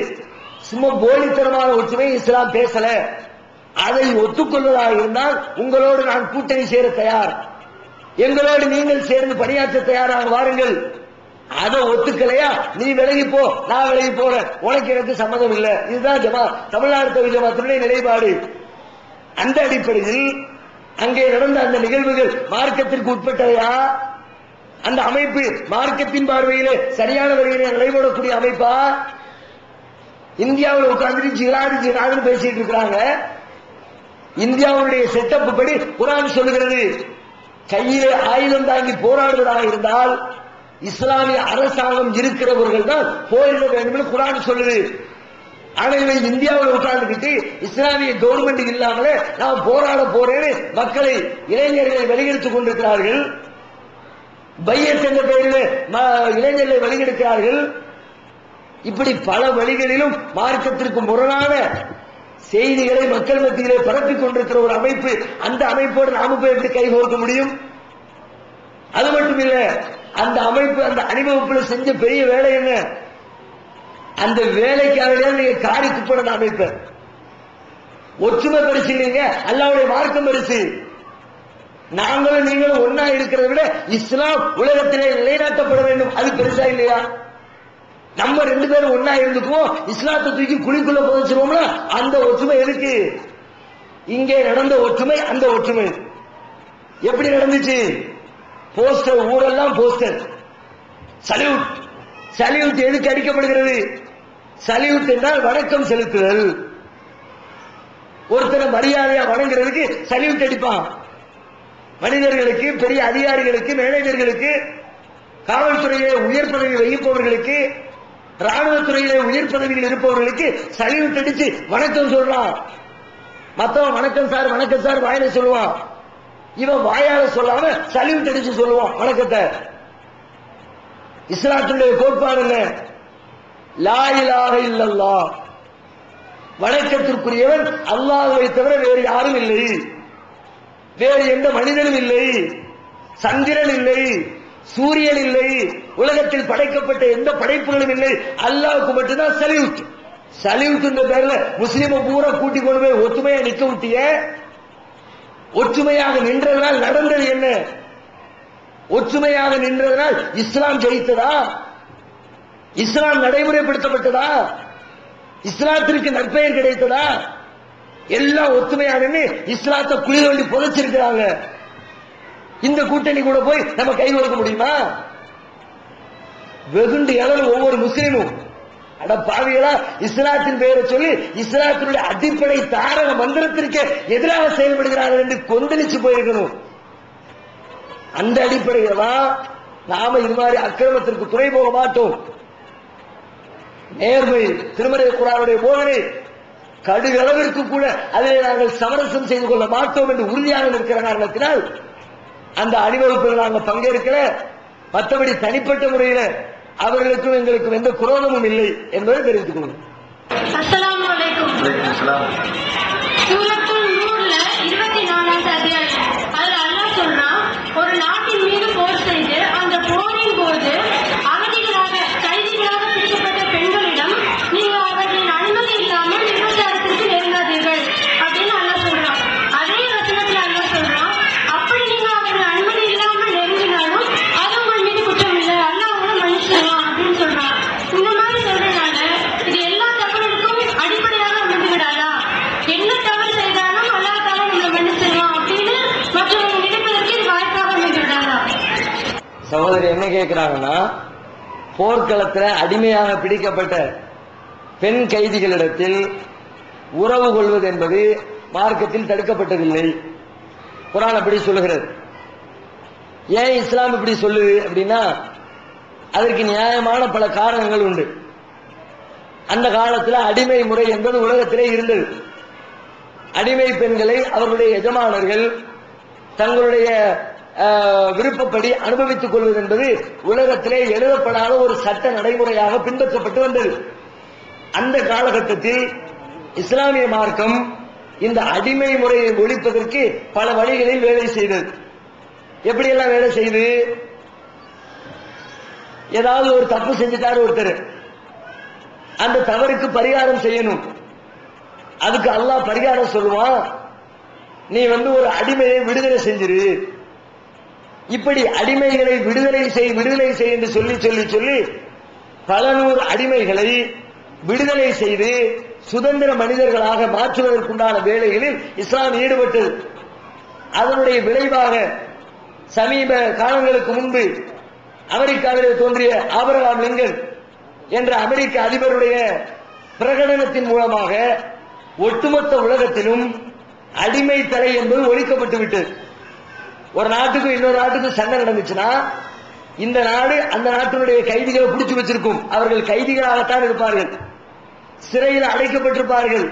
சும்மா போலித்தனமான ஒற்றுமை இஸ்லாம் பேசல. அதை ஒத்துக்கொள்வதாக இருந்தால் உங்களோடு நான் கூட்டணி சேர தயார், எங்களோடு நீங்கள் சேர்ந்து பணியாற்ற தயாராக வாருங்கள். அதை ஒத்துக்கலையா, நீ விலகி போ, நான் விலகி போறேன், உனக்கு எனக்கு சம்மதம் இல்லை. இதுதான் தமிழ்நாடு தௌஹீத் ஜமாஅத்துடைய நிலைப்பாடு. அந்த அடிப்படையில் அங்கே நடந்த அந்த நிகழ்வுகள் மார்க்கத்திற்கு உட்பட்டவையா? அந்த அமைப்பு மார்க்கத்தின் பார்வையிலே சரியான வழியிலே நடைபெறக்கூடிய அமைப்பா? இந்தியாவில் உட்கார்ந்து ஜிஹாது பேசிட்டு இருக்கிறாங்க. இந்தியாவுடைய செட்டப் படி குர்ஆன் சொல்லுகிறது, கையிலே ஆயுதம் தாங்கி போராடுவதாக இருந்தால் இஸ்லாமிய அரசாங்கம் இருக்கிறவர்கள் தான் போரிட வேண்டும் என்று குர்ஆன் சொல்லுது. ஆனால் இந்தியாவில் உட்கார்ந்துக்கிட்டு இஸ்லாமிய கவர்மெண்ட் இல்லாமலே நான் போராட போறேன்னு மக்களை, இளைஞர்களை வெளியெடுத்துக் கொண்டிருக்கிறார்கள். பையத் என்ற பெயரில் இளைஞர்களை வெளியெடுக்கிறார்கள். இப்படி பல வழிகளிலும் மார்க்கத்திற்கு முரணான செய்திகளை மக்கள் மத்தியிலே பரப்பிக் கொண்டிருக்கிற ஒரு அமைப்பு. அந்த அமைப்போடு நாம போய் எப்படி கைகோர்க்க முடியும்? அது மட்டும் இல்ல, அந்த அமைப்பு அந்த அணிவகுப்பில் செஞ்ச பெரிய வேலை என்ன? அந்த வேலைக்காக நீங்க காரி துப்பட அமைப்பு. ஒற்றுமை பரிசு இல்லைங்க, அல்லாஹ்வுடைய மார்க்கம் பரிசு. நாங்களும் நீங்களும் ஒன்னா இருக்கிறத விட இஸ்லாம் உலகத்திலே நிலைநாட்டப்பட வேண்டும், அது பெருசா இல்லையா? நம்ம ரெண்டு பேரும் ஒன்னா இருந்துக்குவோம், இஸ்லாத்தை தூக்கி குழிக்குள்ள புதைச்சிருவோம்னா அந்த ஒற்றுமை எதுக்கு? இங்கே நடந்த ஒற்றுமை அந்த ஒற்றுமை எப்படி நடந்துச்சு? போஸ்டர், ஊரெல்லாம் போஸ்டர், சல்யூட். சல்யூட் எதுக்கு அடிக்கப்படுகிறது? சல்யூட் என்றால் வணக்கம் செலுத்துதல். ஒருத்தரை மரியாதையா வணங்குறதுக்கு சல்யூட் அடிப்பான். மனிதர்களுக்கு, பெரிய அதிகாரிகளுக்கு, மேனேஜர்களுக்கு, காவல்துறையிலே உயர் பதவி வகிப்பவர்களுக்கு, ராணுவத்துறையிலே உயர் பதவியில் இருப்பவர்களுக்கு சல்யூட் அடிச்சு வணக்கம் சொல்றான். மத்தவன் வணக்கம் சார் வணக்கம் சார் வாயில சொல்லுவான், இவன் வாயால சொல்லாம சல்யூட் அடிச்சு சொல்லுவான் வணக்கத்தை. இஸ்லாத்துடைய கோட்பாடு என்ன? லா இலாஹ இல்லல்லாஹ், வணக்கத்திற்குரியவன் அல்லாஹ்வை தவிர வேறு யாரும் இல்லை, வேறு எந்த மனிதனும் இல்லை, சந்திரன் இல்லை, சூரியன் இல்லை, உலகத்தில் படைக்கப்பட்ட எந்த படைப்புகளும் இல்லை, அல்லாஹ்வுக்கு மட்டும்தான் சல்யூட். சல்யூட் என்ற பேர்ல முஸ்லிமை பூரா கூட்டி கொண்டு போய் ஒற்றுமையா நிக்க விட்டிய. ஒற்றுமையாக நின்றதனால் நடந்தது என்ன? ஒற்றுமையாக நின்றதனால் இஸ்லாம் ஜெயித்ததா? இஸ்லாம் நடைமுறைப்படுத்தப்பட்டதா? இஸ்லாத்திற்கு நற்பெயர் கிடைத்ததா? எல்லாம் ஒத்துமையாக இஸ்லாத்தை குழி தோண்டி புதைச்சிருக்கிறாங்க. இந்த கூட்டணி கூட போய் நம்ம கை கொடுக்க முடியுமா? வெகுண்டு எழலும் ஒவ்வொரு முஸ்லிமும், அட பாவிகளா, இஸ்லாத்தின் பெயரை சொல்லி இஸ்லாத்தினுடைய அடிப்படை தாரக மந்திரத்திற்கு எதிராக செயல்படுகிறார்கள் என்று கொந்தளிச்சு போயிருக்கணும். அந்த அடிப்படையில் தான் நாம இது மாதிரி அக்கிரமத்திற்கு துணை போக மாட்டோம். நேர்மை, திருமறை குர்ஆனுடைய போதனை, கடுகளவிற்கு கூட அதிலே நாங்கள் சமரசம் செய்து கொள்ள மாட்டோம் என்று உறுதியாக இருக்கிற காரணத்தினால் அந்த அணிவகுப்பில் நாங்கள் பங்கேற்கிற. மற்றபடி தனிப்பட்ட முறையில் அவர்களுக்கும் எங்களுக்கும் எந்த குரோதமும் இல்லை என்பதை தெரிவித்துக் கொள்ளுங்கள். அஸ்ஸலாமு அலைக்கும். சூரத்துல் நூர்ல 24வது அத்தியாயம், அதுல அல்லாஹ் சொல்றான், ஒரு நாட்டின் மீது போர் செய்து அந்த போரின் போது அகதிகளாக கைதிகளாக பிடிக்கப்பட்ட பெண்களிடம் நீங்க அவர்களின் அனுமதி இல்லாமல் விபச்சாரத்திற்கு நெருங்காதீர்கள் அப்படின்னு அல்லாஹ் சொல்றான். அதே வசனத்துல அல்லாஹ் சொல்றான், அப்படி நீங்க அவர்கள் அனுமதி இல்லாமல் நெருங்கினாலும் அது உங்கள் மீது குற்றம் இல்லை, அல்லாஹ் உங்களை மன்னிச்சிடுவான் அப்படின்னு சொல்றான். இந்த மாதிரி சொல்றதுனால இது எல்லா தவறுக்கும் அடிப்படையாக அமைந்து விடாதா? என்ன தவறு செய்தாலும் அல்லாஹ் தாலா நம்மளை மன்னிச்சிடுவான் அப்படின்னு மற்றவங்க நினைப்பதற்கு இது வாய்ப்பாக அமைந்து விடாதா? சகோதரி என்ன கேட்கிறாங்கன்னா, போர்க்களத்தில் அடிமையாக பிடிக்கப்பட்ட பெண் கைதிகளிடத்தில் உறவு கொள்வது என்பது மார்க்கத்தில் தடுக்கப்பட்டதில்லை. குர்ஆன் அப்படி சொல்லுகிறது. ஏன் இஸ்லாம் இப்படி சொல்லுது அப்படின்னா, அதற்கு நியாயமான பல காரணங்கள் உண்டு. அந்த காலத்தில் அடிமை முறை என்பது உலகத்திலே இருந்தது. அடிமை பெண்களை அவர்களுடைய எஜமானர்கள் தங்களுடைய விருப்பப்படி அனுபவித்துக் கொள்வது என்பது உலகத்திலே எழுதப்படாத ஒரு சட்ட நடைமுறையாக பின்பற்றப்பட்டு வந்தது. அந்த காலகட்டத்தில் இஸ்லாமிய மார்க்கம் இந்த அடிமை முறையை ஒழிப்பதற்கு பல வழிகளில் வேலை செய்தது. எப்படியெல்லாம் வேலை செய்து, ஏதாவது ஒரு தப்பு செஞ்சுட்டாரு ஒருத்தர், அந்த தவறுக்கு பரிகாரம் செய்யணும். அதுக்கு அல்லாஹ் பரிகாரம் சொல்லுவான், நீ ஒரு அடிமையை விடுதலை செஞ்சிரு. இப்படி அடிமைகளை விடுதலை செய் என்று சொல்லி சொல்லி சொல்லி பல நூறு அடிமைகளை விடுதலை செய்து சுதந்திர மனிதர்களாக மாற்றுவதற்குண்டான வேலைகளில் இஸ்லாம் ஈடுபட்டது. அதனுடைய விளைவாக சமீப காலங்களுக்கு முன்பு அமெரிக்காவிலே தோன்றிய ஆபிரகாம் லிங்கன் என்ற அமெரிக்க அதிபருடைய பிரகடனத்தின் மூலமாக ஒட்டுமொத்த உலகத்திலும் அடிமை தடை என்பது ஒழிக்கப்பட்டு விட்டது. ஒரு நாட்டுக்கும் இன்னொரு நாட்டுக்கும் சண்டை நடந்துச்சுன்னா இந்த நாடு அந்த நாட்டினுடைய கைதிகளை பிடிச்சு வச்சிருக்கும். அவர்கள் கைதிகளாகத்தான் இருப்பார்கள், சிறையில் அடைக்கப்பட்டிருப்பார்கள்,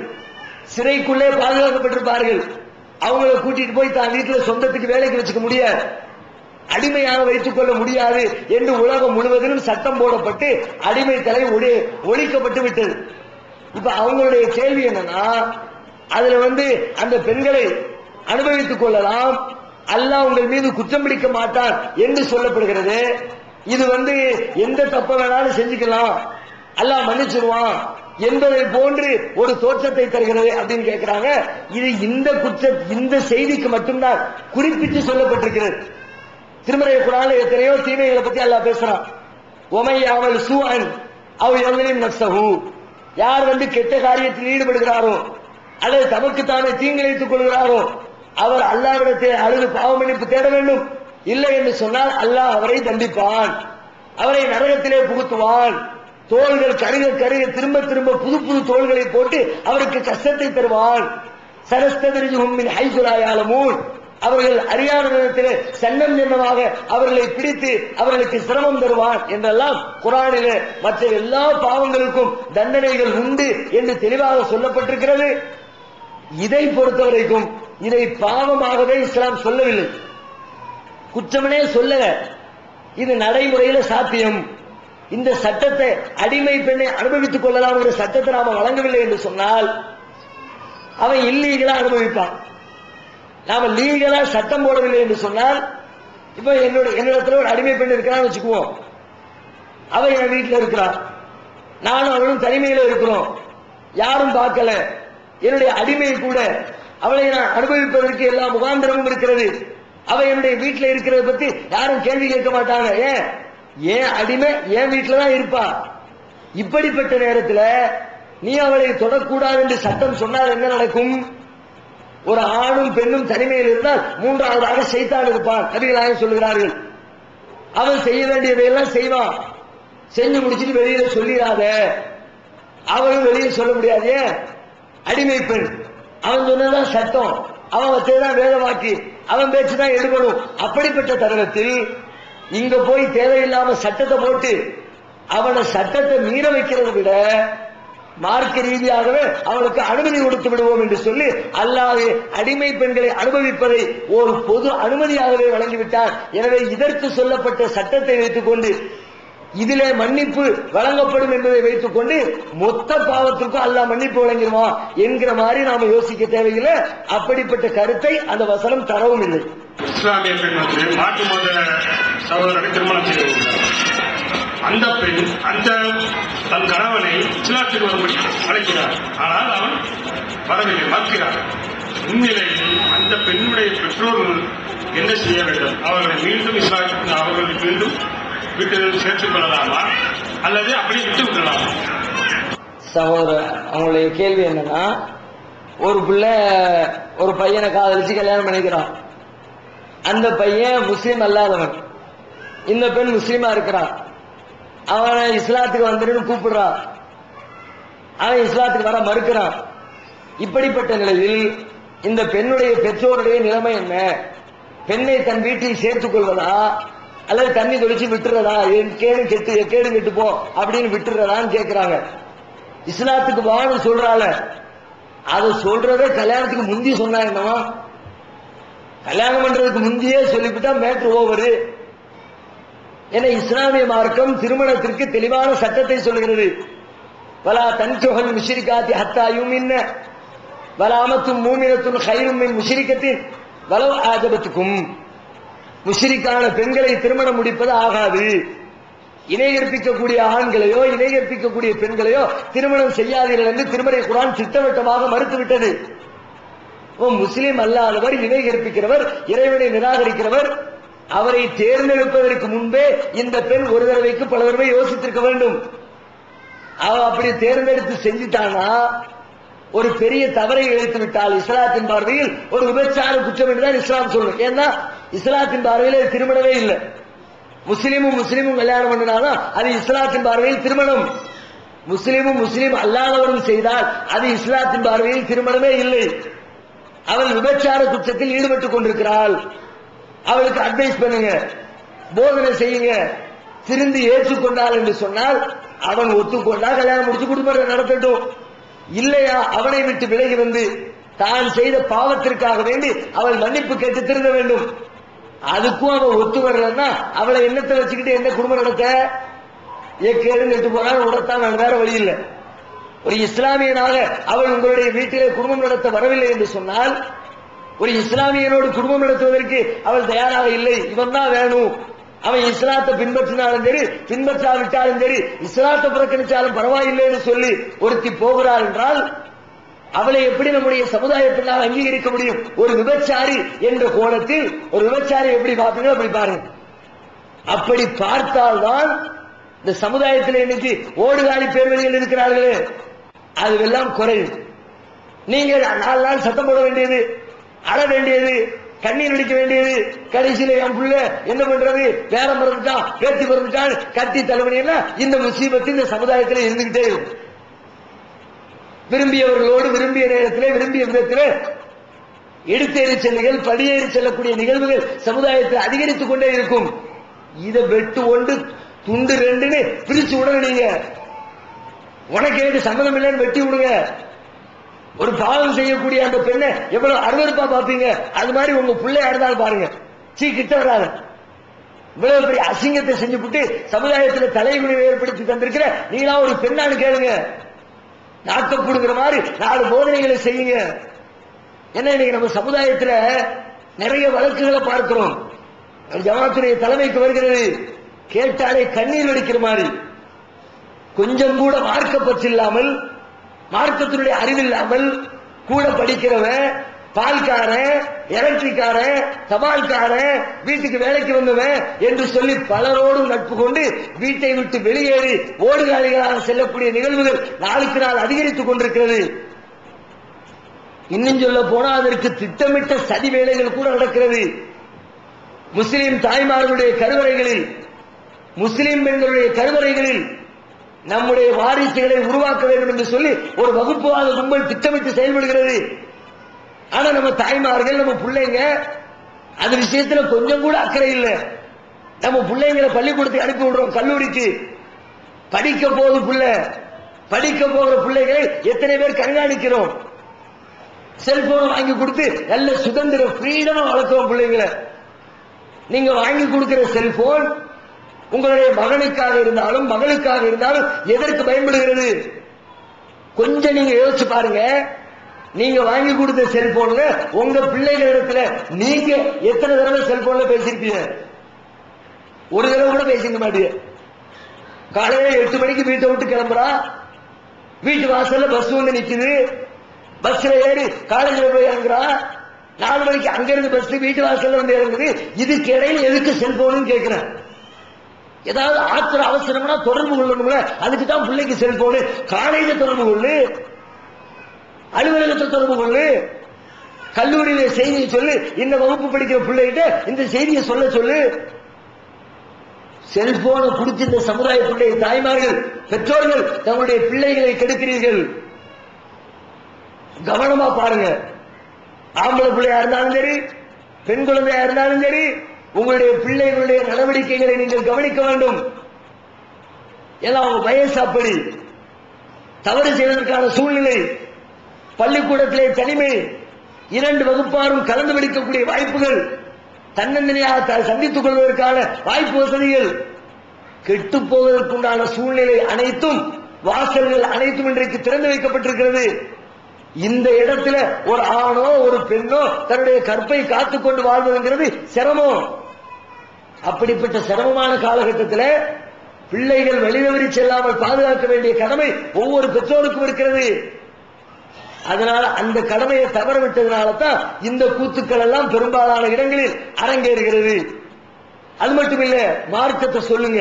சிறைக்குள்ளே பாதுகாக்கப்பட்டிருப்பார்கள். அவங்களை கூட்டிட்டு போய் தான் வீட்டில் சொந்தத்துக்கு வேலைக்கு வச்சுக்க முடியாது, அடிமையாக வைத்துக் கொள்ள முடியாது என்று உலகம் முழுவதிலும் சட்டம் போடப்பட்டு அடிமை தடை ஒழிக்கப்பட்டு விட்டது. இப்ப அவங்களுடைய கேள்வி என்னன்னா, அதுல அந்த பெண்களை அனுபவித்துக் கொள்ளலாம், அல்லாஹ் உங்கள் மீது குற்றம் பிடிக்க மாட்டார் என்று சொல்லப்படுகிறது. இது எந்த தப்ப வேணாலும் செஞ்சுக்கலாம், அல்லாஹ் மன்னிச்சிருவான் என்பதை போன்று ஒரு தோற்றத்தை தருகிறது அப்படின்னு கேட்கிறாங்க. இது இந்த செய்திக்கு மட்டும்தான் குறிப்பிட்டு சொல்லப்பட்டிருக்கிறது. திருமறை குர்ஆன்ல எத்தனையோ தீமைகளை பத்தி அல்லாஹ் பேசுறான். ஒமையாமல் சூஅன் அவ் யظلم நஃப்ஸஹு, யார் கெட்ட காரியத்தில் ஈடுபடுகிறாரோ அல்லது தமக்குத்தானே தீங்கிழைத்துக் கொள்கிறாரோ அவர் அல்லாஹ்விடத்தில் அழுது பாவ மன்னிப்பு தேட வேண்டும். இல்லை என்று சொன்னால் அல்லாஹ் அவரை தண்டிப்பான், அவரை நரகத்திலே புகுத்துவான். தோள்கள் கருக கருக திரும்ப திரும்ப புது புது தோள்களை போட்டு அவருக்கு கஷ்டத்தை தருவான். சரஸ்ததரிஜுஹும் மின் ஹைஸு லா யஅலமூன், அவர்கள் அறியாத விதத்திலே சன்னம் என்னவாக அவர்களை பிடித்து அவர்களுக்கு சிரமம் தருவான் என்றெல்லாம் குர்ஆனிலே மற்ற எல்லா பாவங்களுக்கும் தண்டனைகள் உண்டு என்று தெளிவாக சொல்லப்பட்டிருக்கிறது. இதை பொறுத்தவரைக்கும் இதை பாவமாகவே இஸ்லாம் சொல்லவில்லை, குற்றமனே சொல்லல. இது நடைமுறையில சாத்தியம். இந்த சட்டத்தை அடிமை பெண்ணை அனுபவித்துக் கொள்ளலாம் என்ற சட்டத்தை நாம வழங்கவில்லை என்று சொன்னால் அவன் இல்லீகலா அனுபவிப்பான். நாம லீகலா சட்டம் போடவில்லை என்று சொன்னால், இப்ப என்னிடத்துல ஒரு அடிமை பெண் இருக்கிறான்னு வச்சுக்குவோம், அவ என் வீட்டில் இருக்கிறான், நானும் அவளும் தனிமையில இருக்கிறோம், யாரும் பார்க்கல, என்னுடைய அடிமை கூட அவளை நான் அனுபவிப்பதற்கு எல்லா முகாந்திரமும் இருக்கிறது, அவ என்னுடைய வீட்டில் இருக்கிறத பத்தி யாரும் கேள்வி கேட்க மாட்டாங்க. ஏன் அடிமை என் வீட்டில தான் இருப்பா. இப்படிப்பட்ட நேரத்தில் நீ அவளை தொடக்கூடாது என்று சட்டம் சொன்னால் என்ன நடக்கும்? ஒரு ஆணும் பெண்ணும் தனிமையில் இருந்தால் மூன்றாவதாக சைத்தான் இருப்பான் நபிகள் சொல்லுகிறார்கள். அவன் செய்ய வேண்டியதையெல்லாம் செய்வான், செஞ்சு முடிச்சுட்டு வெளியில சொல்லிடாத, அவளும் வெளியே சொல்ல முடியாது. அடிமை பெண், அவன் சொன்னதான் சட்டம், அவன் வச்சதுதான் வேத வாக்கி, அவன் பேச்சுதான் எடுக்கணும். அப்படிப்பட்ட தருணத்தில் இங்க போய் தேவையில்லாம சட்டத்தை போட்டு அவனை சட்டத்தை மீற வைக்கிறதை விட மார்க்க ரீதியாகவே அவனுக்கு அனுமதி கொடுத்து விடுவோம் என்று சொல்லி அல்லாஹ் அடிமை பெண்களை அனுபவிப்பதை ஒரு பொது அனுமதியாகவே வழங்கிவிட்டார். எனவே இதற்கு சொல்லப்பட்ட சட்டத்தை வைத்துக் கொண்டு இதிலே மன்னிப்பு வழங்கப்படும் என்பதை வைத்துக் கொண்டு மொத்த பாவத்திற்கும் அல்லாஹ் மன்னிப்பு வழங்கிடுவான் என்கிற மாதிரி நாம யோசிக்க தேவையில்லை. அப்படிப்பட்ட கருத்தை அந்த வசனம் தரவும் இல்லை. இஸ்லாமிய பெண் மாற்று மத சகோதரரை திருமணம் செய்து அந்த பெண் தன் கணவனை இஸ்லாத்துக்கு வரும்படி அழைக்கிறார். ஆனால் அவன் வரவில்லை, மறுக்கிறார். இந்நிலையில் அந்த பெண்ணுடைய பெற்றோர்கள் என்ன செய்ய வேண்டும்? அவர்களை மீண்டும் இஸ்லாத்துக்கு அவர்களுக்கு மீண்டும் வீட்டில் சேர்த்துக் கொள்ளலாமா அல்லது அப்படி விட்டு விடலாமா? சகோதரர், அவங்களுடைய கேள்வி என்னன்னா, ஒரு பிள்ளை ஒரு பையனை காதலிச்சு கல்யாணம் பண்ணிக்கிறான். அந்த பையன் முஸ்லீம் அல்லாதவன், இந்த பெண் முஸ்லீமா இருக்கிறான். அவனை இஸ்லாத்துக்கு வந்துருன்னு கூப்பிடுறான், அவன் இஸ்லாத்துக்கு வர மறுக்கிறான். இப்படிப்பட்ட நிலையில் இந்த பெண்ணுடைய பெற்றோருடைய நிலைமை என்ன? பெண்ணை தன் வீட்டில் சேர்த்துக் கொள்வதா அல்லது தண்ணி தொழிச்சு விட்டுறதா? கேடு கெட்டு போ அப்படின்னு விட்டுறதான்னு கேட்கிறாங்க. இஸ்லாத்துக்கு வான்னு சொல்றால, அதை சொல்றதே கல்யாணத்துக்கு முந்தி சொன்னா என்னவா? கல்யாணம் பண்றதுக்கு முந்தையே சொல்லிவிட்டா மேட்ரு ஓவரு. என இஸ்லாமிய மார்க்கம் திருமணத்திற்கு தெளிவான சட்டத்தை சொல்கிறது. வலா தன்கிஹுல் முஷ்ரிகாத்தி ஹத்தா யுமின்ன வலாமத்தும் மூமினத்துன் கைரும் மின் முஷ்ரிகத்தின் வலவ் ஆஜபத்துக்கும். முஷ்ரிக்கான பெண்களை திருமணம் முடிப்பது ஆகாது. இணை கற்பிக்கக்கூடிய ஆண்களையோ இணை கற்பிக்கக்கூடிய பெண்களையோ திருமணம் செய்யாதீர்கள் என்று திருமறை குர்ஆன் திட்டவட்டமாக மறுத்துவிட்டது. முஸ்லிம் அல்லாதவர், இணை கற்பிக்கிறவர், இறைவனை நிராகரிக்கிறவர், அவரை தேர்ந்தெடுப்பதற்கு முன்பே இந்த பெண் ஒரு தடவைக்கு பல தடவை யோசித்திருக்க வேண்டும். அவ அப்படி தேர்ந்தெடுத்து செஞ்சுட்டானா ஒரு பெரிய தவறை இழைத்து விட்டால் இஸ்லாத்தின் பார்வையில் ஒரு விபச்சார குற்றம் என்றுதான் இஸ்லாம் சொல்லும். ஏன்னா இஸ்லாத்தின் பார்வையில் திருமணமே இல்லை. முஸ்லீமும் கல்யாணம் பண்ணினாலும் அது இஸ்லாத்தின் பார்வையில் திருமணம். முஸ்லீம் அல்லாதவரும் செய்தால் அது இஸ்லாத்தின் பார்வையில் திருமணமே இல்லை. அவள் விபச்சார குற்றத்தில் ஈடுபட்டுக் கொண்டிருக்கிறாள். அவளுக்கு அட்வைஸ் பண்ணுங்க, போதனை செய்யுங்க. திருந்தி ஏற்றுக்கொண்டாள் என்று சொன்னால் அவன் ஒத்துக்கொண்டா கல்யாணம் முடிச்சு குடும்பத்தை நடத்தட்டும். இல்லையா அவனை விட்டு விலகி வந்து தான் செய்த பாவத்திற்காக வேண்டி அவள் மன்னிப்பு கேட்டு திருந்த வேண்டும். அதுக்கும் அவன் ஒத்து வரலன்னா அவளை எண்ணத்தை வச்சுக்கிட்டு என்ன குடும்பம் நடத்த கேட்டு போனாலும் உடத்தான் வேற வழி இல்லை. ஒரு இஸ்லாமியனாக அவள் உங்களுடைய வீட்டிலே குடும்பம் நடத்த வரவில்லை என்று சொன்னால், ஒரு இஸ்லாமியனோடு குடும்பம் நடத்துவதற்கு அவள் தயாராக இல்லை, இவன் தான் வேணும், அவன் இஸ்லாத்தை பின்பற்றினாலும் சரி பின்பற்றாவிட்டாலும் சரி இஸ்லாத்தை புறக்கணிச்சாலும் பரவாயில்லைன்னு சொல்லி ஒருத்தி போகிறாள் என்றால் அவளை எப்படி நம்முடைய சமுதாயத்தினால் அங்கீகரிக்க முடியும்? ஒரு விபச்சாரி என்ற கோணத்தில் ஒரு விபச்சாரி எப்படி பார்ப்பீங்க அப்படி பாருங்க. அப்படி பார்த்தால்தான் இந்த சமுதாயத்தில் இன்னைக்கு ஓடுகாலி பேர்வழிகள் இருக்கிறார்களே அதுவெல்லாம் குறையும். நீங்க 4 நாள் சத்தம் போட வேண்டியது, அழ வேண்டியது, கண்ணீர் அடிக்க வேண்டியது, கடைசியில என் புள்ள என்ன பண்றது, பேரம் பிறந்துட்டான் பேத்தி பிறந்துட்டான் கட்டி தலைவனியா இந்த முசீபத்து இந்த சமுதாயத்தில் இருந்துகிட்டே இருக்கும். விரும்பியவர்களோடு விரும்பிய நேரத்திலே விரும்பிய விதத்திலே எடுத்தேறி செல்லுகள் படியேறி செல்லக்கூடிய நிகழ்வுகள் சமுதாயத்தில் அதிகரித்துக் கொண்டே இருக்கும். இதை வெட்டு ஒன்று துண்டு 2ன்னு பிரிச்சு விட நீங்க உனக்கு ஏது சம்மதம் இல்லைன்னு வெட்டி விடுங்க. ஒரு பாவம் செய்யக்கூடிய அந்த பெண்ணை எவ்வளவு அருவருப்பா பார்ப்பீங்க, அது மாதிரி உங்க பிள்ளையா இருந்தாலும் பாருங்க, கிட்ட வராது. இவ்வளவு பெரிய அசிங்கத்தை செஞ்சுவிட்டு சமுதாயத்தில் தலைகுனிவை ஏற்படுத்தி தந்திருக்கிற நீங்களா ஒரு பெண்ணான்னு கேளுங்க. நாக்கப்படுங்கிற மாதிரி 4 போதனைகளை செய்யுங்க. என்ன இன்னைக்கு நம்ம சமுதாயத்தில் நிறைய வழக்குகளை பார்க்கிறோம். ஜமாத்துடைய தலைமைக்கு வருகிறது, கேட்டாலே கண்ணீர் வடிக்கிற மாதிரி, கொஞ்சம் கூட மார்க்க பற்று இல்லாமல் மார்க்கத்தினுடைய அறிவில்லாமல் கூட படிக்கிறவன், பால்காரன், எலக்ட்ரிக்காரன், தபால்காரன், வீட்டுக்கு வேலைக்கு வந்தவன் என்று சொல்லி பலரோடும் நட்பு கொண்டு வீட்டை விட்டு வெளியேறி ஓடுகாலிகளாக செல்லக்கூடிய நிகழ்வுகள் நாளுக்கு நாள் அதிகரித்துக் கொண்டிருக்கிறது. இன்னும் சொல்ல போனா அதற்கு திட்டமிட்ட சதி வேலைகள் கூட நடக்கிறது. முஸ்லிம் தாய்மார்களுடைய கருவறைகளில், முஸ்லிம் பெண்களுடைய கருவறைகளில் நம்முடைய வாரிசுகளை உருவாக்க வேண்டும் என்று சொல்லி ஒரு வகுப்புவாத கும்பல் திட்டமிட்டு செயல்படுகிறது. ஆனா நம்ம தாய்மார்கள் நம்ம பிள்ளைங்க அது விஷயத்துல கொஞ்சம் கூட அக்கறை இல்லை. நம்ம பிள்ளைங்களை பள்ளிக்கூடத்துக்கு அனுப்பி விடுறோம், கல்லூரிக்கு படிக்க போகுது பிள்ளை, படிக்க போகிற பிள்ளைகளை எத்தனை பேர் கண்காணிக்கிறோம். செல்போன் வாங்கி கொடுத்து நல்ல சுதந்திரம் ஃப்ரீடமா வளர்க்கிறோம் பிள்ளைங்களை. நீங்க வாங்கி கொடுக்கிற செல்போன் உங்களுடைய மகனுக்காக இருந்தாலும் மகளுக்காக இருந்தாலும் எதற்கு பயன்படுகிறது? கொஞ்சம் நீங்க யோசிச்சு பாருங்க. நீங்க வாங்கி கொடுத்த செல்போன்ல உங்க பிள்ளைகள் இடத்துல நீங்க எத்தனை தடவை செல்போன்ல பேசிருப்பீங்க? ஒரு தடவை கூட பேசிக்க மாட்டீங்க. காலையில 8 மணிக்கு வீட்டை விட்டு கிளம்புறா, வீட்டு வாசல்ல பஸ் வந்து நிக்குது, பஸ்ல ஏறி காலேஜ்ல போய் இறங்குறா, 4 மணிக்கு அங்க இருந்து பஸ் வீட்டு வாசல்ல வந்து இறங்குது. இதுக்கு இடையில எதுக்கு செல்போன் கேட்கிறேன்? ஏதாவது ஆத்திர அவசரம்னா தொடர்பு கொள்ளணும்ல, அதுக்கு தான் பிள்ளைக்கு செல்போனு. காலேஜ தொடர்பு கொள்ளு, அலுவலகத்தை தொடர்பு கொள்ளு, கல்லூரியில செய்தியை சொல்லு, இந்த வகுப்பு படிக்கிற பிள்ளைகிட்ட இந்த செய்தியை சொல்ல சொல்லு. செல்போனை கொடுத்து இந்த சமுதாயத்துடைய தாய்மார்கள் பெற்றோர்கள் தங்களுடைய பிள்ளைகளை கெடுக்கிறீர்கள். கவனமா பாருங்க. ஆம்பளை பிள்ளையா இருந்தாலும் சரி, பெண் குழந்தையா இருந்தாலும் சரி, உங்களுடைய பிள்ளைகளுடைய நடவடிக்கைகளை நீங்கள் கவனிக்க வேண்டும். ஏன்னா அவங்க வயசு அப்படி, தவறு செய்வதற்கான சூழ்நிலை, பள்ளிக்கூடத்திலே தனிமை, 2 வகுப்பாரும் கலந்து படிக்கக்கூடிய வாய்ப்புகள், தன்னந்தனியாக சந்தித்துக் கொள்வதற்கான வாய்ப்பு வசதிகள், கெட்டு போவதற்குண்டான சூழ்நிலை அனைத்தும், வாசல்கள் அனைத்தும் இன்றைக்கு திறந்து வைக்கப்பட்டிருக்கிறது. இந்த இடத்துல ஒரு ஆணோ ஒரு பெண்ணோ தன்னுடைய கற்பை காத்துக்கொண்டு வாழ்வதுங்கிறது சிரமம். அப்படிப்பட்ட சிரமமான காலகட்டத்தில் பிள்ளைகள் வழிதவறி செல்லாமல் பாதுகாக்க வேண்டிய கடமை ஒவ்வொரு பெற்றோருக்கும் இருக்கிறது. அதனால அந்த கடமையை தவறவிட்டதுனால தான் இந்த கூத்துக்கள் எல்லாம் பெரும்பாலான இடங்களில் அரங்கேறுகிறது. அது மட்டும் இல்ல, மார்க்கத்தை சொல்லுங்க.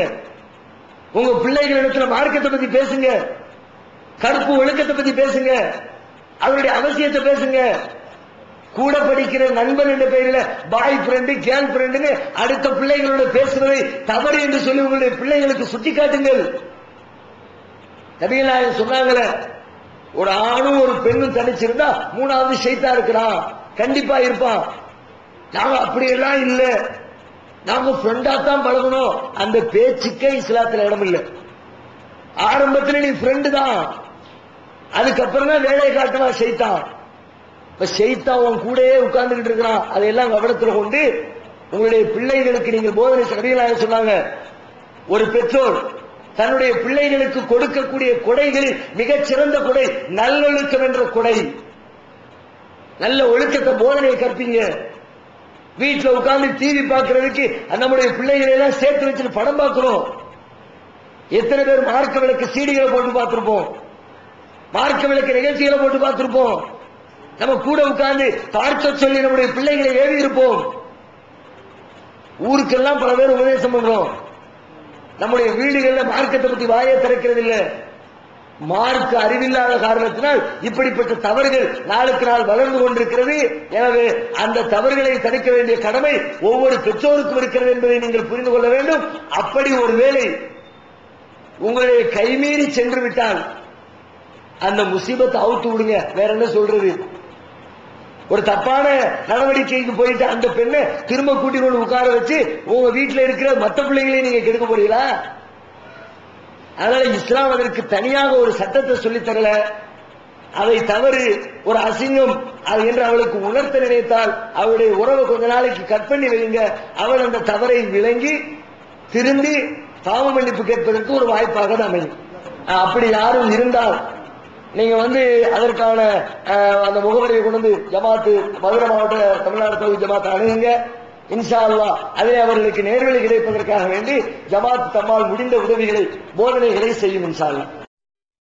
உங்க பிள்ளைகளிடத்துல மார்க்கத்தை பத்தி பேசுங்க, கருப்பு ஒழுக்கத்தை பத்தி பேசுங்க, அவருடைய அவசியத்தை பேசுங்க. கூட படிக்கிற நண்பன் என்ற பெயரில் பாய் ஃப்ரெண்டு கேர்ள் ஃப்ரெண்டுன்னு அடுத்த பிள்ளைகளோட பேசுவதை தவறு என்று சொல்லி உங்களுடைய பிள்ளைகளுக்கு சுட்டிக்காட்டுங்கள். நபிகள் நாயகம் சொன்னாங்களே, ஒரு ஆணும் ஒரு பெண்ணும் தனிச்சிருந்தா மூணாவது ஷைத்தா இருக்கிறான், கண்டிப்பா இருப்பான். நாங்க அப்படியெல்லாம் இல்ல, நாங்க ஃப்ரெண்டா தான் பழகணும். அந்த பேச்சுக்கே இஸ்லாத்துல இடம் இல்லை. ஆரம்பத்தில் நீ ஃப்ரெண்டு தான், அதுக்கப்புறம் தான் வேலையை காட்டுவான் ஷைத்தான். இப்ப ஷைத்தான் உன் கூடயே உட்கார்ந்துகிட்டு இருக்கிறான். அதையெல்லாம் கவனத்தில் கொண்டு உங்களுடைய பிள்ளைகளுக்கு நீங்கள் போதனை நபிகள் சொன்னாங்க, ஒரு பெற்றோர் தன்னுடைய பிள்ளைகளுக்கு கொடுக்கக்கூடிய கொடைகளில் மிகச் சிறந்த கொடை நல்லொழுக்கம் என்ற கொடை. நல்ல ஒழுக்கத்தை போதனையை கற்பீங்க. வீட்டில் உட்கார்ந்து டிவி பார்க்கறதுக்கு நம்முடைய பிள்ளைகளை எல்லாம் சேர்த்து வச்சுட்டு படம் பார்க்கிறோம். எத்தனை பேர் மார்க்க விளக்கு சீடிகளை போட்டு பார்த்திருப்போம், மார்க்க விளக்கு நிகழ்ச்சிகளை போட்டு பார்த்திருப்போம். நம்ம கூட உட்கார்ந்து பார்க்க சொல்லி நம்முடைய பிள்ளைகளை ஏவி இருப்போம். ஊருக்கெல்லாம் பல பேர் உபதேசம் பண்றோம். நம்முடைய வீடுகளில் மார்க்கத்தை பத்தி வாயை திறக்கிறது இல்லை. மார்க்க அறிவில்லாத காரணத்தினால் இப்படிப்பட்ட தவறுகள் நாளுக்கு நாள் வளர்ந்து கொண்டிருக்கிறது. எனவே அந்த தவறுகளை தடுக்க வேண்டிய கடமை ஒவ்வொரு பெற்றோருக்கும் இருக்கிறது என்பதை நீங்கள் புரிந்து கொள்ள வேண்டும். அப்படி ஒரு வேளை உங்களுடைய கைமீறி சென்று விட்டால் அந்த முசீபத்தை அவுத்து விடுங்க. வேற என்ன சொல்றது? ஒரு தப்பான நடவடிக்கைக்கு போயிட்டு அந்த பெண்ணை திரும்ப கூட்டி கொண்டு உட்கார வச்சு உங்க வீட்டில் இருக்கிற மற்ற பிள்ளைகளையும் நீங்க கெடுக்க போறீங்களா? அதனால இஸ்லாம் அதற்கு தனியாக ஒரு சட்டத்தை சொல்லித் தரல. அதை தவறு, ஒரு அசிங்கம் அது என்று அவளுக்கு உணர்த்த நினைத்தால் அவளுடைய உறவை கொஞ்ச நாளைக்கு கட் பண்ணி வைங்க. அவள் அந்த தவறை விளங்கி திரும்பி பாவ மன்னிப்பு கேட்பதற்கு ஒரு வாய்ப்பாக அமையும். அப்படி யாரும் இருந்தால் நீங்க அதற்கான அந்த முகவரியை கொண்டு வந்து ஜமாத்து மதுரை மாவட்ட தமிழ்நாடு தௌஹீத் ஜமாத் அணுகுங்க. இன்ஷா அல்லாஹ் அதிலே அவர்களுக்கு நேர்வழி கிடைப்பதற்காக வேண்டி ஜமாத் தம்மால் முடிந்த உதவிகளை போதனைகளை செய்யும் இன்ஷா அல்லாஹ்.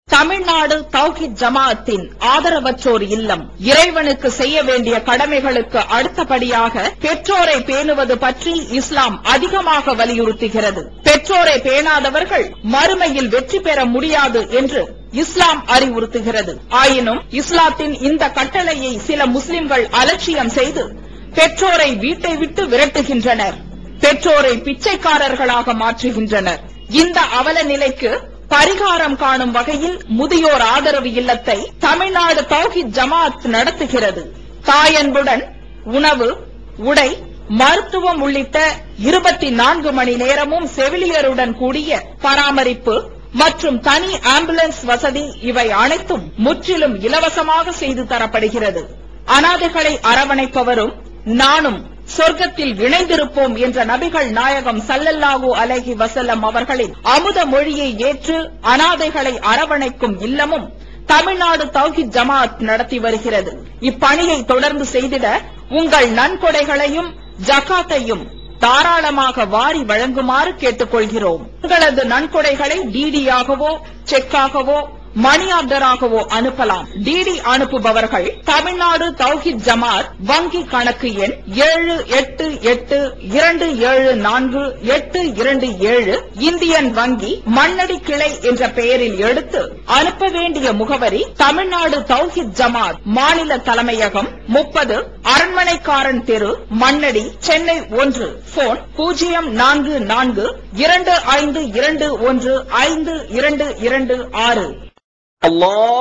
தமிழ்நாடு தௌஹீத் ஜமாஅத்தின் ஆதரவற்றோர் இல்லம் இறைவனுக்கு செய்ய வேண்டிய கடமைகளுக்கு அடுத்தபடியாக பெற்றோரை பேணுவது பற்றி இஸ்லாம் அதிகமாக வலியுறுத்துகிறது. பெற்றோரை பேணாதவர்கள் மறுமையில் வெற்றி பெற முடியாது என்று இஸ்லாம் அறிவுறுத்துகிறது. ஆயினும் இஸ்லாத்தின் இந்த கட்டளையை சில முஸ்லிம்கள் அலட்சியம் செய்து பெற்றோரை வீட்டை விட்டு விரட்டுகின்றனர், பெற்றோரை பிச்சைக்காரர்களாக மாற்றுகின்றனர். இந்த அவல நிலைக்கு பரிகாரம் காணும் வகையில் முதியோர் ஆதரவு இல்லத்தை தமிழ்நாடு தௌஹீத் ஜமாஅத் நடத்துகிறது. தாயன்புடன் உணவு, உடை, மருத்துவம் உள்ளிட்ட 24 மணி நேரமும் செவிலியருடன் கூடிய பராமரிப்பு மற்றும் தனி ஆம்புலன்ஸ் வசதி இவை அனைத்தும் முற்றிலும் இலவசமாக செய்து தரப்படுகிறது. அனாதைகளை அரவணைப்பவரும் நானும் சொர்க்கத்தில் இணைந்திருப்போம் என்ற நபிகள் நாயகம் ஸல்லல்லாஹு அலைஹி வஸல்லம் அவர்களின் அமுத மொழியை ஏற்று அனாதைகளை அரவணைக்கும் இல்லமும் தமிழ்நாடு தௌஹீத் ஜமாஅத் நடத்தி வருகிறது. இப்பணியை தொடர்ந்து செய்திட உங்கள் நன்கொடைகளையும் ஜகாத்தையும் தாராளமாக வாரி வழங்குமாறு கேட்டுக் கொள்கிறோம். உங்களது நன்கொடைகளை டிடியாகவோ செக்காகவோ மணி ஆர்டராகவோ அனுப்பலாம். டிடி அனுப்புபவர்கள் தமிழ்நாடு தௌஹீத் ஜமாஅத் வங்கி கணக்கு எண் 7882748227 இந்தியன் வங்கி மண்ணடி கிளை என்ற பெயரில் எடுத்து அனுப்ப வேண்டிய முகவரி தமிழ்நாடு தௌஹீத் ஜமாஅத் மாநில தலைமையகம் 30 அரண்மனைக்காரன் தெரு மண்ணடி சென்னை 1. போன் 044252152226. Allah